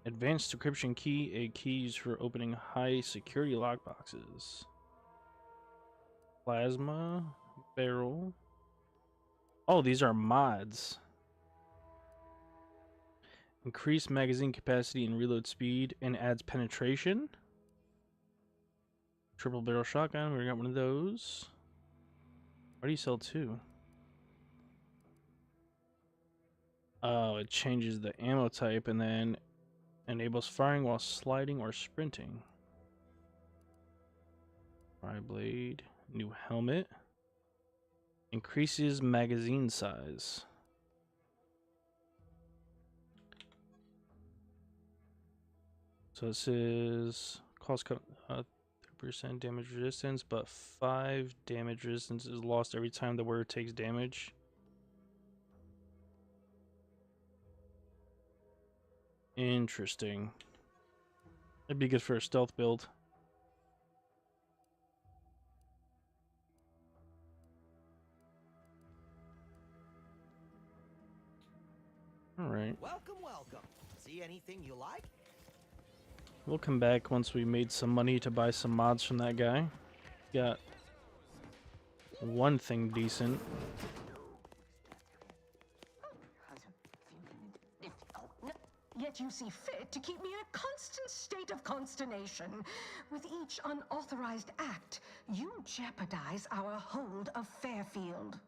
Advanced decryption key, a key used for opening high security lockboxes. Plasma barrel. Oh, these are mods. Increase magazine capacity and reload speed and adds penetration. Triple barrel shotgun, we got one of those. Why do you sell two? Oh, it changes the ammo type and then enables firing while sliding or sprinting. Fire blade, new helmet. Increases magazine size. So this is cost cut 3% damage resistance, but 5 damage resistance is lost every time the wearer takes damage. Interesting. That'd be good for a stealth build. Alright. Welcome, welcome. See anything you like? We'll come back once we made some money to buy some mods from that guy. Got one thing decent. Yet you see fit to keep me in a constant state of consternation. With each unauthorized act, you jeopardize our hold of Fairfield.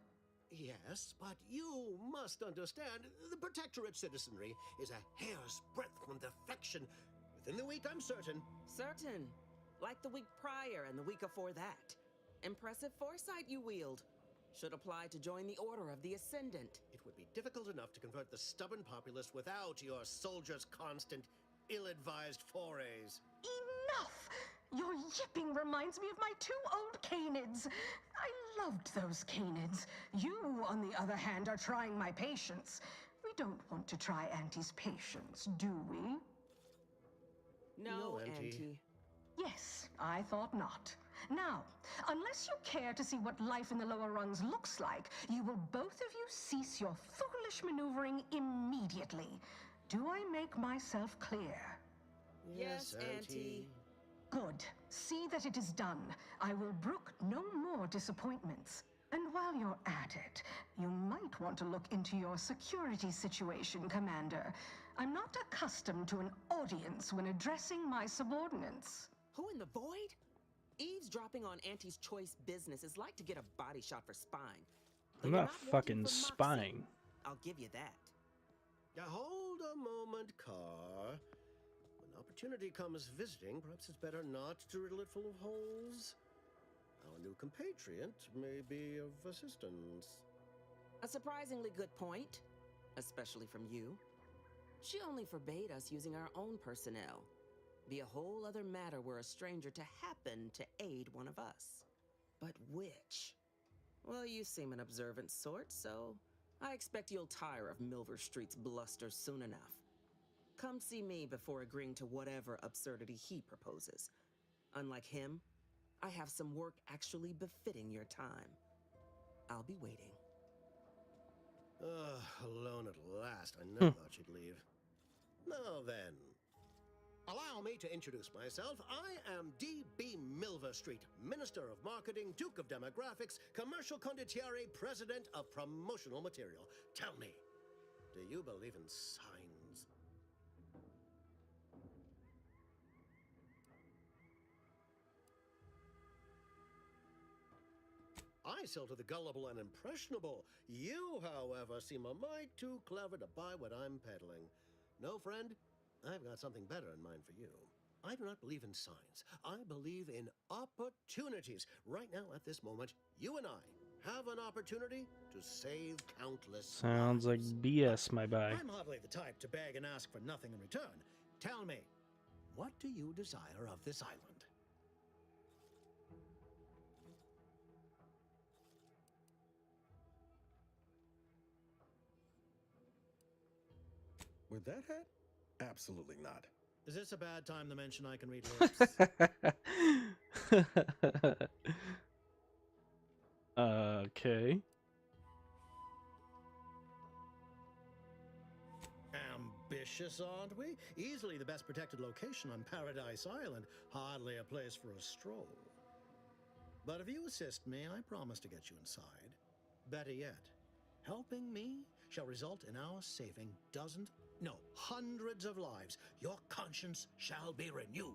Yes, but you must understand, the Protectorate citizenry is a hair's breadth from defection. Within the week, I'm certain. Certain. Like the week prior and the week before that. Impressive foresight you wield. Should apply to join the Order of the Ascendant. It would be difficult enough to convert the stubborn populace without your soldiers' constant, ill-advised forays. Enough! Your yipping reminds me of my 2 old Canids. I loved those Canids. You, on the other hand, are trying my patience. We don't want to try Auntie's patience, do we? No, Auntie. Auntie. Yes, I thought not. Now, unless you care to see what life in the lower rungs looks like, you will both of you cease your foolish maneuvering immediately. Do I make myself clear? Yes, Auntie. Good. See that it is done. I will brook no more disappointments. And while you're at it, you might want to look into your security situation, Commander. I'm not accustomed to an audience when addressing my subordinates. Who in the void? Eavesdropping on Auntie's choice business is like to get a body shot for spying. Though I'm you're not wanted fucking for moxie. spying. I'll give you that. Now, hold a moment, Carr. When opportunity comes visiting, perhaps it's better not to riddle it full of holes. Our new compatriot may be of assistance. A surprisingly good point, especially from you. She only forbade us using our own personnel. Be a whole other matter were a stranger to happen to aid one of us. But which? Well, you seem an observant sort, so I expect you'll tire of Milver Street's bluster soon enough. Come see me before agreeing to whatever absurdity he proposes. Unlike him, I have some work actually befitting your time. I'll be waiting. Alone at last. I never thought you'd leave. Now then, allow me to introduce myself. I am D.B. Milver Street, Minister of Marketing, Duke of Demographics, Commercial Condottiere, President of Promotional Material. Tell me, do you believe in signs? I sell to the gullible and impressionable. You, however, seem a mite too clever to buy what I'm peddling. No, friend, I've got something better in mind for you. I do not believe in signs. I believe in opportunities. Right now, at this moment, you and I have an opportunity to save countless Sounds like BS, my guy. I'm hardly the type to beg and ask for nothing in return. Tell me, what do you desire of this island? With that hat? Absolutely not. Is this a bad time to mention I can read lips? Okay. Ambitious, aren't we? Easily the best protected location on Paradise Island. Hardly a place for a stroll. But if you assist me, I promise to get you inside. Better yet, helping me shall result in our saving dozens, no, hundreds of lives. Your conscience shall be renewed.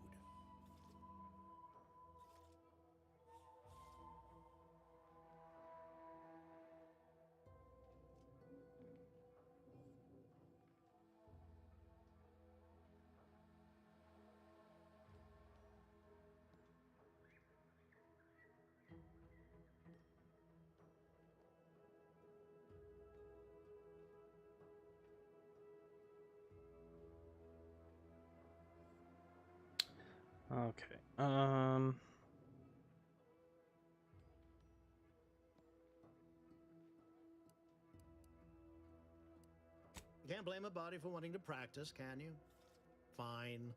Okay. You can't blame a body for wanting to practice, can you? Fine.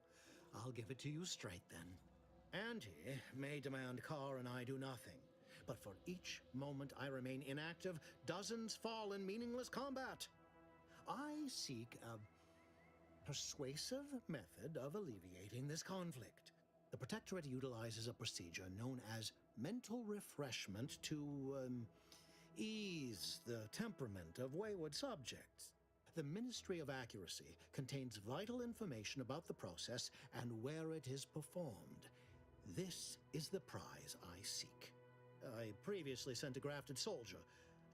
I'll give it to you straight then. Auntie may demand Carr and I do nothing, but for each moment I remain inactive, dozens fall in meaningless combat. I seek a persuasive method of alleviating this conflict. The Protectorate utilizes a procedure known as mental refreshment to ease the temperament of wayward subjects. The Ministry of Accuracy contains vital information about the process and where it is performed. This is the prize I seek. I previously sent a grafted soldier,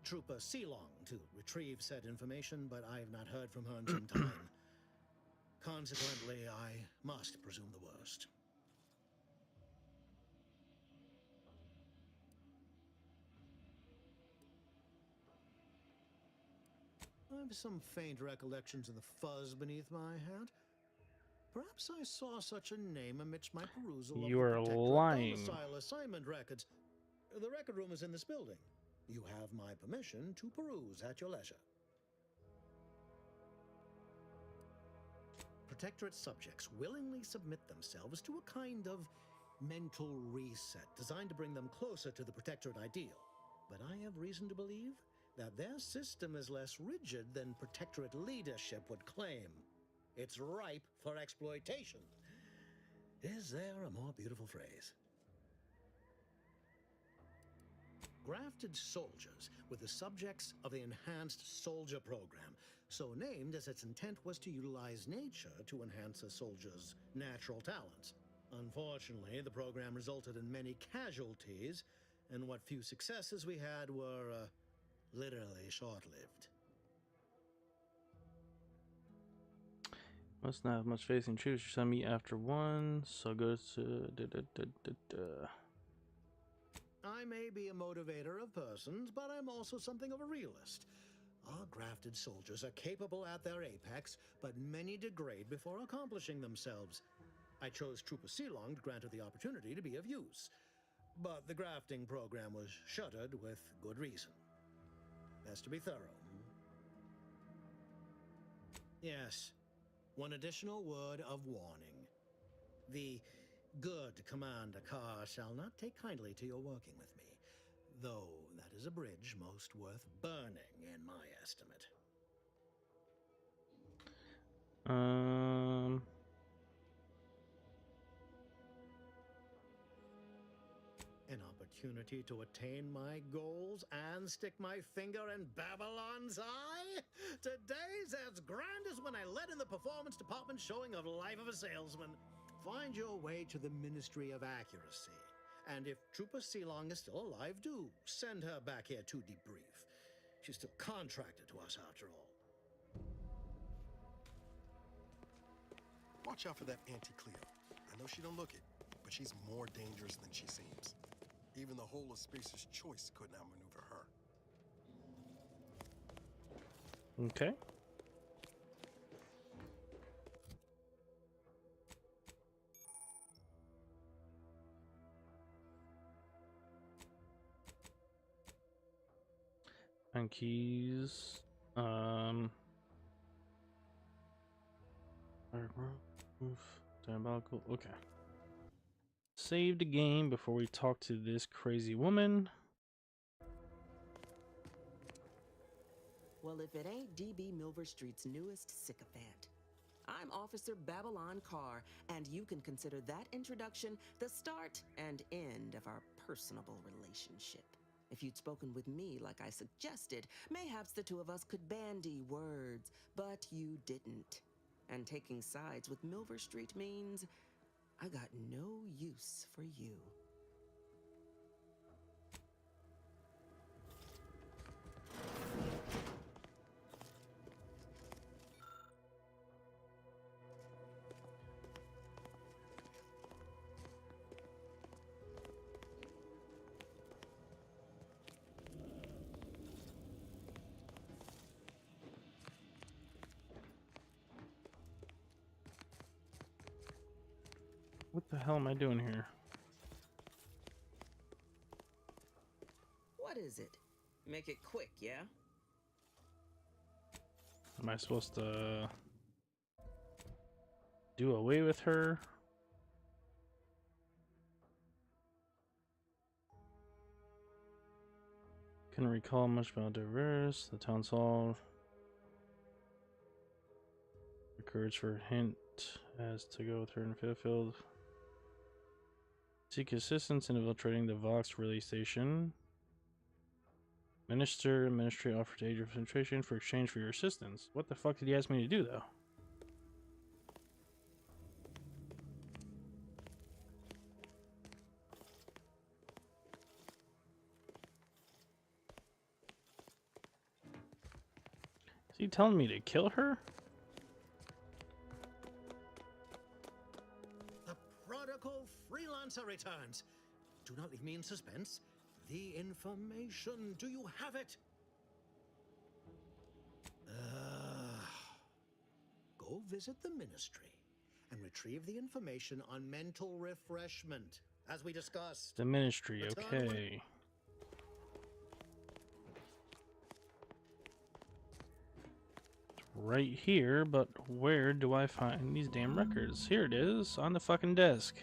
Trooper Sealong, to retrieve said information, but I have not heard from her in some time. Consequently, I must presume the worst. I have some faint recollections of the fuzz beneath my hat. Perhaps I saw such a name amidst my perusal You of are the Protectorate lying. domicile assignment records. The record room is in this building. You have my permission to peruse at your leisure. Protectorate subjects willingly submit themselves to a kind of mental reset designed to bring them closer to the Protectorate ideal. But I have reason to believe that their system is less rigid than Protectorate leadership would claim. It's ripe for exploitation. Is there a more beautiful phrase? Grafted soldiers were the subjects of the Enhanced Soldier Program, so named as its intent was to utilize nature to enhance a soldier's natural talents. Unfortunately, the program resulted in many casualties, and what few successes we had were literally short-lived. Must not have much faith in truth. You send me after one, so go to I may be a motivator of persons, but I'm also something of a realist. Our grafted soldiers are capable at their apex, but many degrade before accomplishing themselves. I chose Trooper Sealong to grant her the opportunity to be of use, but the grafting program was shuttered with good reason. Best to be thorough. Yes, one additional word of warning. The good Commander Carr shall not take kindly to your working with me, though that is a bridge most worth burning in my estimate. An opportunity to attain my goals and stick my finger in Babylon's eye? Today's as grand as when I led in the performance department showing of Life of a Salesman. Find your way to the Ministry of Accuracy. And if Trooper Sealong is still alive, do send her back here to debrief. She's still contracted to us after all. Watch out for that Auntie Cleo. I know she don't look it, but she's more dangerous than she seems. Even the whole of Spacer's Choice could not maneuver her. Okay. And keys. Diabolical. Okay. Save the game before we talk to this crazy woman. Well, if it ain't DB Milver Street's newest sycophant. I'm Officer Babylon Carr, and you can consider that introduction the start and end of our personable relationship. If you'd spoken with me like I suggested, mayhaps the two of us could bandy words, but you didn't. And taking sides with Milver Street means I got no use for you. What the hell am I doing here? What is it? Make it quick, yeah? Am I supposed to do away with her? Couldn't recall much about diverse. The town hall. Courage for a hint as to go with her in Fairfield. Seek assistance in infiltrating the Vox relay station. Ministry offered age of penetration for exchange for your assistance. What the fuck did he ask me to do, though? Is he telling me to kill her? The prodigal freelancer returns. Do not leave me in suspense. The information, do you have it? Go visit the ministry and retrieve the information on mental refreshment, as we discussed. The ministry, Return when- okay. Right here, but where do I find these damn records? Here it is, on the fucking desk.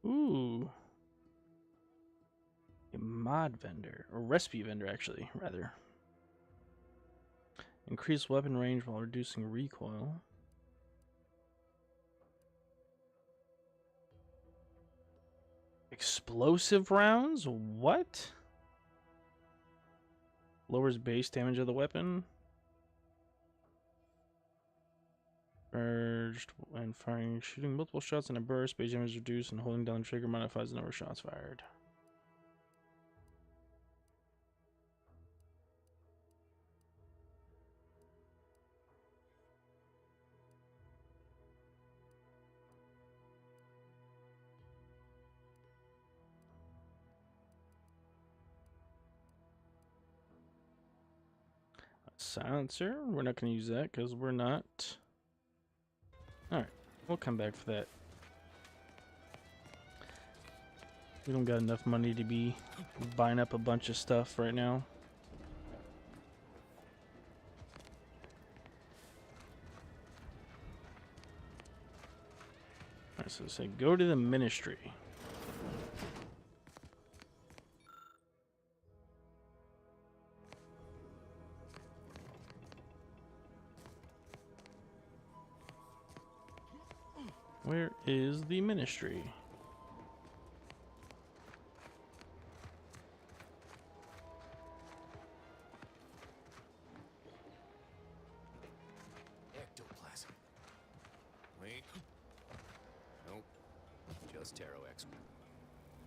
Ooh. A mod vendor, or recipe vendor actually, rather. Increase weapon range while reducing recoil. Explosive rounds? What? Lowers base damage of the weapon. Urged and firing, shooting multiple shots in a burst, base damage reduced, and holding down the trigger modifies the number of shots fired. Silencer, we're not going to use that because we're not. Alright, we'll come back for that. We don't got enough money to be buying up a bunch of stuff right now. Alright, so say go to the ministry. Where is the ministry? Ectoplasm. Wait. Nope. Just Taro X.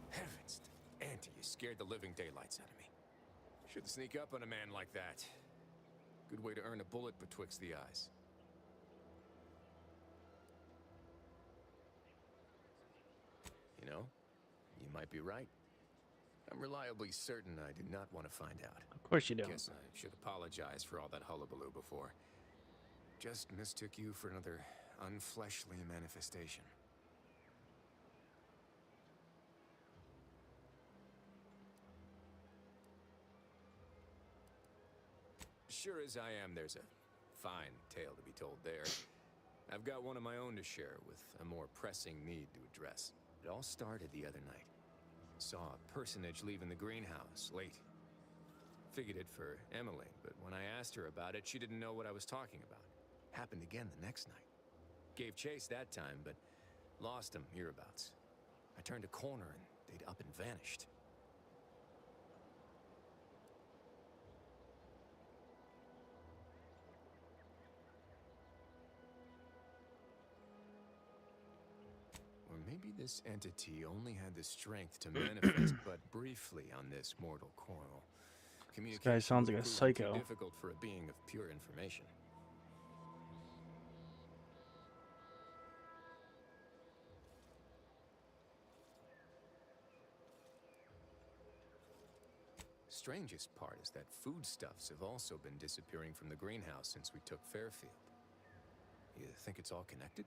Heavens, Auntie, you scared the living daylights out of me. Shouldn't sneak up on a man like that. Good way to earn a bullet betwixt the eyes. You know, you might be right. I'm reliably certain I did not want to find out. Of course you don't. Guess I should apologize for all that hullabaloo before. Just mistook you for another unfleshly manifestation. Sure as I am, there's a fine tale to be told there. I've got one of my own to share with a more pressing need to address. It all started the other night. Saw a personage leaving the greenhouse late. Figured it for Emily, but when I asked her about it, she didn't know what I was talking about. Happened again the next night. Gave chase that time, but lost him hereabouts. I turned a corner and they'd up and vanished. Or maybe this entity only had the strength to manifest but briefly on this mortal coil. This guy sounds like a psycho. Difficult for a being of pure information. strangest part is that foodstuffs have also been disappearing from the greenhouse since we took Fairfield. You think it's all connected?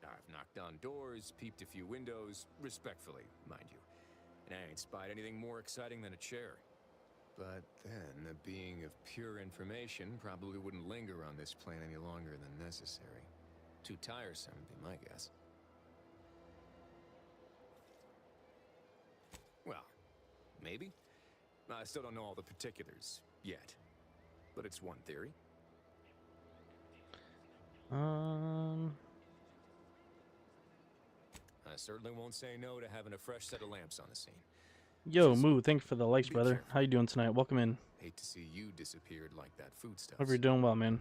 I've knocked on doors, peeped a few windows, respectfully, mind you. And I ain't spied anything more exciting than a chair. But then, a being of pure information probably wouldn't linger on this plane any longer than necessary. Too tiresome, would be my guess. Well, maybe. I still don't know all the particulars yet. But it's one theory. I certainly won't say no to having a fresh set of lamps on the scene. Yo, Moo, thanks for the likes, brother. How you doing tonight? Welcome in. Hate to see you disappeared like that foodstuff. Hope you're doing well, man.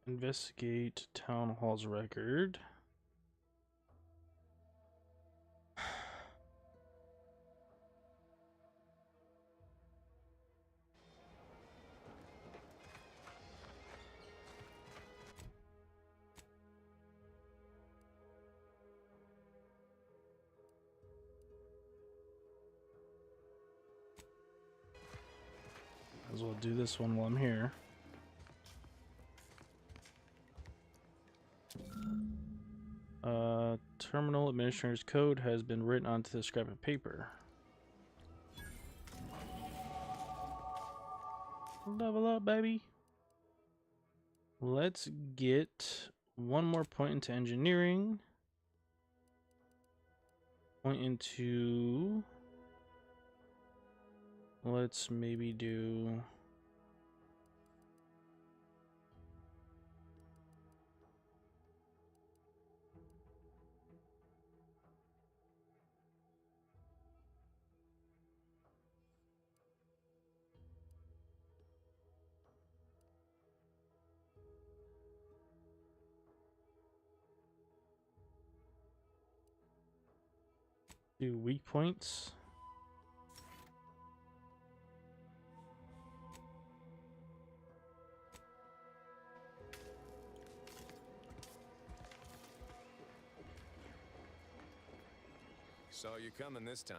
Investigate Town Hall's record. Might as well do this one while I'm here. Terminal administrator's code has been written onto the scrap of paper. Level up, baby. Let's get one more point into engineering. Point into... Let's maybe do... do weak points. Saw you coming this time.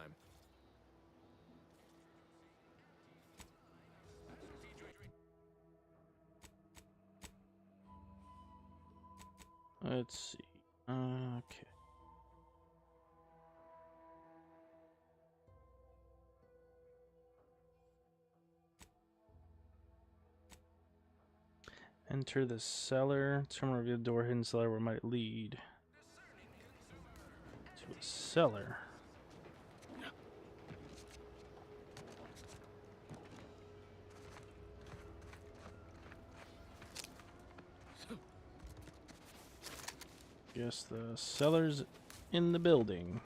Let's see. Okay. Enter the cellar. Terminal reveal door, hidden cellar where might lead to a cellar. Guess the cellar's in the building.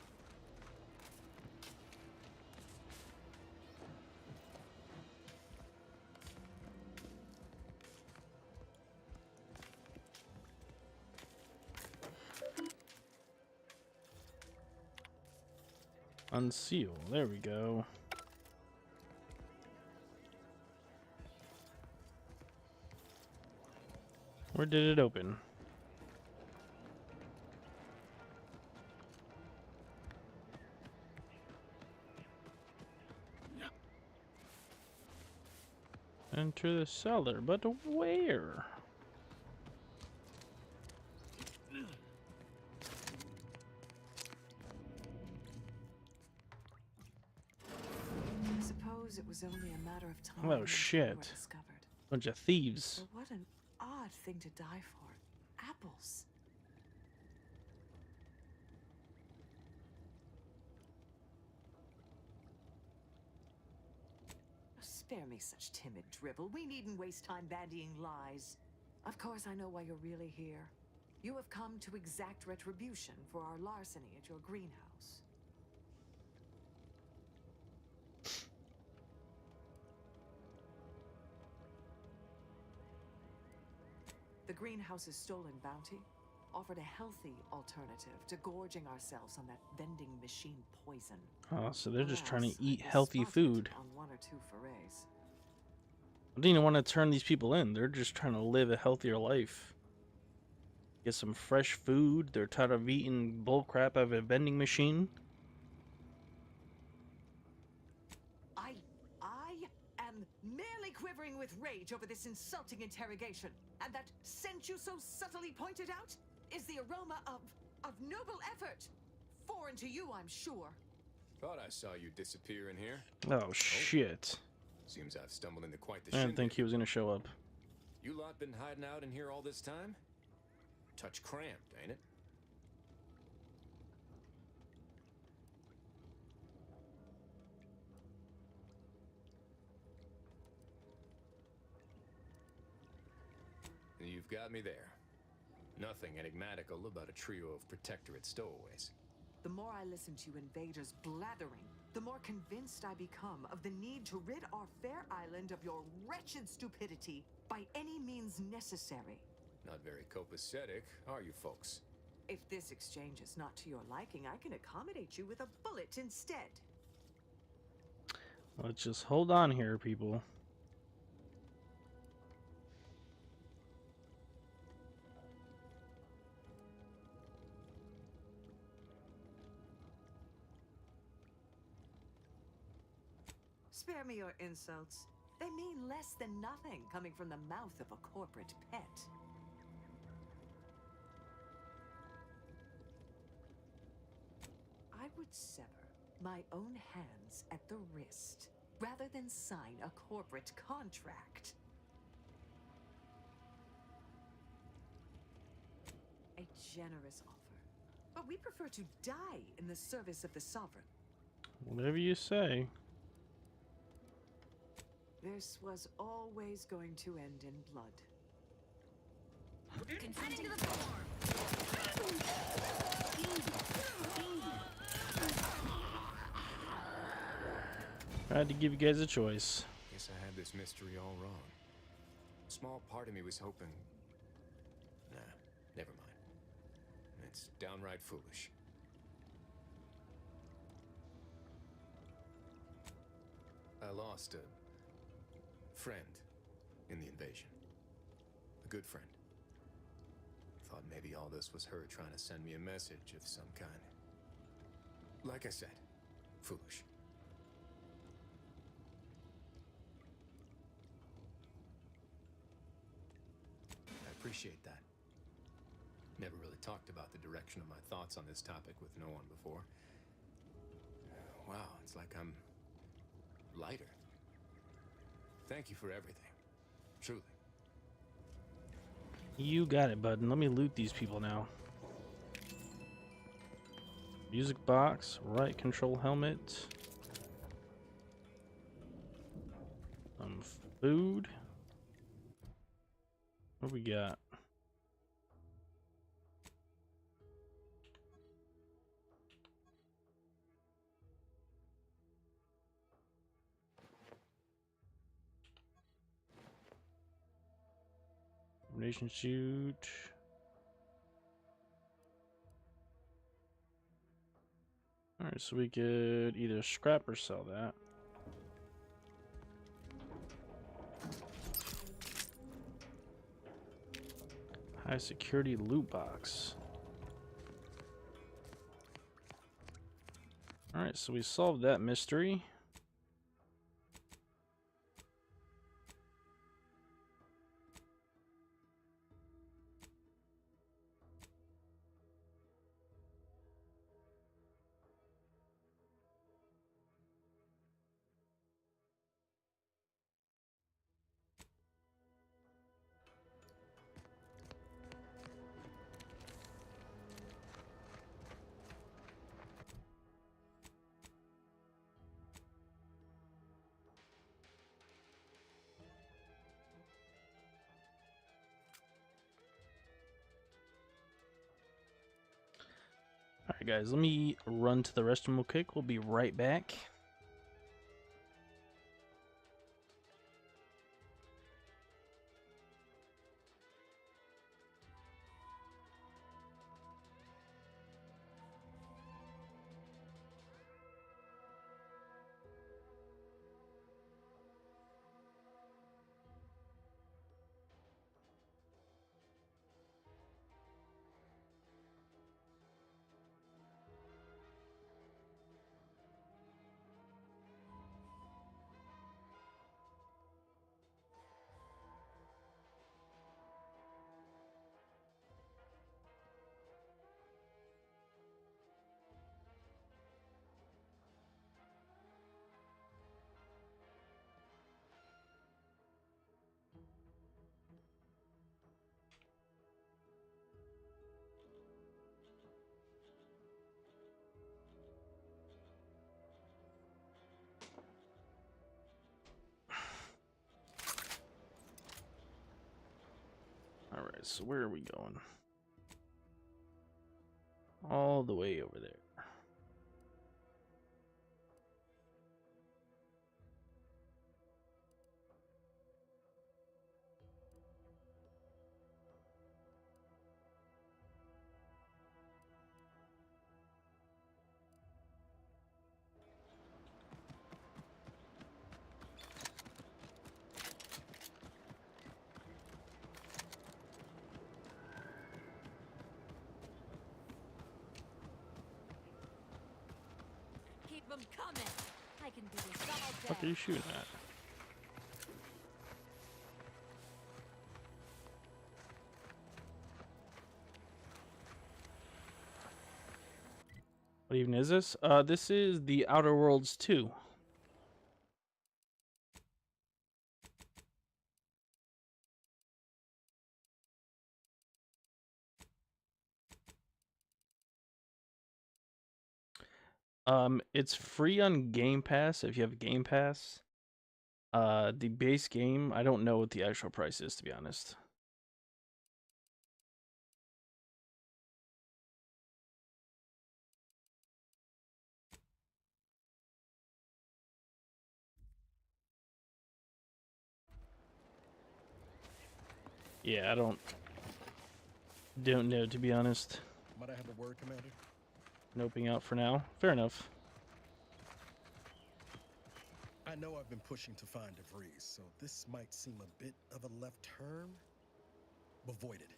Unseal. There we go. Where did it open? Enter the cellar, but where? I suppose it was only a matter of time. Oh shit. Bunch of thieves. But what an odd thing to die for. Apples. Spare me such timid drivel. We needn't waste time bandying lies. Of course, I know why you're really here. You have come to exact retribution for our larceny at your greenhouse. The greenhouse's stolen bounty offered a healthy alternative to gorging ourselves on that vending machine poison. Oh, so they're just trying Alas, to eat I was healthy spotted food. On 1 or 2 forays. I didn't even want to turn these people in. They're just trying to live a healthier life. Get some fresh food. They're tired of eating bullcrap out of a vending machine. I am merely quivering with rage over this insulting interrogation. And that scent you so subtly pointed out is the aroma of noble effort. Foreign to you, I'm sure. Thought I saw you disappear in here. Oh, shit. Seems I've stumbled into quite the I didn't shindig. think he was going to show up. You lot been hiding out in here all this time? Touch cramped, ain't it? You've got me there. Nothing enigmatical about a trio of Protectorate stowaways. The more I listen to invaders blathering, the more convinced I become of the need to rid our fair island of your wretched stupidity by any means necessary. Not very copacetic, are you folks? If this exchange is not to your liking, I can accommodate you with a bullet instead. Let's just hold on here, people. Spare me your insults. They mean less than nothing coming from the mouth of a corporate pet. I would sever my own hands at the wrist rather than sign a corporate contract. A generous offer, but we prefer to die in the service of the sovereign. Whatever you say. This was always going to end in blood. Consenting to the form. I had to give you guys a choice. Guess I had this mystery all wrong. A small part of me was hoping... Nah, never mind. It's downright foolish. I lost a friend in the invasion. A good friend. Thought maybe all this was her trying to send me a message of some kind. Like I said, foolish. I appreciate that. Never really talked about the direction of my thoughts on this topic with no one before. Wow, it's like I'm lighter. Thank you for everything. Truly. You got it, bud. Let me loot these people now. Music box, right control helmet. Food. What we got? Combination shoot. Alright, so we could either scrap or sell that. High security loot box. Alright, so we solved that mystery. Alright guys, let me run to the restroom real quick. We'll be right back. Alright, so where are we going? All the way over there. Keep them coming. I can do this all day. What are you shooting at? What even is this? This is the Outer Worlds 2. It's free on Game Pass if you have Game Pass. The base game, I don't know what the actual price is, to be honest. Yeah, I don't know, to be honest. Might I have a word, Commander? Noping out for now. Fair enough. I know I've been pushing to find DeVries, so this might seem a bit of a left turn, but void it.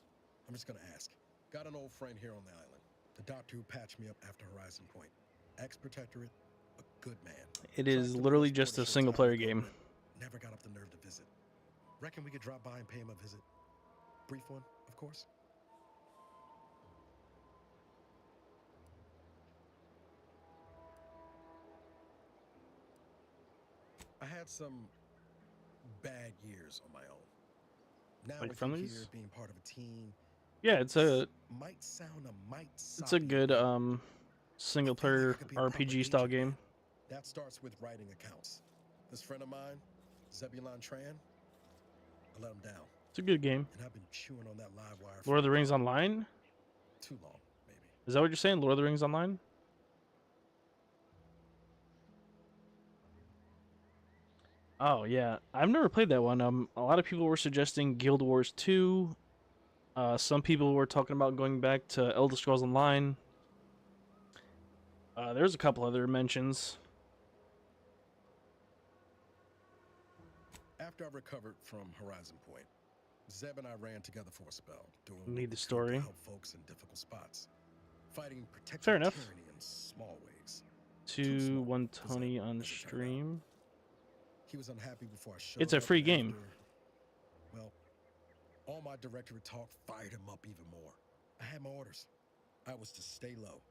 I'm just gonna ask. Got an old friend here on the island. The doctor who patched me up after Horizon Point. Ex-protectorate, a good man. It is literally just a single player game. Never got up the nerve to visit. Reckon we could drop by and pay him a visit? Brief one, of course. I had some bad years on my own. Now Like with from you these? here, being part of a team, Yeah, it's a might sound a might it's a good single player RPG style game. That starts with writing accounts. This friend of mine, Zebulon Tran, I let him down. It's a good game. And I've been chewing on that live wire Lord of the Rings Online? too long, maybe. Is that what you're saying? Lord of the Rings Online? Oh yeah, I've never played that one. A lot of people were suggesting Guild Wars 2. Some people were talking about going back to Elder Scrolls Online. There's a couple other mentions. After I recovered from Horizon Point, Zeb and I ran together for a spell, doing Need what the we could story. to help folks in difficult spots, fighting protective Fair enough. tyranny in small ways. To one Tony on stream. He was unhappy before I showed It's a up, free and game. after, well, all my directorate talk fired him up even more. I had my orders. I was to stay low.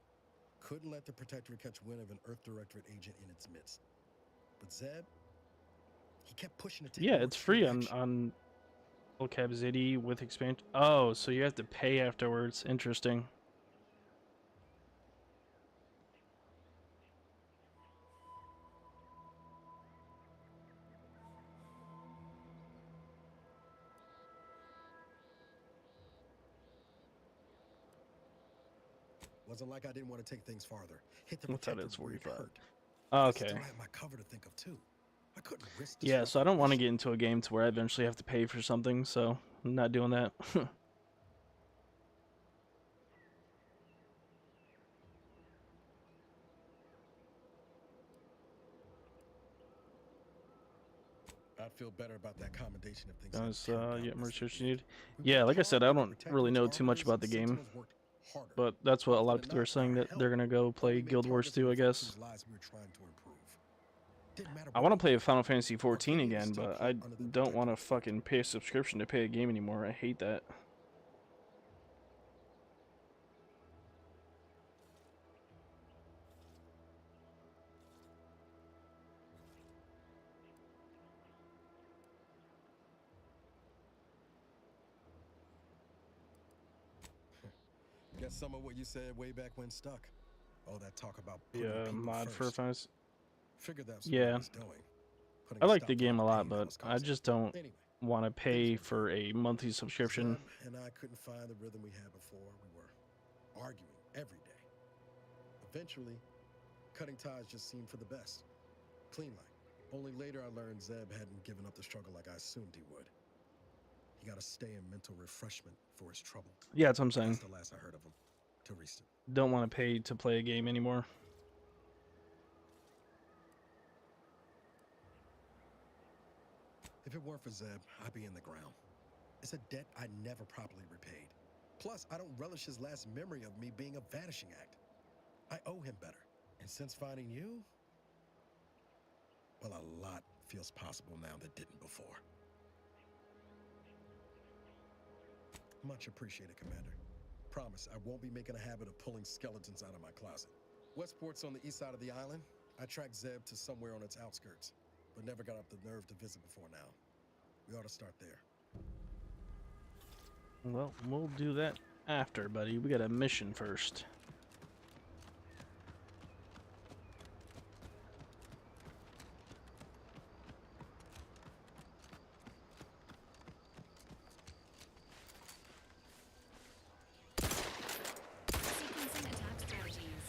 Couldn't let the Protectorate catch wind of an Earth Directorate agent in its midst. But Zeb, he kept pushing to take Yeah, more it's free extreme on Vocab City with expansion. Oh, so you have to pay afterwards. Interesting. Wasn't like I didn't want to take things farther. Hit the What's that? protector It's where it 45. hurt. Oh, I okay. still had my cover to think of too. I couldn't risk Yeah, so I don't want to get into a game to where I eventually have to pay for something, so I'm not doing that. I'd feel better about that commendation if things Guys, hadn't turned out yeah, this more way. research you need. Yeah, like I said, I don't really know too much about the game, but that's what a lot of people are saying, that they're gonna go play Guild Wars 2, I guess. Whose lives we were trying to improve. Didn't matter I want to play Final Fantasy 14 again, but I don't want to fucking pay a subscription to pay a game anymore. I hate that. Guess some of what you said way back when stuck. All that talk about Yeah, mod for first. Fantasy. Figured that's Yeah, what he's doing. I like the game a lot, but I just don't want to pay for a monthly subscription. Zeb and I couldn't find the rhythm we had before. We were arguing every day. Eventually, cutting ties just seemed for the best. Clean like. Only later I learned Zeb hadn't given up the struggle like I assumed he would. He got to stay in mental refreshment for his trouble. Yeah, that's what I'm saying. That's the last I heard of him. Till recent. Don't want to pay to play a game anymore. If it weren't for Zeb, I'd be in the ground. It's a debt I never properly repaid. Plus, I don't relish his last memory of me being a vanishing act. I owe him better. And since finding you, well, a lot feels possible now that didn't before. Much appreciated, Commander. Promise, I won't be making a habit of pulling skeletons out of my closet. Westport's on the east side of the island. I tracked Zeb to somewhere on its outskirts, but never got up the nerve to visit before now. We ought to start there. Well, we'll do that after, buddy. We got a mission first. Sequencing attack strategies.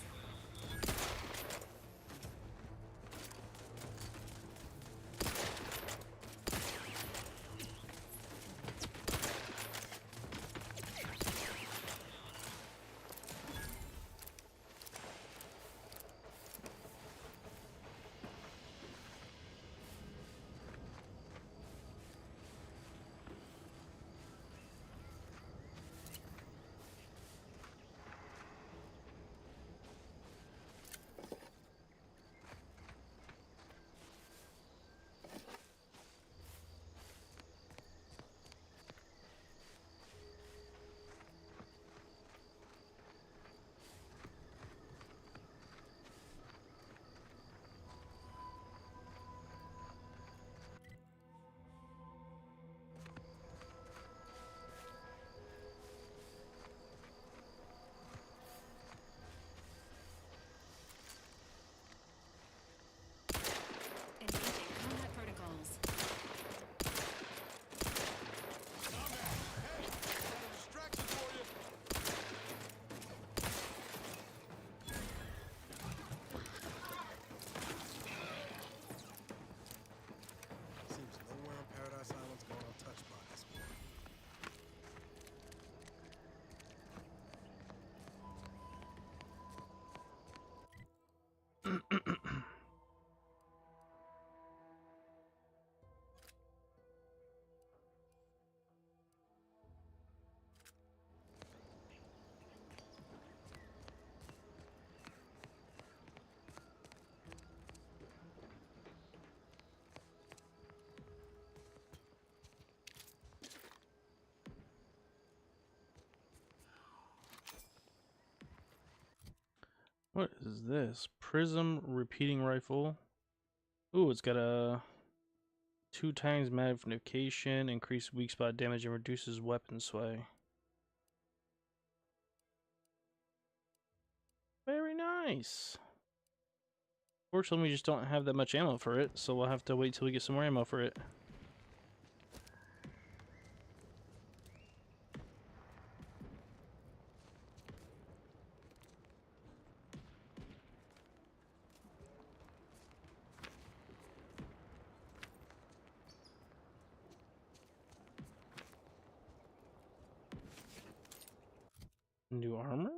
Engaging combat protocols. Seems nowhere on Paradise Island's gone untouched by this war. What is this? Prism repeating rifle. Ooh, it's got a 2 times magnification, increased weak spot damage, and reduces weapon sway. Very nice. Fortunately, we just don't have that much ammo for it, so we'll have to wait till we get some more ammo for it. New armor?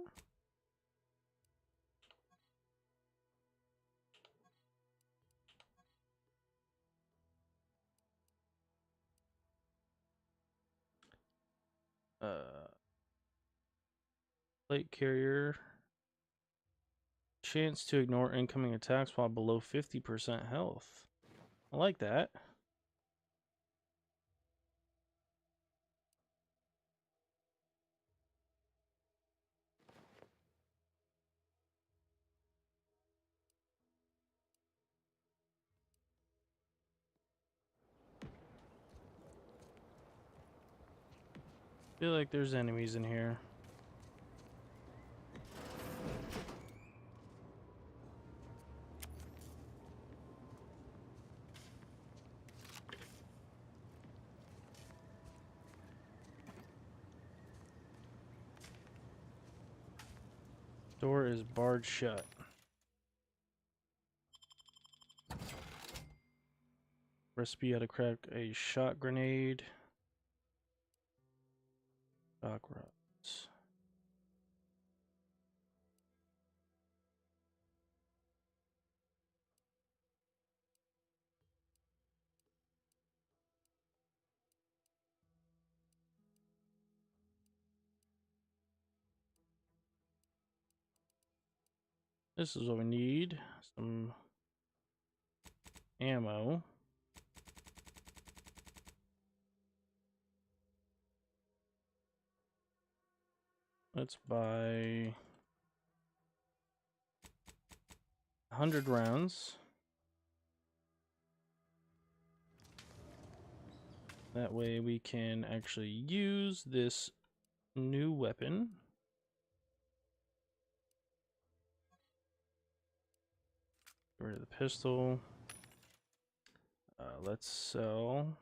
Plate carrier. Chance to ignore incoming attacks while below 50% health. I like that. Feel like there's enemies in here. Door is barred shut. Recipe how to crack a shot grenade. Shock rods. This is what we need. Some ammo. Let's buy 100 rounds. That way we can actually use this new weapon. Get rid of the pistol. Let's sell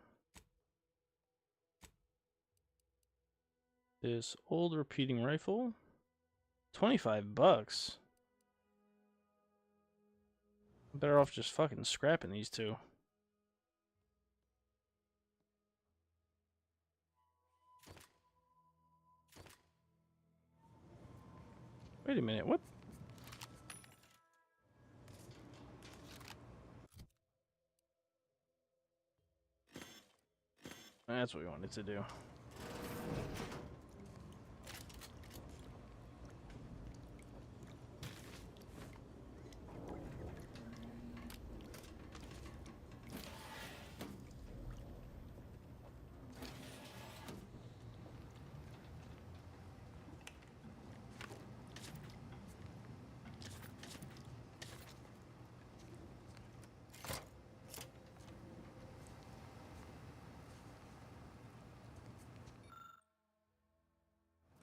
this old repeating rifle. 25 bucks. Better off just fucking scrapping these two. Wait a minute, what? That's what we wanted to do.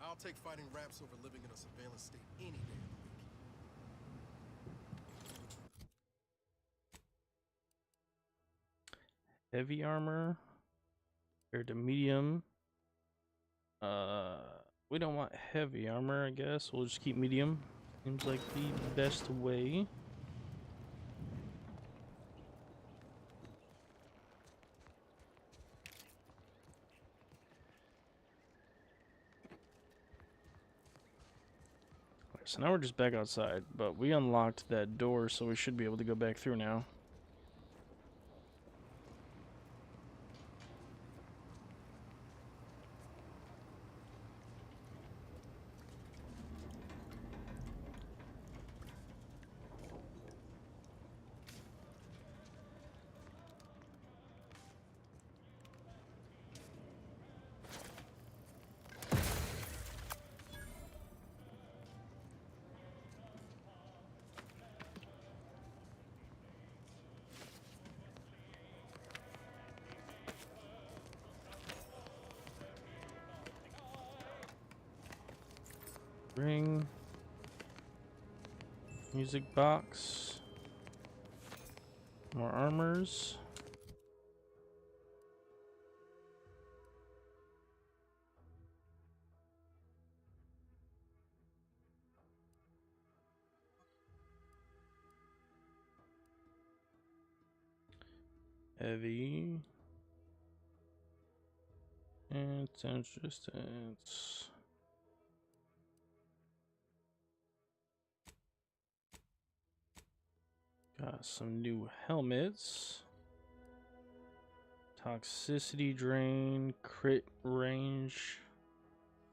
I'll take fighting raps over living in a surveillance state any day of the week. Heavy armor compared to medium. We don't want heavy armor, I guess. We'll just keep medium. Seems like the best way. So now we're just back outside, but we unlocked that door, so we should be able to go back through now. Ring, music box, more armors. Heavy and sense distance. Got some new helmets. Toxicity drain, crit range,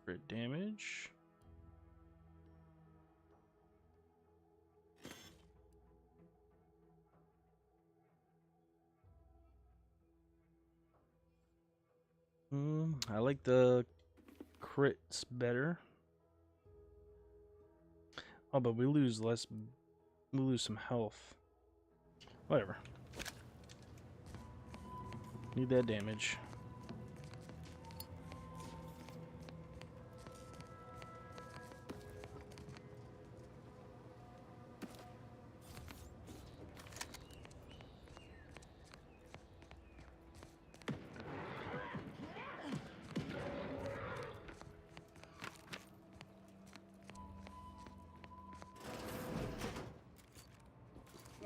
crit damage. I like the crits better. Oh, but we lose less. We lose some health. Whatever. Need that damage.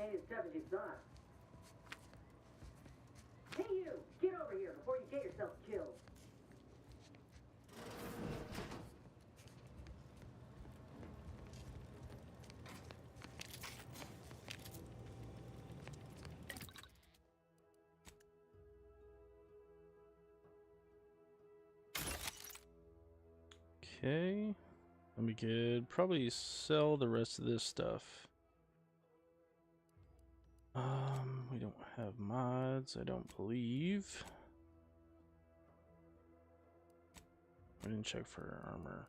Ain't as tough as you thought. Hey you! Get over here before you get yourself killed. Okay. And we could probably sell the rest of this stuff. We don't have mods, I don't believe. I didn't check for armor.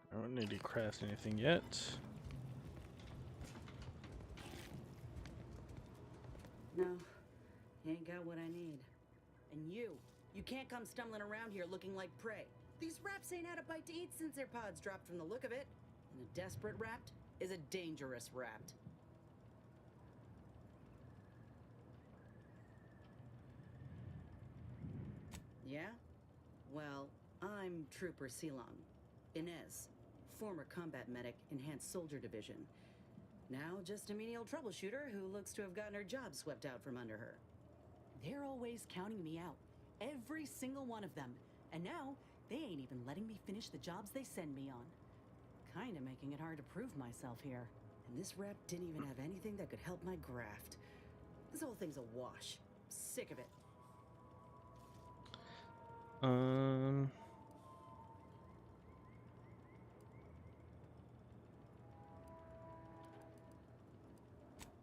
I don't need to craft anything yet. No, you ain't got what I need. And you can't come stumbling around here looking like prey. These raps ain't had a bite to eat since their pods dropped from the look of it. And a desperate rapt is a dangerous rapt. Yeah? Well, I'm Trooper Silong. Inez, former combat medic, Enhanced Soldier Division. Now just a menial troubleshooter who looks to have gotten her job swept out from under her. They're always counting me out. Every single one of them. And now, they ain't even letting me finish the jobs they send me on. Kinda making it hard to prove myself here. And this rep didn't even have anything that could help my graft. This whole thing's a wash. Sick of it.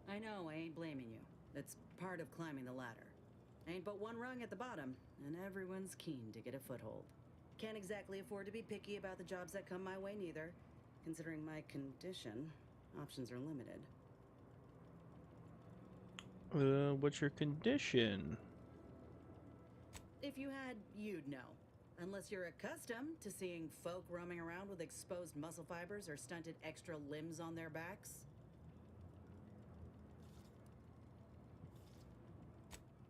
I know, I ain't blaming you. That's part of climbing the ladder. Ain't but one rung at the bottom, and everyone's keen to get a foothold. Can't exactly afford to be picky about the jobs that come my way neither. Considering my condition, options are limited. What's your condition? If you had, you'd know. Unless you're accustomed to seeing folk roaming around with exposed muscle fibers or stunted extra limbs on their backs.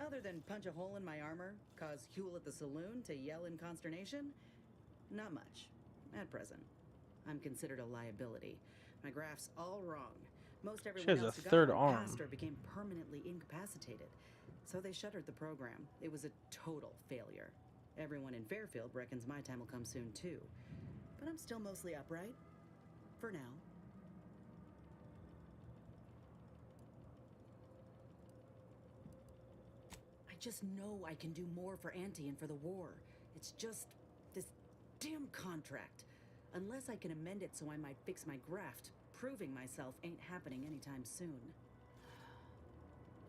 Other than punch a hole in my armor, cause Huel at the saloon to yell in consternation, not much, at present. I'm considered a liability. My graph's all wrong. Most everyone else who got one passed or became permanently incapacitated. So they shuttered the program. It was a total failure. Everyone in Fairfield reckons my time will come soon too. But I'm still mostly upright. For now. I just know I can do more for Auntie and for the war. It's just this damn contract. Unless I can amend it so I might fix my graft, proving myself ain't happening anytime soon.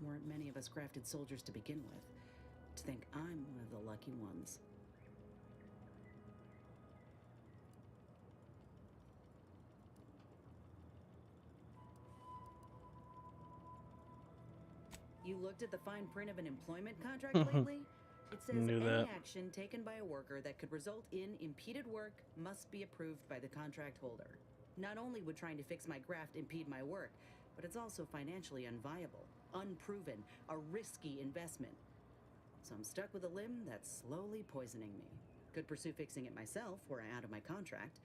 Weren't many of us grafted soldiers to begin with. To think I'm one of the lucky ones. You looked at the fine print of an employment contract lately? It says any action taken by a worker that could result in impeded work must be approved by the contract holder. Not only would trying to fix my graft impede my work, but it's also financially unviable, unproven, a risky investment. So I'm stuck with a limb that's slowly poisoning me. Could pursue fixing it myself were I out of my contract,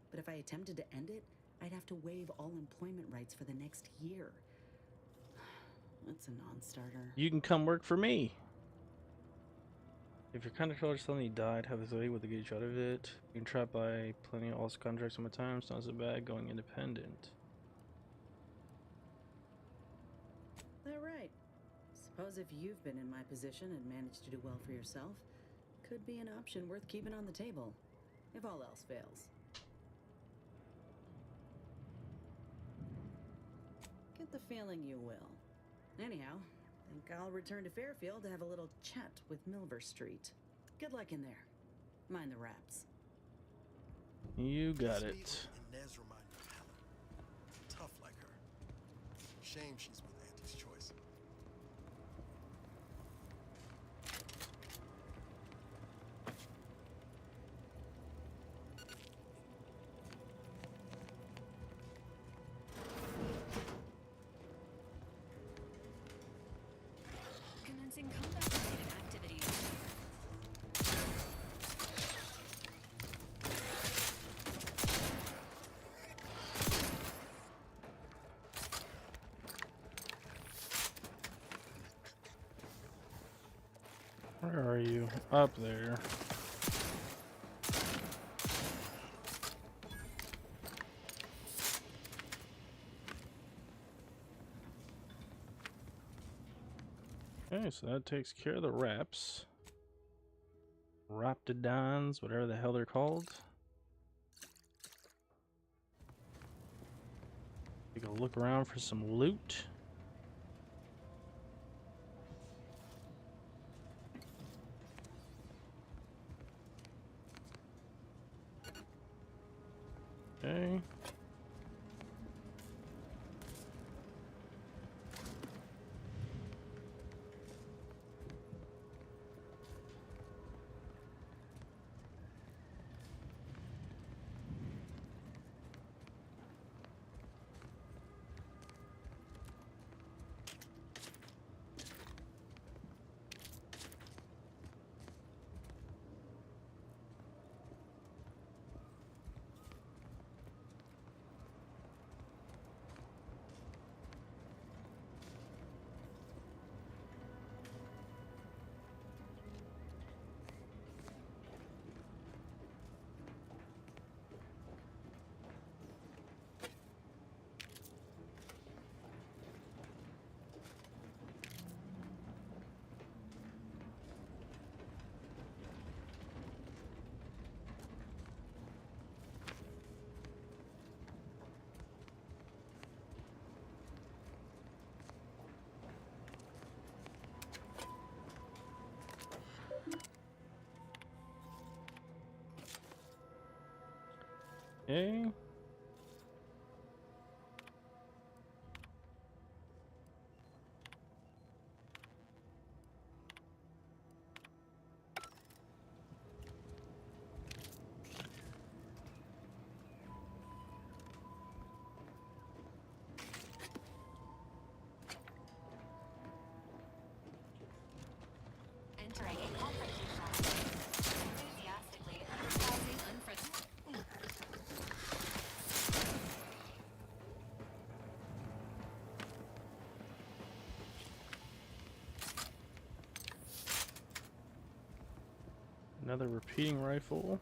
but if I attempted to end it, I'd have to waive all employment rights for the next year. That's a non-starter. You can come work for me. If your contractor suddenly died, have this way with to get you out of it. Being trapped by plenty of false contracts on my time, it's not so bad going independent. That right. Suppose if you've been in my position and managed to do well for yourself, could be an option worth keeping on the table, if all else fails. Get the feeling you will. Anyhow, think I'll return to Fairfield to have a little chat with Milver Street. Good luck in there. Mind the wraps. You got Miss it. Needle and Nez remind me of Helen. Tough like her. Shame she's with Auntie's choice. Commencing combat-related activities. Where are you? Up there. Okay, so that takes care of the wraps. Raptidons, whatever the hell they're called. Take a look around for some loot. Okay. Okay. Entering a confrontation. Enthusiastically advertising unfriendly. Another repeating rifle.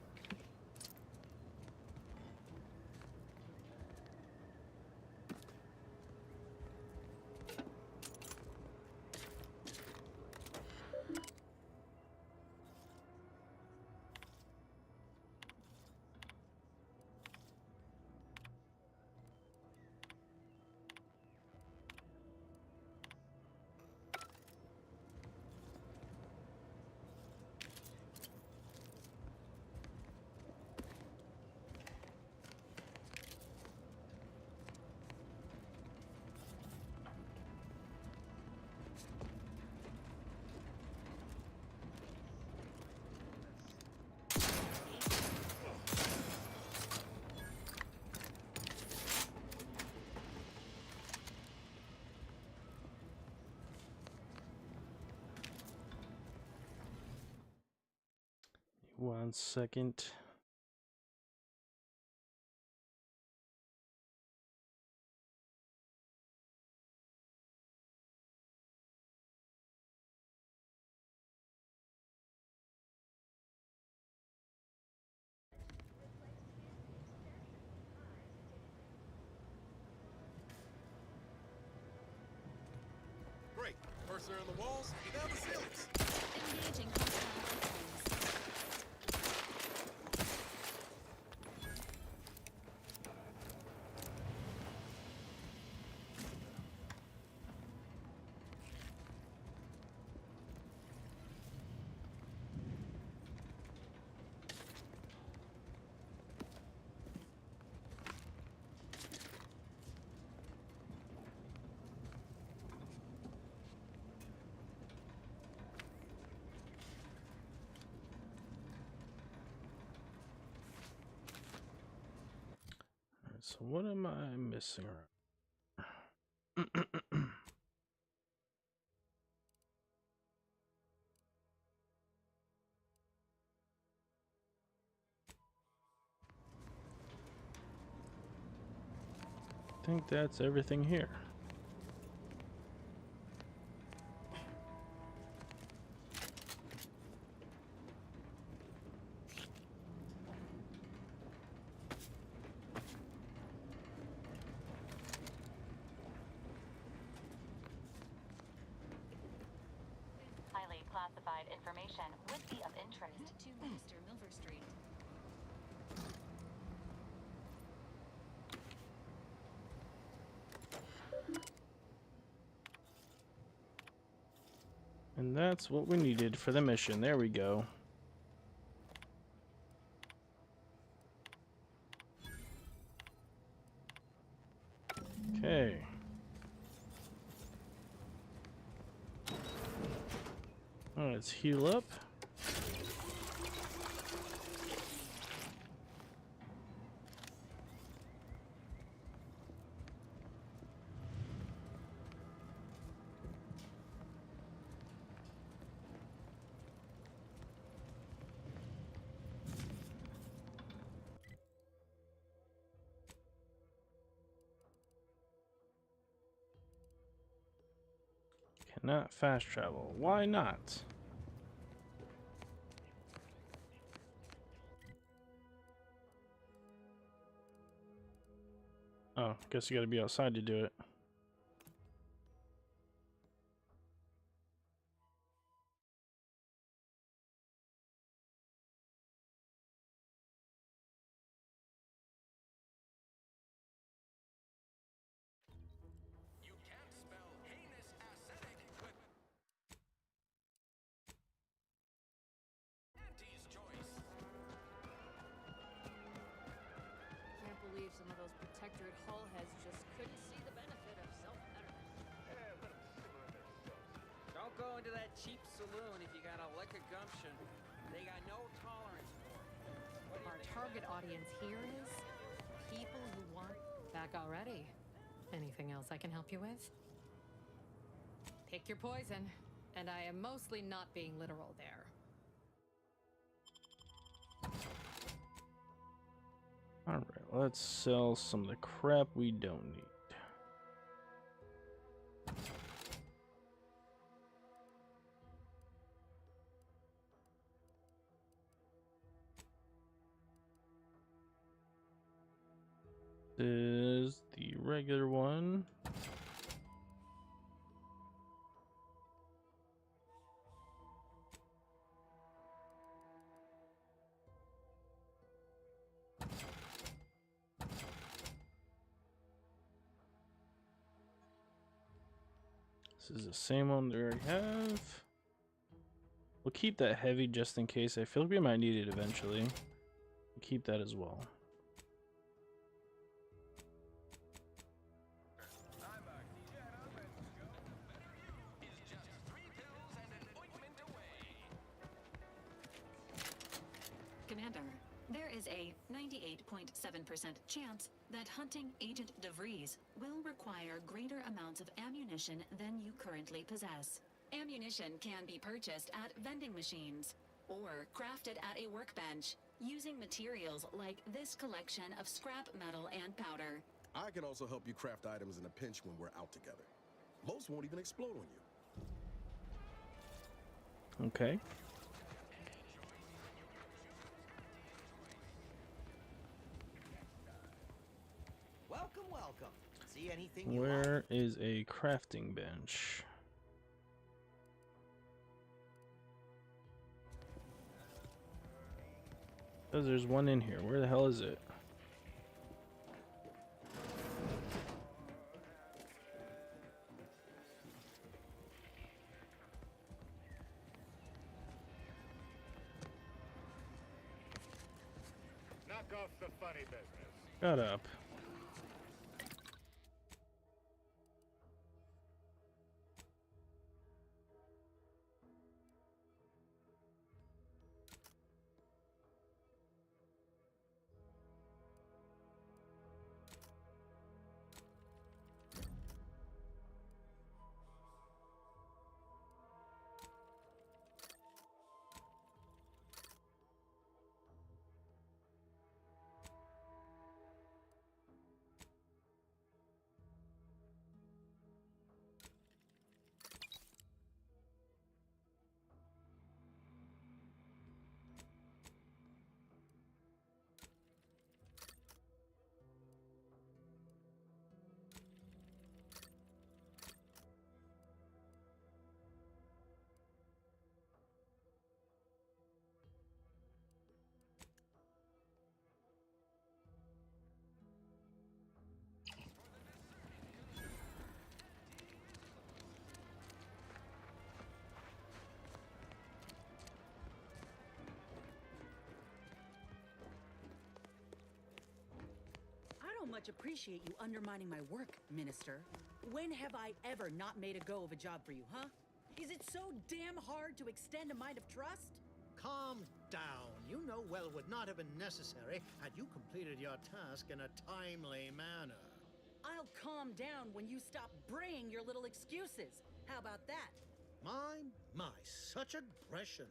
1 second. Great. First they're on the walls, now the ceilings. Engaging hostile enemies. Alright, so what am I missing around? I think that's everything here. Highly classified information would be of interest to Mr. Milver Street. And that's what we needed for the mission. There we go. Okay. Let's heal up. Cannot fast travel. Why not? Oh, guess you gotta be outside to do it. You can't spell heinous ascetic with Auntie's choice. Can't believe some of those Protectorate hull heads just couldn't see the benefit of self-betterment. Don't go into that cheap saloon if you got a lick of gumption. They got no tolerance for it. Our target audience here is people who want... Back already. Anything else I can help you with? Pick your poison. And I am mostly not being literal there. Alright, let's sell some of the crap we don't need. This is the regular one. This is the same one we already have. We'll keep that heavy just in case. I feel like we might need it eventually. We'll keep that as well. Commander, there is a 98.7% chance that hunting Agent DeVries will require greater amounts of ammunition than you currently possess. Ammunition can be purchased at vending machines or crafted at a workbench using materials like this collection of scrap metal and powder. I can also help you craft items in a pinch when we're out together. Most won't even explode on you. Okay. Welcome, welcome. See anything you Where is a crafting bench? Because there's one in here. Where the hell is it? Knock off the funny business. Shut up. I don't much appreciate you undermining my work, Minister. When have I ever not made a go of a job for you, huh? Is it so damn hard to extend a mind of trust? Calm down. You know well would not have been necessary had you completed your task in a timely manner. I'll calm down when you stop braying your little excuses. How about that? My, such aggression.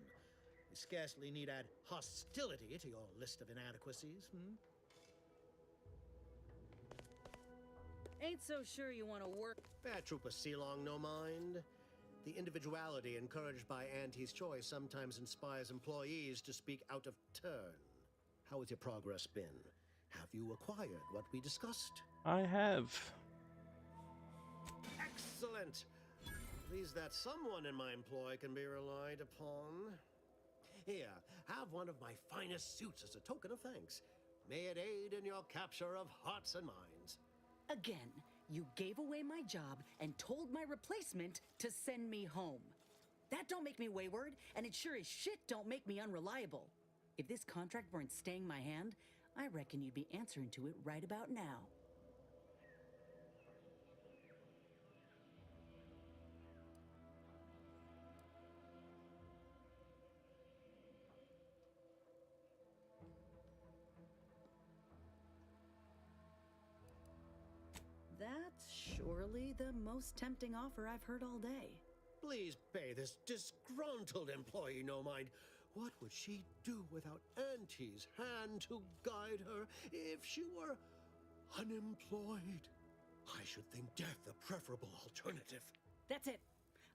We scarcely need add hostility to your list of inadequacies, Ain't so sure you want to work. Fair Trooper Sealong, no mind. The individuality encouraged by Auntie's choice sometimes inspires employees to speak out of turn. How has your progress been? Have you acquired what we discussed? I have. Excellent! Pleased that someone in my employ can be relied upon. Here, have one of my finest suits as a token of thanks. May it aid in your capture of hearts and minds. Again, you gave away my job and told my replacement to send me home. That don't make me wayward, and it sure as shit don't make me unreliable. If this contract weren't staying my hand, I reckon you'd be answering to it right about now. That's surely the most tempting offer I've heard all day. Please pay this disgruntled employee no mind. What would she do without Auntie's hand to guide her if she were unemployed? I should think death the preferable alternative. That's it.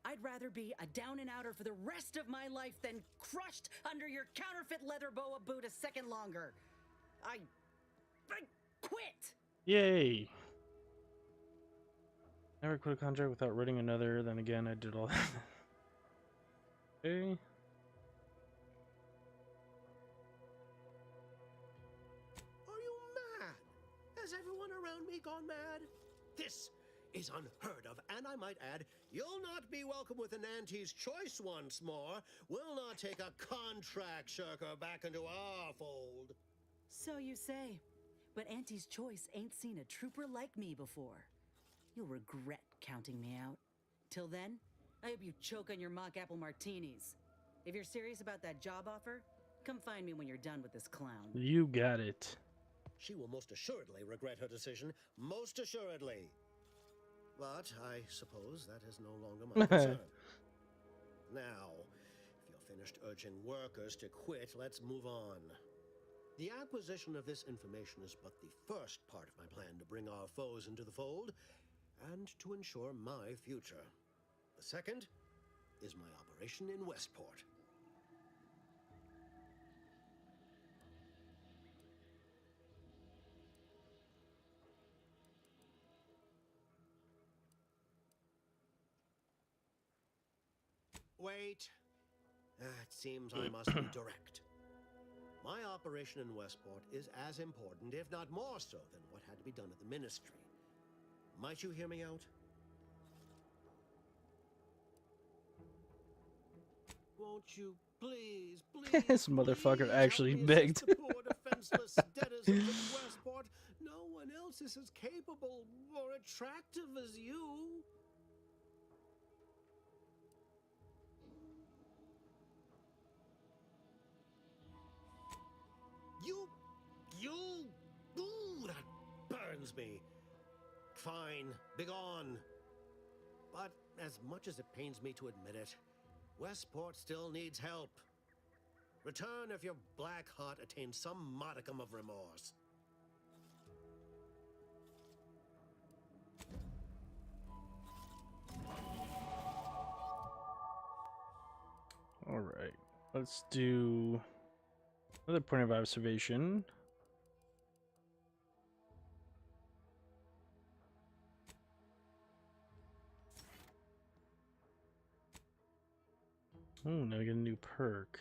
I'd rather be a down-and-outer for the rest of my life than crushed under your counterfeit leather boa boot a second longer. I quit! Yay! Never quit a contract without writing another. Then again, I did all that. Okay. Are you mad? Has everyone around me gone mad? This is unheard of, and I might add, you'll not be welcome with an Auntie's choice once more. We'll not take a contract shirker back into our fold. So you say. But Auntie's choice ain't seen a trooper like me before. You'll regret counting me out. Till then, I hope you choke on your mock apple martinis. If you're serious about that job offer, come find me when you're done with this clown. You got it. She will most assuredly regret her decision. Most assuredly. But I suppose that is no longer my concern. Now, if you're finished urging workers to quit, let's move on. The acquisition of this information is but the first part of my plan to bring our foes into the fold and to ensure my future. The second is my operation in Westport. Wait. It seems I must be direct. My operation in Westport is as important, if not more so, than what had to be done at the Ministry. Might you hear me out? Won't you please, This motherfucker actually begged. poor defenseless denizens of Westport? No one else is as capable or attractive as you. Ooh, that burns me. Fine, begone. But as much as it pains me to admit it, Westport still needs help. Return if your black heart attains some modicum of remorse. All right, let's do another point of observation. Oh, now we get a new perk.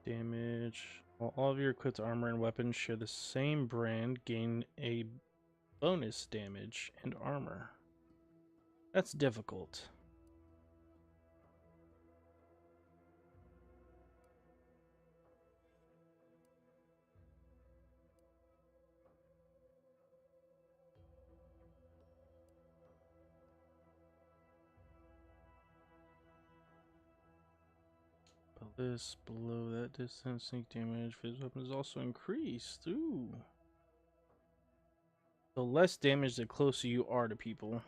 Damage. While all of your equipped armor and weapons share the same brand, gain a bonus damage and armor. That's difficult. This below that distance, sneak damage for his weapon is also increased. Ooh. So less damage the closer you are to people.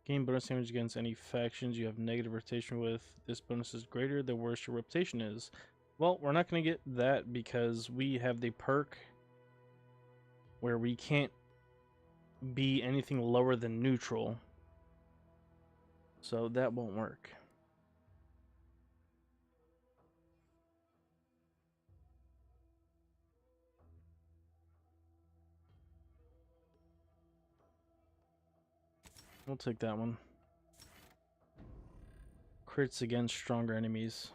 Gain bonus damage against any factions you have negative reputation with. This bonus is greater the worse your reputation is. Well, we're not going to get that because we have the perk where we can't be anything lower than neutral. So that won't work. We'll take that one. Crits against stronger enemies.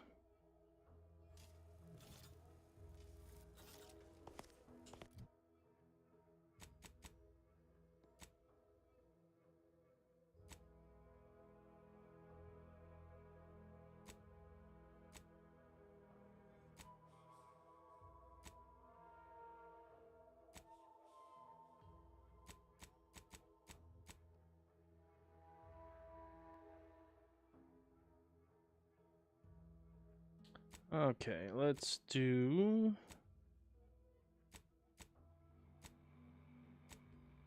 Okay, let's do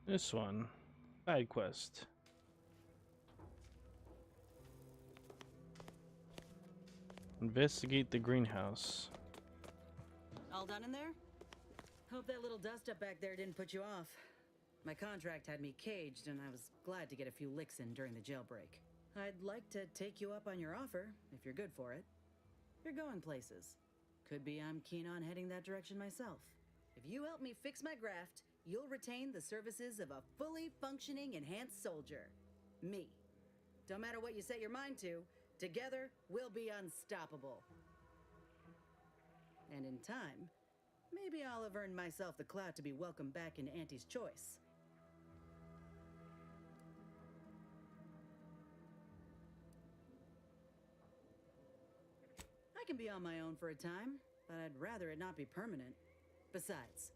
this one. Side quest. Investigate the greenhouse. All done in there? Hope that little dust up back there didn't put you off. My contract had me caged, and I was glad to get a few licks in during the jailbreak. I'd like to take you up on your offer, if you're good for it. You're going places. Could be I'm keen on heading that direction myself. If you help me fix my graft, you'll retain the services of a fully functioning enhanced soldier. Me. Don't matter what you set your mind to, together we'll be unstoppable. And in time, maybe I'll have earned myself the clout to be welcomed back in Auntie's Choice. I can be on my own for a time, but I'd rather it not be permanent. Besides,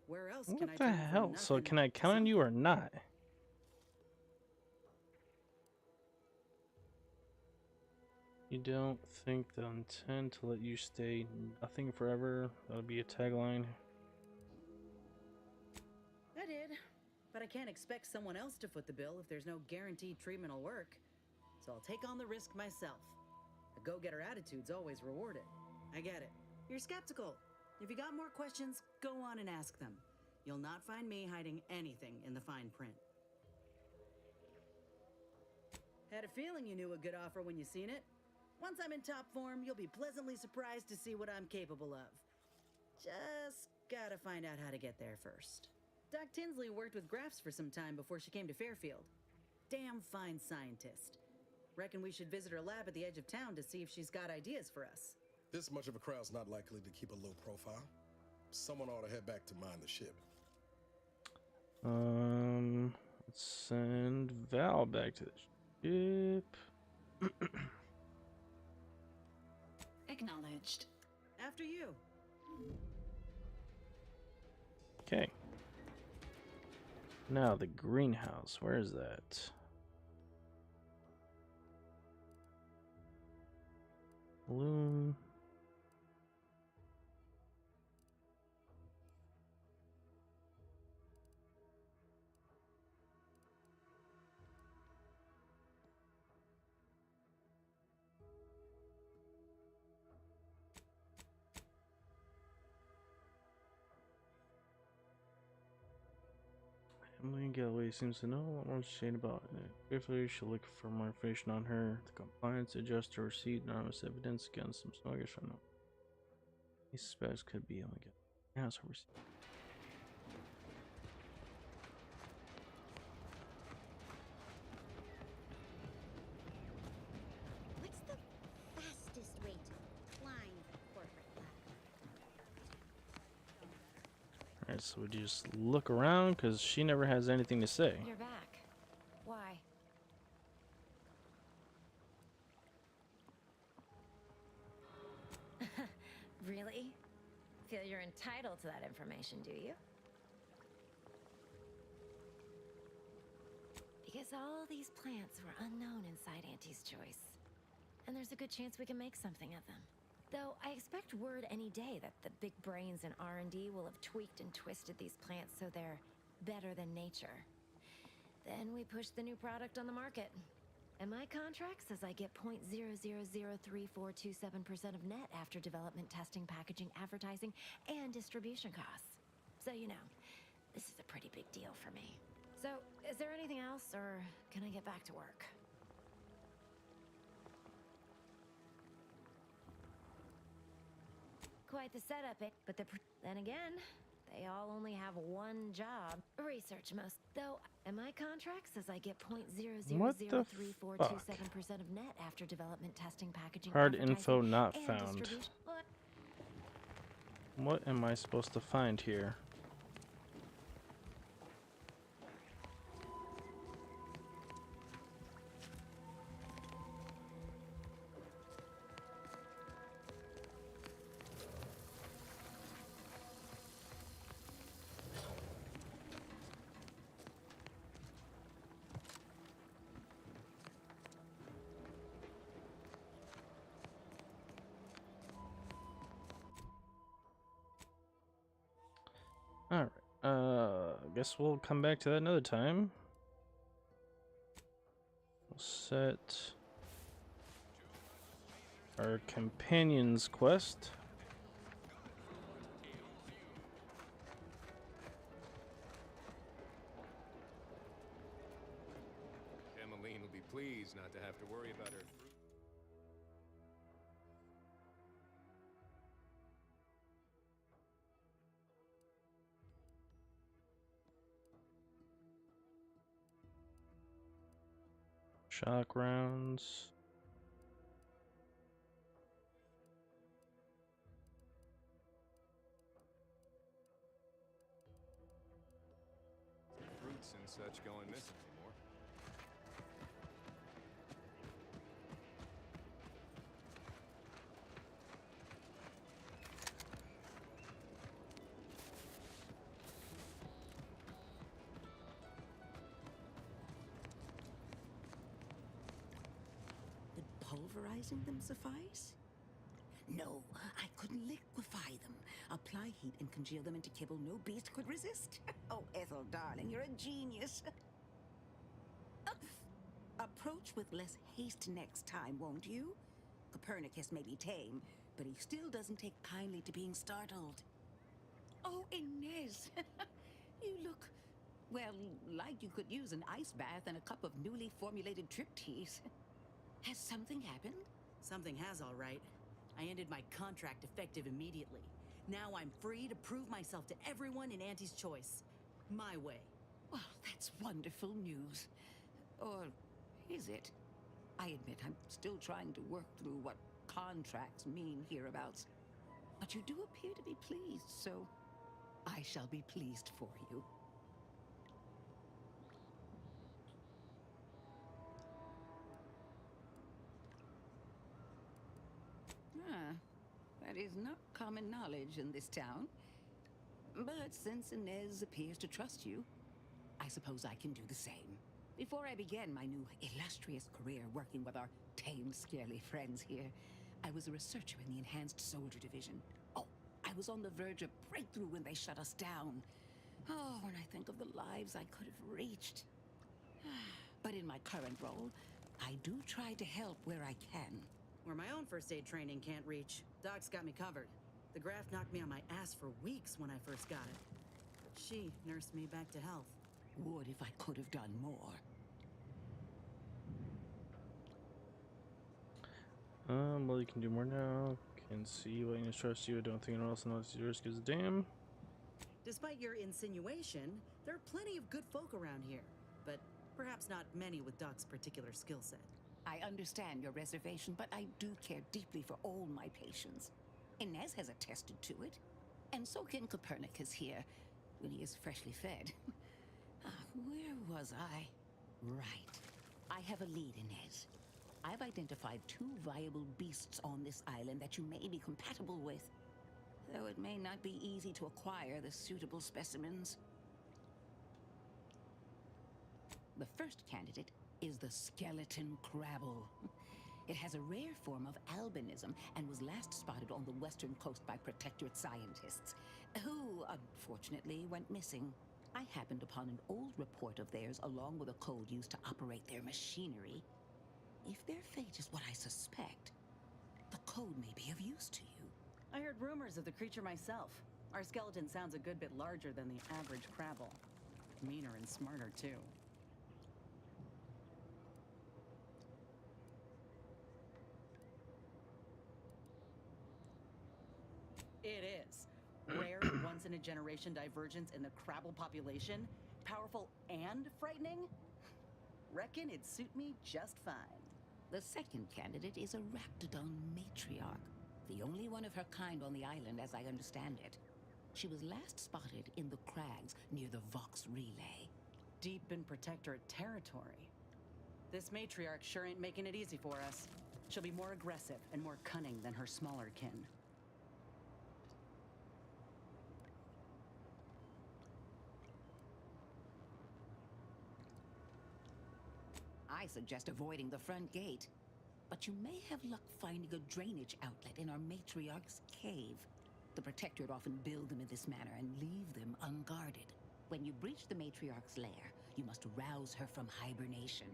where else can I What the turn from hell? So nothing can I to count on you or not? You don't think they'll intend to let you stay nothing forever? That'll be a tagline. I did, but I can't expect someone else to foot the bill if there's no guaranteed treatment will work. So I'll take on the risk myself. A go-getter attitude's always rewarded. I get it. You're skeptical. If you got more questions, go on and ask them. You'll not find me hiding anything in the fine print. Had a feeling you knew a good offer when you seen it. Once I'm in top form, you'll be pleasantly surprised to see what I'm capable of. Just gotta find out how to get there first. Doc Tinsley worked with Graffs for some time before she came to Fairfield. Damn fine scientist. Reckon we should visit her lab at the edge of town to see if she's got ideas for us. This much of a crowd's not likely to keep a low profile. Someone ought to head back to mine the ship. Let's send Val back to the ship. Acknowledged. After you. Okay. Now the greenhouse. Where is that? Balloon. Emily Galloway seems to know a lot more shade about it. If you should look for more information on her, the compliance adjuster receipt, anonymous evidence against some sluggish. I know. These specs could be Emily Galloway. House receipt. What's the fastest way to climb the corporate ladder? Alright, so we just look around because she never has anything to say. You're back. Why? Really? Feel you're entitled to that information, do you? Because all these plants were unknown inside Auntie's choice. And there's a good chance we can make something of them. Though I expect word any day that the big brains in R&D will have tweaked and twisted these plants so they're better than nature. Then we push the new product on the market. And my contract says I get 0.0003427% of net after development, testing, packaging, advertising, and distribution costs. So you know, this is a pretty big deal for me. So, is there anything else, or can I get back to work? Quite the setup, but then again, they all only have one job. Research most. Though, and my contract says I get 0.0003427% of net after development, testing, packaging, Hard advertising, info not and found. distribution. What am I supposed to find here? Alright, guess we'll come back to that another time. We'll set our companion's quest. Emmeline will be pleased not to have to worry about her. Shock rounds. Fruits and such going missing anymore. Would pulverizing them suffice? No, I could liquefy them. Apply heat and congeal them into kibble no beast could resist. Oh, Ethel, darling, you're a genius. Approach with less haste next time, won't you? Copernicus may be tame, but he still doesn't take kindly to being startled. Oh, Inez, you look, well, like you could use an ice bath and a cup of newly formulated triptease. Has something happened? Something has, all right. I ended my contract effective immediately. Now I'm free to prove myself to everyone in Auntie's Choice. My way. Well, that's wonderful news. Or is it? I admit I'm still trying to work through what contracts mean hereabouts. But you do appear to be pleased, so I shall be pleased for you. That is not common knowledge in this town. But since Inez appears to trust you, I suppose I can do the same. Before I began my new illustrious career working with our tame, scarily friends here, I was a researcher in the Enhanced Soldier Division. Oh, I was on the verge of breakthrough when they shut us down. Oh, when I think of the lives I could have reached. But in my current role, I do try to help where I can. Where my own first aid training can't reach, Doc's got me covered. The graft knocked me on my ass for weeks when I first got it. But she nursed me back to health. Would if I could have done more. Well, you can do more now. Can see why you trust you. I don't think anyone else knows yours gives a damn. Despite your insinuation, there are plenty of good folk around here, but perhaps not many with Doc's particular skill set. I understand your reservation, but I do care deeply for all my patients. Inez has attested to it, and so can Copernicus here, when he is freshly fed. Where was I? Right. I have a lead, Inez. I've identified 2 viable beasts on this island that you may be compatible with, though it may not be easy to acquire the suitable specimens. The first candidate is the skeleton crabble. It has a rare form of albinism and was last spotted on the western coast by Protectorate scientists, who, unfortunately, went missing. I happened upon an old report of theirs along with a code used to operate their machinery. If their fate is what I suspect, the code may be of use to you. I heard rumors of the creature myself. Our skeleton sounds a good bit larger than the average crabble. Meaner and smarter, too. It is. Rare, once-in-a-generation divergence in the crabble population. Powerful and frightening? Reckon it'd suit me just fine. The second candidate is a Raptidon matriarch, the only one of her kind on the island as I understand it. She was last spotted in the crags near the Vox Relay. Deep in Protectorate territory. This matriarch sure ain't making it easy for us. She'll be more aggressive and more cunning than her smaller kin. I suggest avoiding the front gate, but you may have luck finding a drainage outlet in our matriarch's cave. The Protectorate often build them in this manner and leave them unguarded. When you breach the matriarch's lair, you must rouse her from hibernation.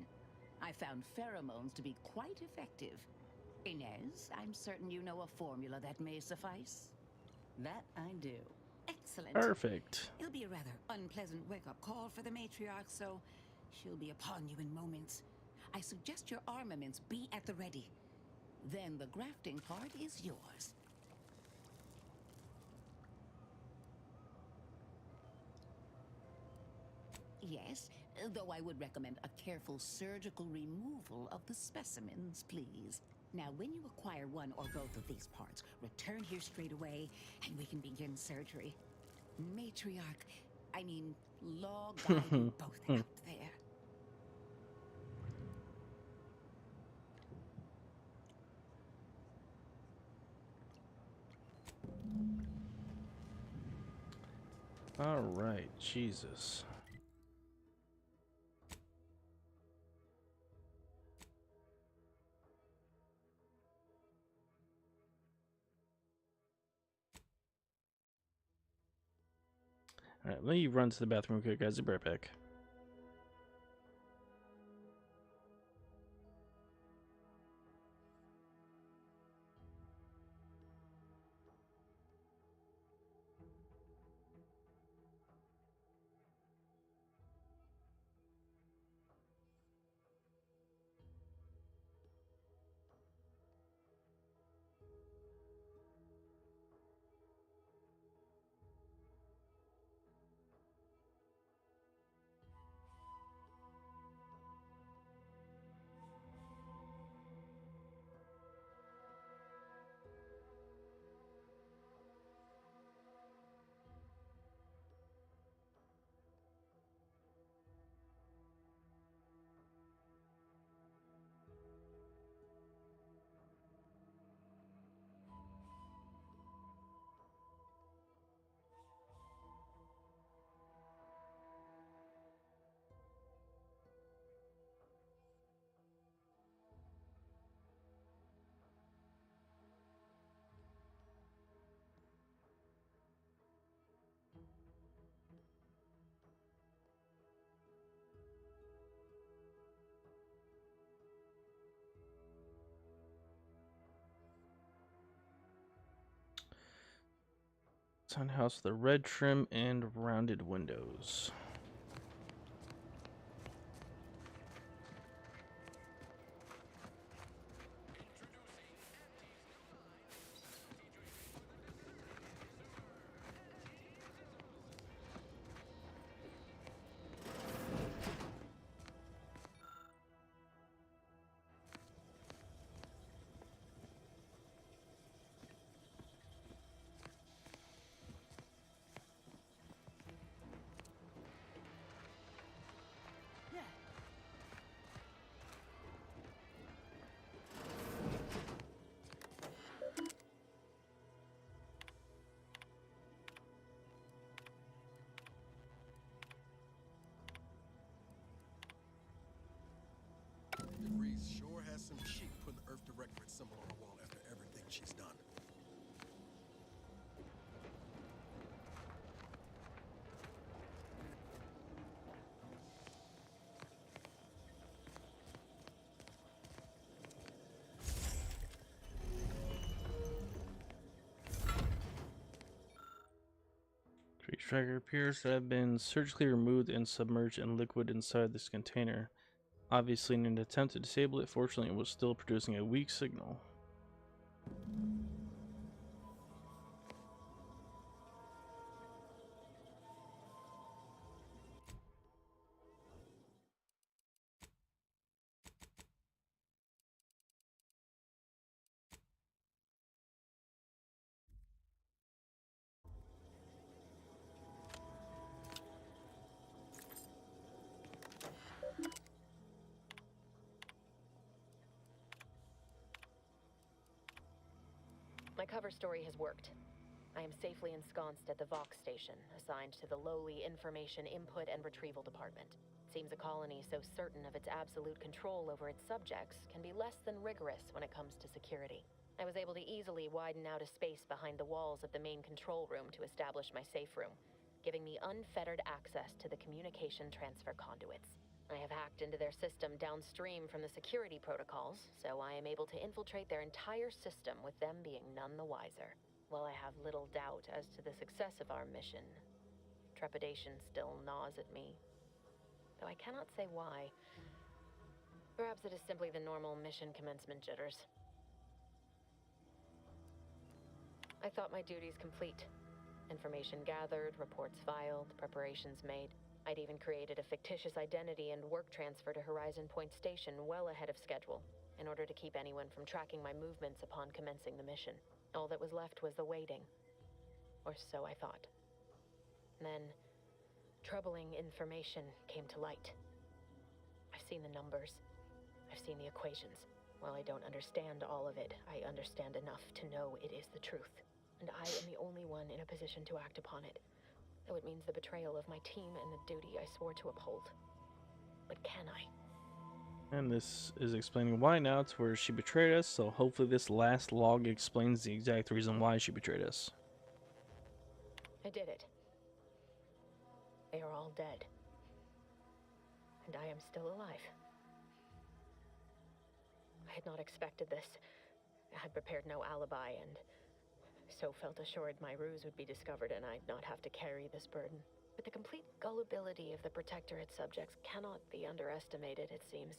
I found pheromones to be quite effective. Inez, I'm certain you know a formula that may suffice. That I do. Excellent. Perfect. It'll be a rather unpleasant wake-up call for the matriarch, so she'll be upon you in moments. I suggest your armaments be at the ready. Then the grafting part is yours. Yes, though I would recommend a careful surgical removal of the specimens, please. Now, when you acquire one or both of these parts, return here straight away, and we can begin surgery. Matriarch, I mean, Law guide you both out there. All right, Jesus. Alright, let me run to the bathroom quick, guys. I'll be right back. Townhouse with the red trim and rounded windows. Reese sure has some chic putting the Earth Directorate symbol on the wall after everything she's done. Creature tracker appears to have been surgically removed and submerged in liquid inside this container. Obviously, in an attempt to disable it, fortunately, it was still producing a weak signal. My cover story has worked. I am safely ensconced at the Vox station, assigned to the lowly Information Input and Retrieval Department. Seems a colony so certain of its absolute control over its subjects can be less than rigorous when it comes to security. I was able to easily widen out a space behind the walls of the main control room to establish my safe room, giving me unfettered access to the communication transfer conduits. I have hacked into their system downstream from the security protocols, so I am able to infiltrate their entire system with them being none the wiser. While I have little doubt as to the success of our mission, trepidation still gnaws at me. Though I cannot say why. Perhaps it is simply the normal mission commencement jitters. I thought my duties complete. Information gathered, reports filed, preparations made. I'd even created a fictitious identity and work transfer to Horizon Point Station well ahead of schedule, in order to keep anyone from tracking my movements upon commencing the mission. All that was left was the waiting. Or so I thought. Then, troubling information came to light. I've seen the numbers. I've seen the equations. While I don't understand all of it, I understand enough to know it is the truth. And I am the only one in a position to act upon it. Though it means the betrayal of my team and the duty I swore to uphold. But can I? And this is explaining why now to where she betrayed us, so hopefully this last log explains the exact reason why she betrayed us. I did it. They are all dead. And I am still alive. I had not expected this. I had prepared no alibi, and so felt assured my ruse would be discovered and I'd not have to carry this burden. But the complete gullibility of the Protectorate subjects cannot be underestimated, it seems.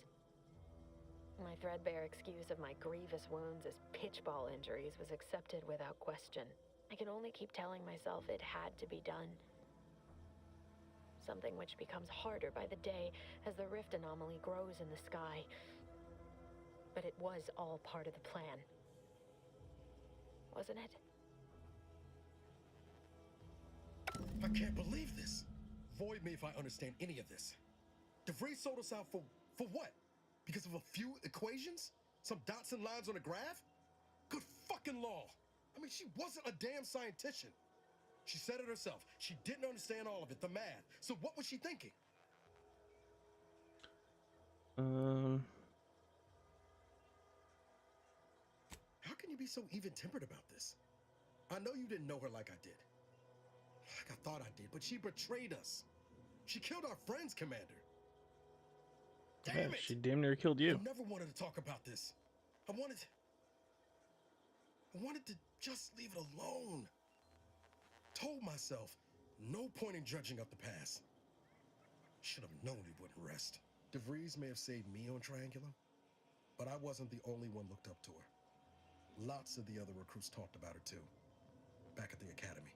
My threadbare excuse of my grievous wounds as pitchball injuries was accepted without question. I can only keep telling myself it had to be done. Something which becomes harder by the day as the rift anomaly grows in the sky. But it was all part of the plan. Wasn't it? I can't believe this. Void me if I understand any of this. DeVries sold us out for what? Because of a few equations? Some dots and lines on a graph? Good fucking law. I mean, she wasn't a damn scientist. She said it herself. She didn't understand all of it, the math. So what was she thinking? How can you be so even-tempered about this? I know you didn't know her like I did. Like I thought I did, but she betrayed us. She killed our friends, Commander. Damn it! She damn near killed you. I never wanted to talk about this. I wanted to just leave it alone. Told myself, no point in dredging up the past. Should have known he wouldn't rest. DeVries may have saved me on Triangulum, but I wasn't the only one looked up to her. Lots of the other recruits talked about her too, back at the academy.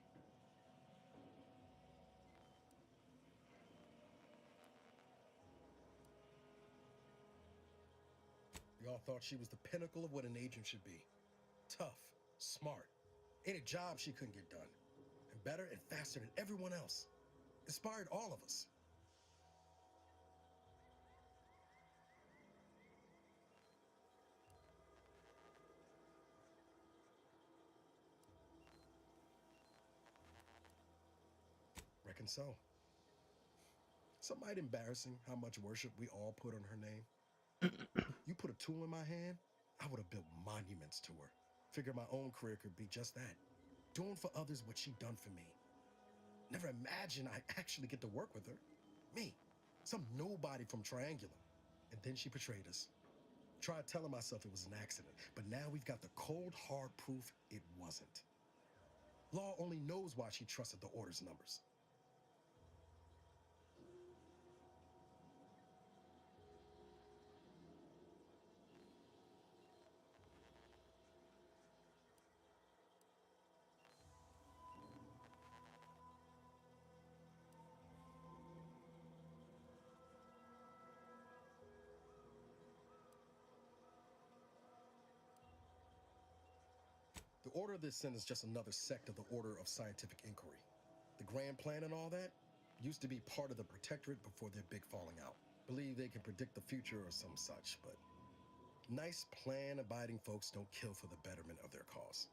We all thought she was the pinnacle of what an agent should be. Tough, smart, any job she couldn't get done. And better and faster than everyone else. Inspired all of us. Reckon so. Some might embarrassing how much worship we all put on her name. You put a tool in my hand, I would have built monuments to her. Figured my own career could be just that. Doing for others what she done for me. Never imagined I'd actually get to work with her. Me, some nobody from Triangulum. And then she betrayed us. Tried telling myself it was an accident, but now we've got the cold, hard proof it wasn't. Law only knows why she trusted the Order's numbers. The Order of this sin is just another sect of the Order of Scientific Inquiry. The Grand Plan and all that used to be part of the Protectorate before their big falling out. Believe they can predict the future or some such, but nice plan-abiding folks don't kill for the betterment of their cause.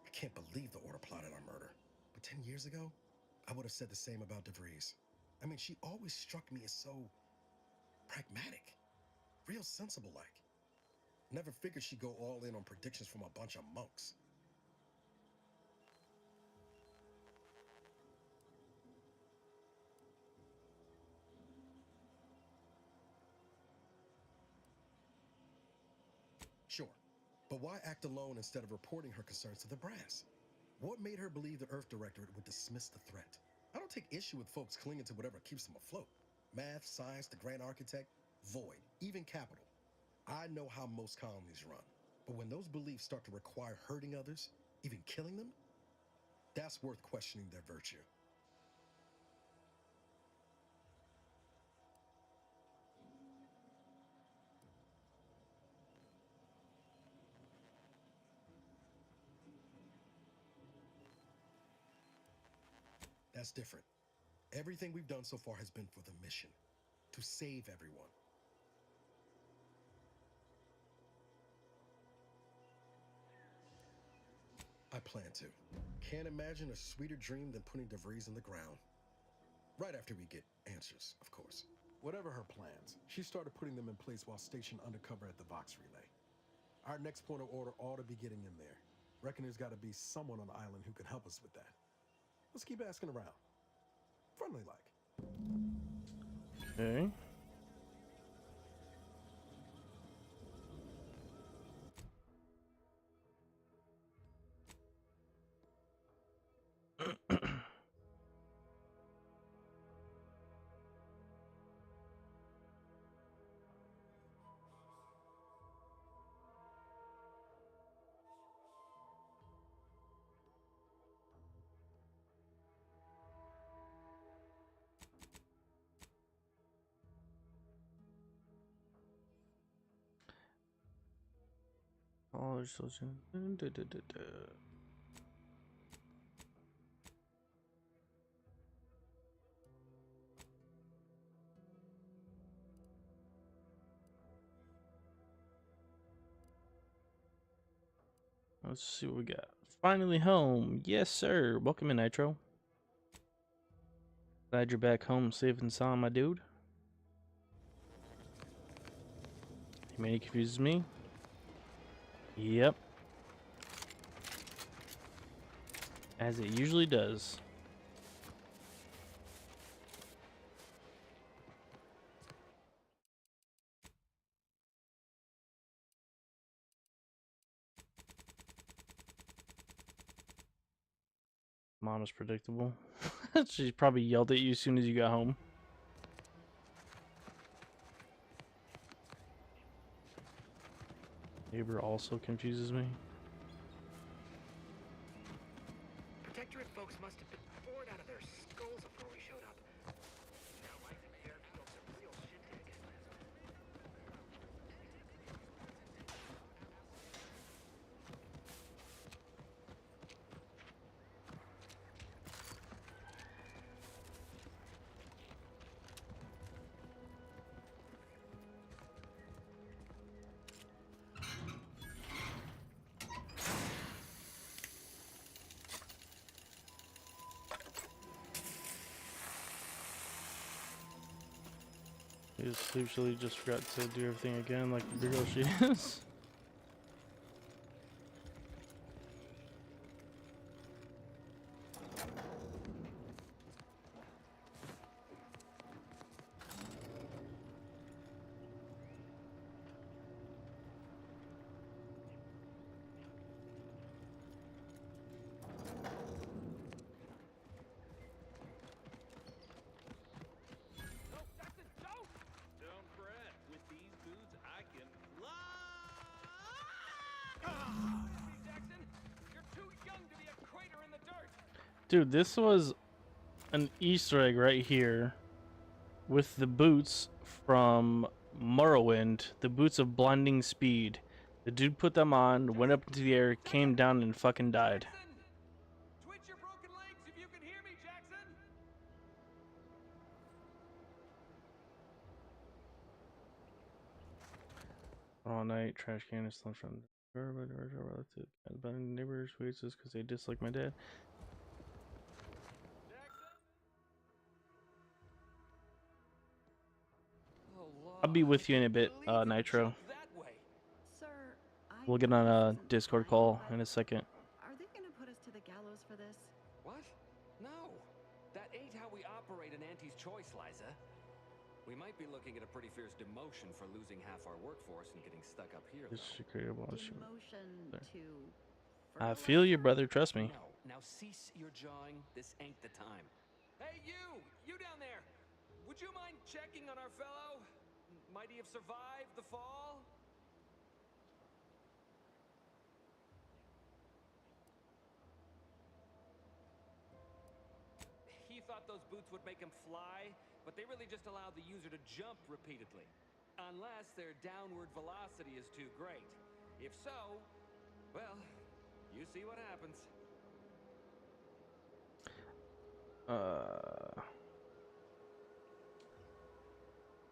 I can't believe the Order plotted our murder. But 10 years ago, I would have said the same about DeVries. I mean, she always struck me as so pragmatic, real sensible-like. Never figured she'd go all in on predictions from a bunch of monks. Sure, but why act alone instead of reporting her concerns to the brass? What made her believe the Earth Directorate would dismiss the threat? I don't take issue with folks clinging to whatever keeps them afloat. Math, science, the Grand Architect, Void, even Capital. I know how most colonies run, but when those beliefs start to require hurting others, even killing them, that's worth questioning their virtue. That's different. Everything we've done so far has been for the mission, to save everyone. I plan to. Can't imagine a sweeter dream than putting DeVries in the ground. Right after we get answers, of course. Whatever her plans, she started putting them in place while stationed undercover at the Vox Relay. Our next point of order ought to be getting in there. Reckon there's got to be someone on the island who can help us with that. Let's keep asking around. Friendly like. Okay. College social. Let's see what we got. Finally home. Yes, sir. Welcome in, Nitro. Glad you're back home safe and sound, my dude. He may confuse me. Yep. As it usually does. Mom is predictable. She probably yelled at you as soon as you got home. Neighbor also confuses me. Protectorate folks must have been bored out of their skulls before we showed up. Now I think they're some real shindig. She just forgot to do everything again like the girl she is. Dude, this was an Easter egg right here with the boots from Morrowind, the boots of blinding speed. The dude put them on, went up into the air, came down, and fucking died. Twitch your broken legs if you can hear me, Jackson. All night, trash can is still from relative. Neighbors, waits just because they dislike my dad. I'll be with you in a bit, Nitro. Sir, We'll get on a Discord call in a second. Are they gonna put us to the gallows for this? What? No. That ain't how we operate in Auntie's Choice, Liza. We might be looking at a pretty fierce demotion for losing half our workforce and getting stuck up here. Demotion to... I feel you, brother. Trust me. No. Now cease your jawing. This ain't the time. Hey, you! You down there! Would you mind checking on our fellow? Might he have survived the fall? He thought those boots would make him fly, but they really just allow the user to jump repeatedly. Unless their downward velocity is too great. If so, well, you see what happens.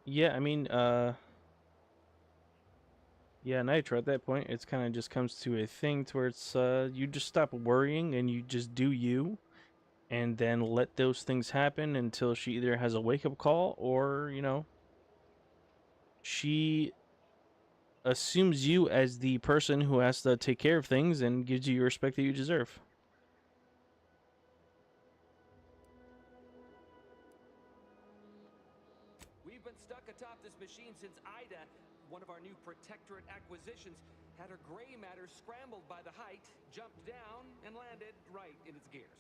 Yeah, I mean, yeah, Nitro, at that point, it's kind of just comes to a thing to where it's, you just stop worrying and you just do you, and then let those things happen until she either has a wake-up call or, you know, she assumes you as the person who has to take care of things and gives you your respect that you deserve. off this machine since Ida, one of our new Protectorate acquisitions, had her gray matter scrambled by the height, jumped down, and landed right in its gears.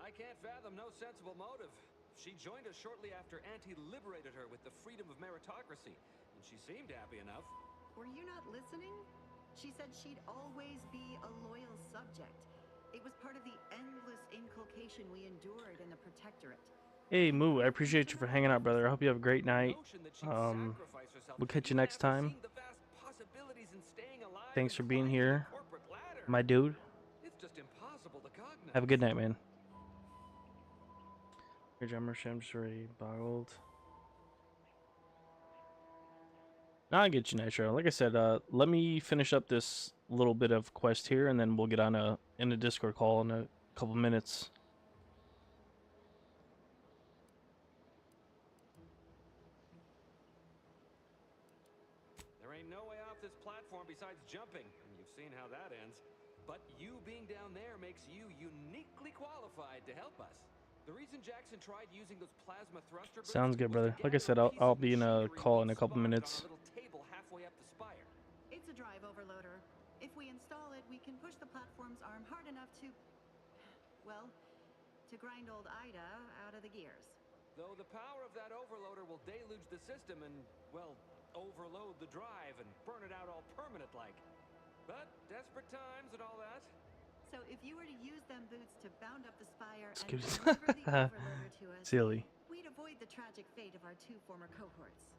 I can't fathom no sensible motive. She joined us shortly after Auntie liberated her with the freedom of meritocracy, and she seemed happy enough. Were you not listening? She said she'd always be a loyal subject. It was part of the endless inculcation we endured in the Protectorate. Hey Moo, I appreciate you for hanging out, brother. I hope you have a great night. We'll catch you next time. Thanks for being here, my dude. Have a good night, man. Your drummer Shem's already boggled. Now I get you, Nitro. Like I said, let me finish up this little bit of quest here, and then we'll get on in a Discord call in a couple minutes. There ain't no way off this platform besides jumping, and you've seen how that ends. But you being down there makes you uniquely qualified to help us. The reason Jackson tried using those plasma thruster Sounds good, brother. Like I said, I'll be in a call in a couple minutes. It's a drive overloader. If we install it, we can push the platform's arm hard enough to, well, to grind old Ida out of the gears. Though the power of that overloader will deluge the system and, well, overload the drive and burn it out all permanent-like. But desperate times and all that. So if you were to use them boots to bound up the spire and Excuse deliver the overloader to us, silly. we'd avoid the tragic fate of our 2 former cohorts.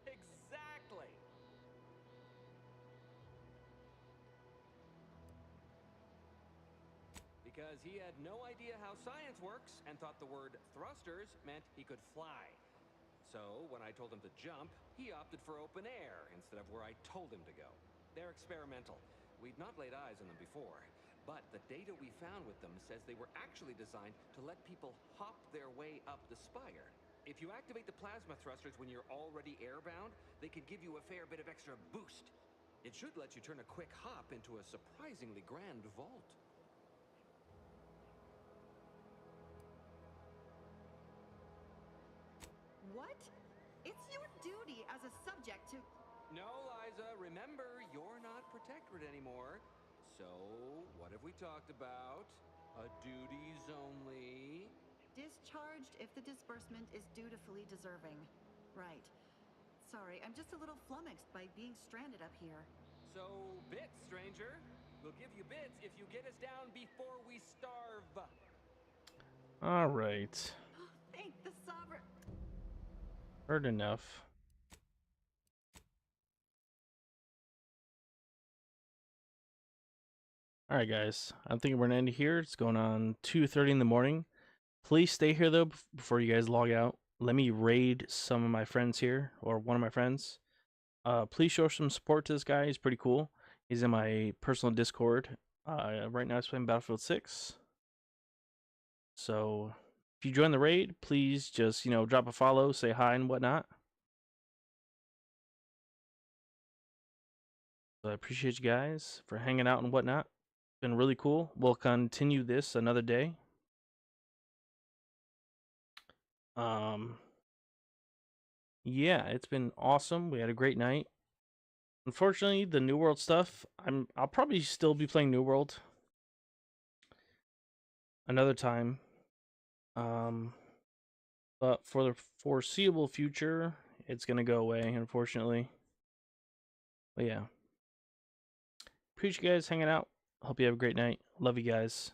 Exactly. Because he had no idea how science works and thought the word thrusters meant he could fly. So when I told him to jump, he opted for open air instead of where I told him to go. They're experimental. We'd not laid eyes on them before, but the data we found with them says they were actually designed to let people hop their way up the spire. If you activate the plasma thrusters when you're already airbound, they could give you a fair bit of extra boost. It should let you turn a quick hop into a surprisingly grand vault. What? It's your duty as a subject to... No, Liza, remember, you're not Protectorate anymore. So, what have we talked about? A duties only. Discharged if the disbursement is dutifully deserving. Right. Sorry, I'm just a little flummoxed by being stranded up here. So, bits, stranger. We'll give you bits if you get us down before we starve. All right. Thank the sovereign. Heard enough. All right, guys. I'm thinking we're gonna end here. It's going on 2:30 in the morning. Please stay here though before you guys log out. Let me raid some of my friends here, or one of my friends. Please show some support to this guy. He's pretty cool. He's in my personal Discord. Right now he's playing Battlefield 6. So if you join the raid, please just, drop a follow, say hi and whatnot. So I appreciate you guys for hanging out and whatnot. It's been really cool. We'll continue this another day. Yeah, it's been awesome. We had a great night. Unfortunately, the New World stuff, I'll probably still be playing New World another time. But for the foreseeable future, it's gonna go away, unfortunately. But yeah. Appreciate you guys hanging out. Hope you have a great night. Love you guys.